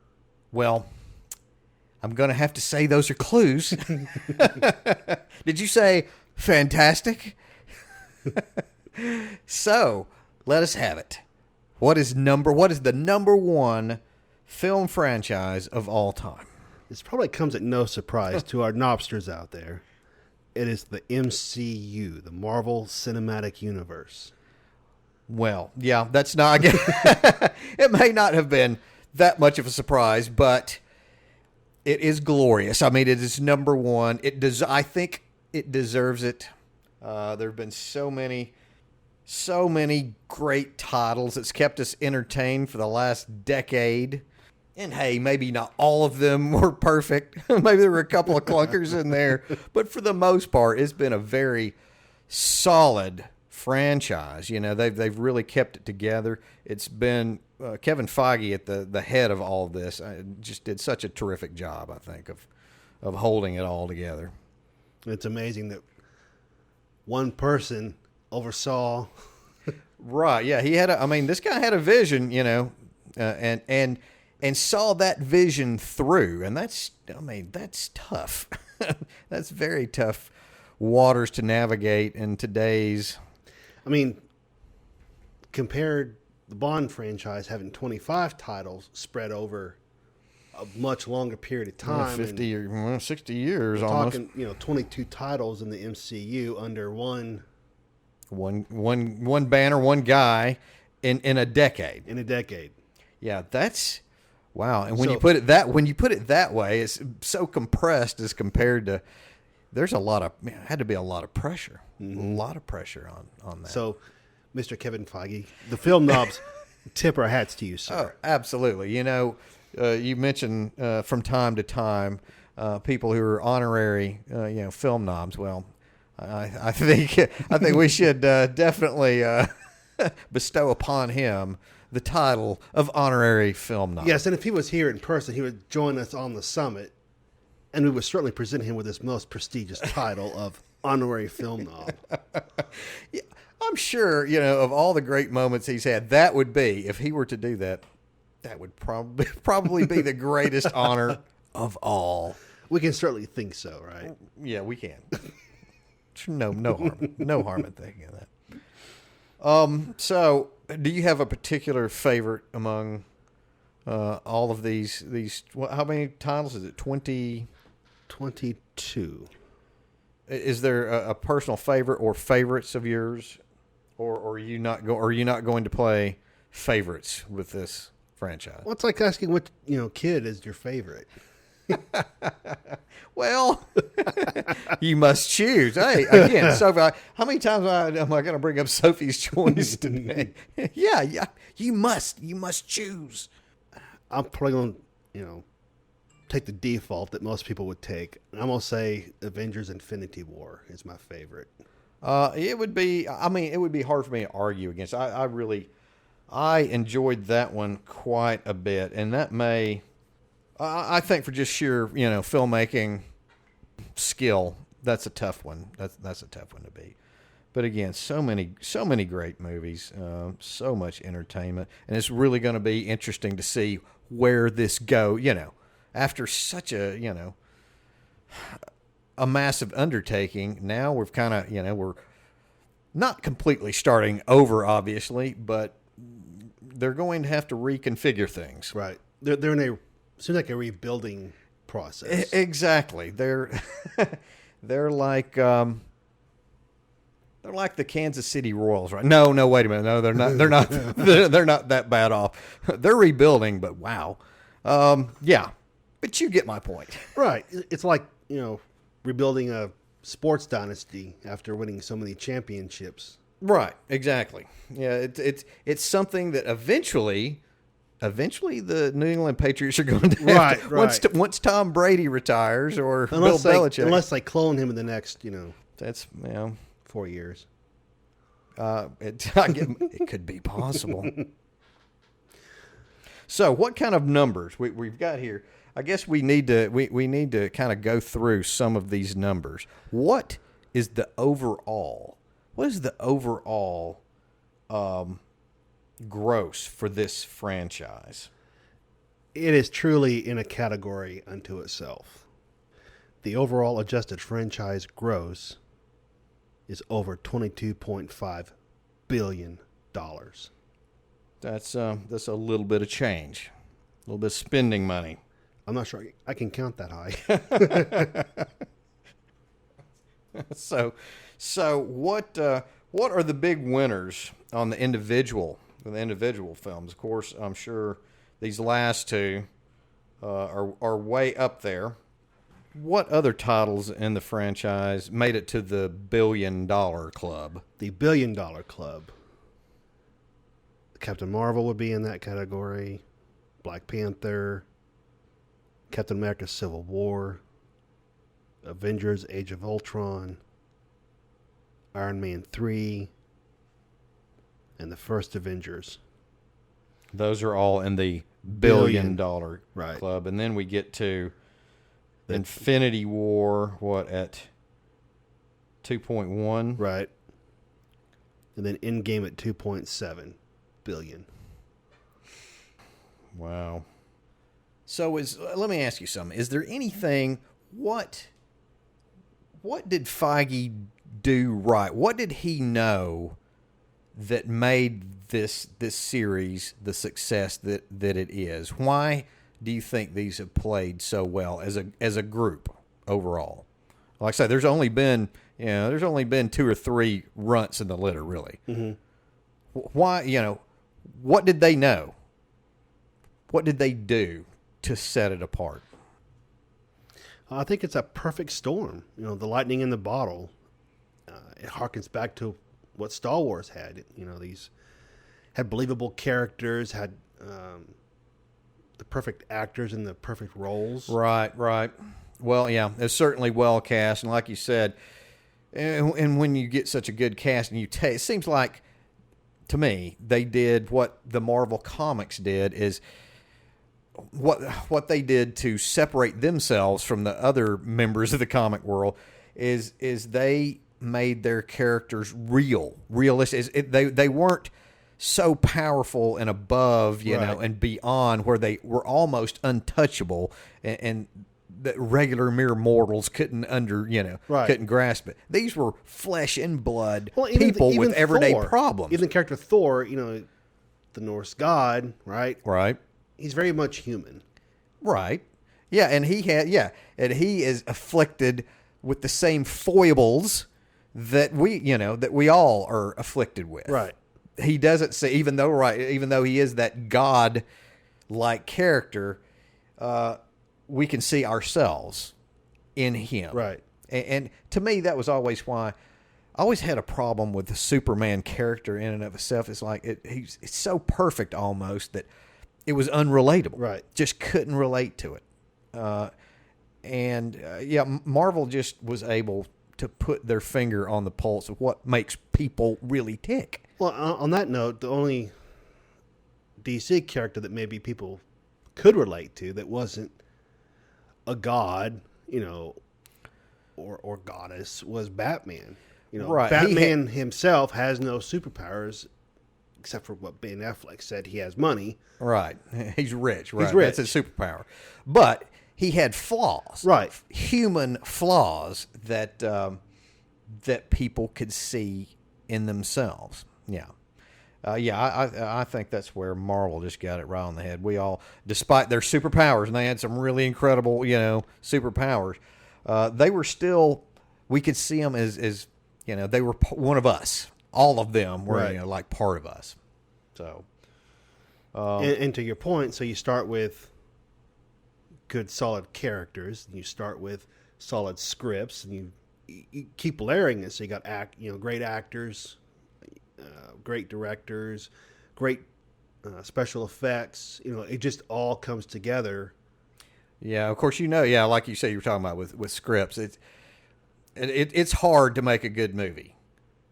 Speaker 1: Well, I'm going to have to say those are clues. Did you say fantastic? So, let us have it. What is the number 1 film franchise of all time?
Speaker 2: This probably comes at no surprise to our Knobsters out there. It is the MCU, the Marvel Cinematic Universe.
Speaker 1: Well, yeah, that's not. It may not have been that much of a surprise, but it is glorious. I mean, it is number 1. I think it deserves it. There have been so many great titles. It's kept us entertained for the last decade. And hey, maybe not all of them were perfect. Maybe there were a couple of clunkers in there. But for the most part, it's been a very solid franchise. They've really kept it together. It's been Kevin Feige at the head of all of this. Just did such a terrific job, I think, of holding it all together.
Speaker 2: It's amazing that one person oversaw.
Speaker 1: Right, yeah. This guy had a vision, and saw that vision through. And that's tough. That's very tough waters to navigate in today's.
Speaker 2: Compared the Bond franchise having 25 titles spread over a much longer period of time.
Speaker 1: 50 or 60 years almost.
Speaker 2: Talking, 22 titles in the MCU under one
Speaker 1: banner, one guy in a decade.
Speaker 2: In a decade.
Speaker 1: Yeah, that's wow. And when you put it that way, it's so compressed as compared to. There's had to be a lot of pressure, a lot of pressure on that.
Speaker 2: So, Mr. Kevin Feige, the Film Knobs, tip our hats to you, sir.
Speaker 1: Oh, absolutely. You mentioned from time to time people who are honorary, film knobs. Well, I think we should definitely bestow upon him the title of honorary film knob.
Speaker 2: Yes, and if he was here in person, he would join us on the summit, and we would certainly present him with this most prestigious title of honorary film knob.
Speaker 1: Yeah, I'm sure, of all the great moments he's had, that would be, if he were to do that, that would probably be the greatest honor of all.
Speaker 2: We can certainly think so, right?
Speaker 1: Yeah, we can. No harm in thinking of that. So, do you have a particular favorite among all of these? How many titles is it? 20?
Speaker 2: 22.
Speaker 1: Is there a personal favorite or favorites of yours, or are you not going to play favorites with this franchise?
Speaker 2: Well, it's like asking what kid is your favorite.
Speaker 1: Well, you must choose. Hey, again, Sophie, how many times am I going to bring up Sophie's Choice today? Yeah, you must choose.
Speaker 2: I'm probably going to, take the default that most people would take. And I'm going to say Avengers Infinity War is my favorite.
Speaker 1: It would be hard for me to argue against. I enjoyed that one quite a bit, and that may, I think for just sheer, filmmaking skill, that's a tough one. That's a tough one to beat. But again, so many great movies, so much entertainment, and it's really going to be interesting to see where this go. After such a massive undertaking, now we've kind of we're not completely starting over, obviously, but they're going to have to reconfigure things.
Speaker 2: Right. They're in seems like a rebuilding process.
Speaker 1: Exactly. They're like the Kansas City Royals, right? No, wait a minute. No, they're not. They're not. They're not that bad off. They're rebuilding, but wow. Yeah, but you get my point.
Speaker 2: Right. It's like rebuilding a sports dynasty after winning so many championships.
Speaker 1: Right. Exactly. Yeah. It's something that eventually the New England Patriots are going to have to, once Tom Brady retires or Bill Belichick.
Speaker 2: Unless they clone him in the next,
Speaker 1: that's
Speaker 2: 4 years.
Speaker 1: It could be possible. So, what kind of numbers we've got here? I guess we need to kind of go through some of these numbers. What is the overall gross for this franchise?
Speaker 2: It is truly in a category unto itself. The overall adjusted franchise gross is over $22.5 billion.
Speaker 1: That's a little bit of change, a little bit of spending money.
Speaker 2: I'm not sure I can count that high.
Speaker 1: So what are the big winners on the individual films? Of course, I'm sure these last two are way up there. What other titles in the franchise made it to the $1 billion club?
Speaker 2: The $1 billion club. Captain Marvel would be in that category. Black Panther. Captain America Civil War. Avengers Age of Ultron. Iron Man 3. And the first Avengers.
Speaker 1: Those are all in the $1 billion
Speaker 2: right.
Speaker 1: club. And then we get to Infinity War, at 2.1?
Speaker 2: Right. And then Endgame at 2.7 billion.
Speaker 1: Wow. So let me ask you something. Is there anything, what did Feige do right? What did he know that made this series the success that it is? Why do you think these have played so well as a group overall? Like I said, there's only been 2 or 3 runts in the litter, really.
Speaker 2: Mm-hmm.
Speaker 1: Why, what did they know? What did they do to set it apart?
Speaker 2: I think it's a perfect storm. The lightning in the bottle. It harkens back to what Star Wars had. These had believable characters, had the perfect actors in the perfect roles.
Speaker 1: Right. Well, yeah, it's certainly well cast, and like you said, and when you get such a good cast, and it seems like, to me, they did what the Marvel Comics did, is what they did to separate themselves from the other members of the comic world is they made their characters realistic. They weren't so powerful and above, and beyond, where they were almost untouchable, and that regular mere mortals couldn't
Speaker 2: Right.
Speaker 1: couldn't grasp it. These were flesh and blood
Speaker 2: Well,
Speaker 1: people with everyday
Speaker 2: Thor,
Speaker 1: problems.
Speaker 2: Even the character Thor, the Norse god, right?
Speaker 1: Right.
Speaker 2: He's very much human.
Speaker 1: Right. Yeah, and he is afflicted with the same foibles that we all are afflicted with.
Speaker 2: Right.
Speaker 1: He doesn't say, even though he is that God-like character, we can see ourselves in him.
Speaker 2: Right.
Speaker 1: And to me, that was always why I always had a problem with the Superman character in and of itself. It's like it's so perfect almost that it was unrelatable.
Speaker 2: Right.
Speaker 1: Just couldn't relate to it. Marvel just was able to put their finger on the pulse of what makes people really tick.
Speaker 2: Well, on that note, the only DC character that maybe people could relate to that wasn't a god, or goddess was Batman.
Speaker 1: Right.
Speaker 2: Batman himself has no superpowers except for what Ben Affleck said. He has money.
Speaker 1: Right. He's rich. Right.
Speaker 2: He's rich.
Speaker 1: That's his superpower. But he had flaws.
Speaker 2: Right.
Speaker 1: Human flaws that people could see in themselves. Yeah. I think that's where Marvel just got it right on the head. We all, despite their superpowers, and they had some really incredible, superpowers, they were still, we could see them as they were one of us. All of them were,
Speaker 2: right.
Speaker 1: Like part of us. So.
Speaker 2: And to your point, so you start with good, solid characters, and you start with solid scripts, and you keep layering it. So you got great actors, great directors, great special effects. It just all comes together. Yeah,
Speaker 1: of course, like you say, you were talking about with scripts. It's hard to make a good movie.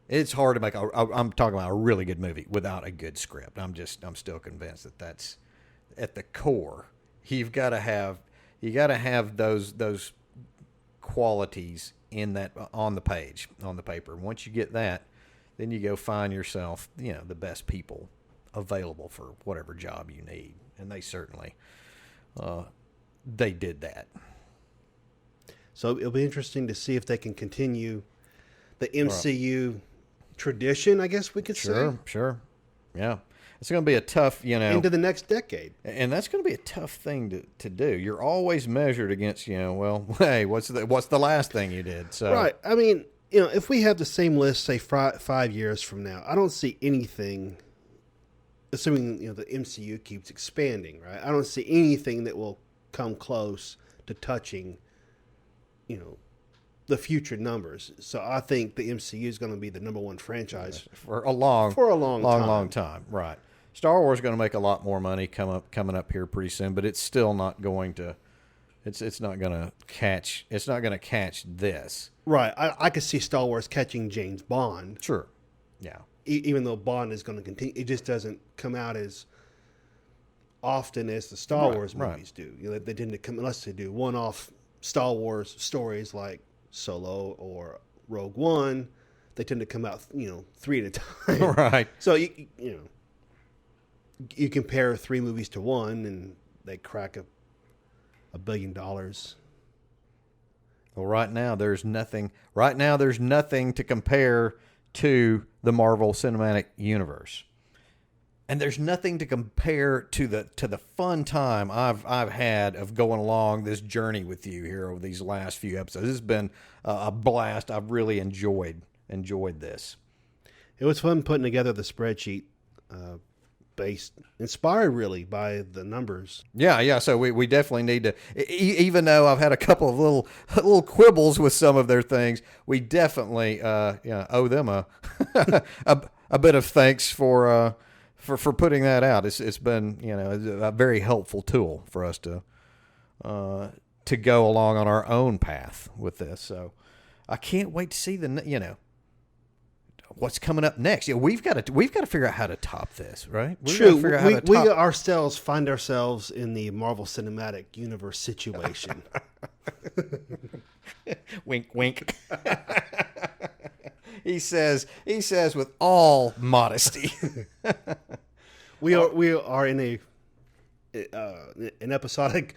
Speaker 1: It's hard to make. I'm talking about a really good movie without a good script. I'm still convinced that that's at the core. You got to have those qualities in that on the page, on the paper. Once you get that, then you go find yourself, the best people available for whatever job you need, and they certainly they did that.
Speaker 2: So it'll be interesting to see if they can continue the MCU tradition, I guess we could say.
Speaker 1: Sure. Yeah. It's going to be a tough,
Speaker 2: into the next decade.
Speaker 1: And that's going to be a tough thing to do. You're always measured against, hey, what's the last thing you did? So
Speaker 2: right. I mean, if we have the same list, say 5 years from now, I don't see anything, assuming, the MCU keeps expanding, right? I don't see anything that will come close to touching, the future numbers. So I think the MCU is going to be the number one franchise
Speaker 1: for a long time. Right. Star Wars is going to make a lot more money coming up here pretty soon, but it's still not going to. It's not going to catch. It's not going to catch this.
Speaker 2: Right. I could see Star Wars catching James Bond.
Speaker 1: Sure. Yeah.
Speaker 2: Even though Bond is going to continue, it just doesn't come out as often as the Star Wars movies do. They tend to come unless they do one-off Star Wars stories like Solo or Rogue One. They tend to come out, 3 at a time.
Speaker 1: Right.
Speaker 2: So you compare 3 movies to one, and they crack $1 billion.
Speaker 1: Well, right now there's nothing to compare to the Marvel Cinematic Universe. And there's nothing to compare to the fun time I've had of going along this journey with you here over these last few episodes. This has been a blast. I've really enjoyed this.
Speaker 2: It was fun putting together the spreadsheet, inspired really by the numbers.
Speaker 1: Yeah. So we definitely need to, even though I've had a couple of little quibbles with some of their things, we definitely owe them a bit of thanks for putting that out. It's been a very helpful tool for us to go along on our own path with this. So I can't wait to see what's coming up next. We've got to figure out how to top this, right?
Speaker 2: True. We ourselves find ourselves in the Marvel Cinematic Universe situation.
Speaker 1: Wink, wink. He says with all modesty.
Speaker 2: We are in an episodic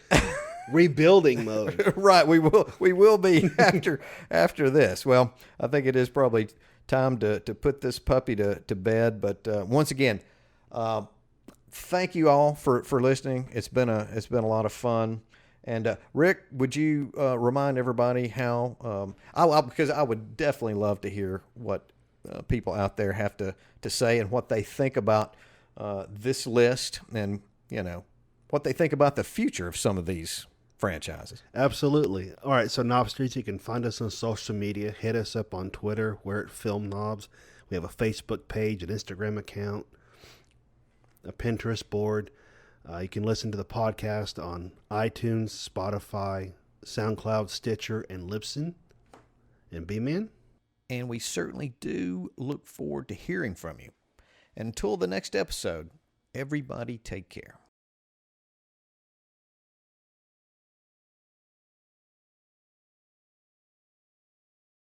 Speaker 2: rebuilding mode.
Speaker 1: Right, we will be after this. Well, I think it is probably time to put this puppy to bed. But once again, thank you all for listening. It's been a lot of fun. And Rick, would you remind everybody how? Because I would definitely love to hear what people out there have to say and what they think about this list, and what they think about the future of some of these franchises.
Speaker 2: Absolutely. All right, so Knobsters, you can find us on social media. Hit us up on Twitter. We're at Film Nobs. We have a Facebook page, an Instagram account, a Pinterest board. You can listen to the podcast on iTunes, Spotify, SoundCloud, Stitcher, and Libsyn. And B-Man?
Speaker 1: And we certainly do look forward to hearing from you. Until the next episode, everybody take care.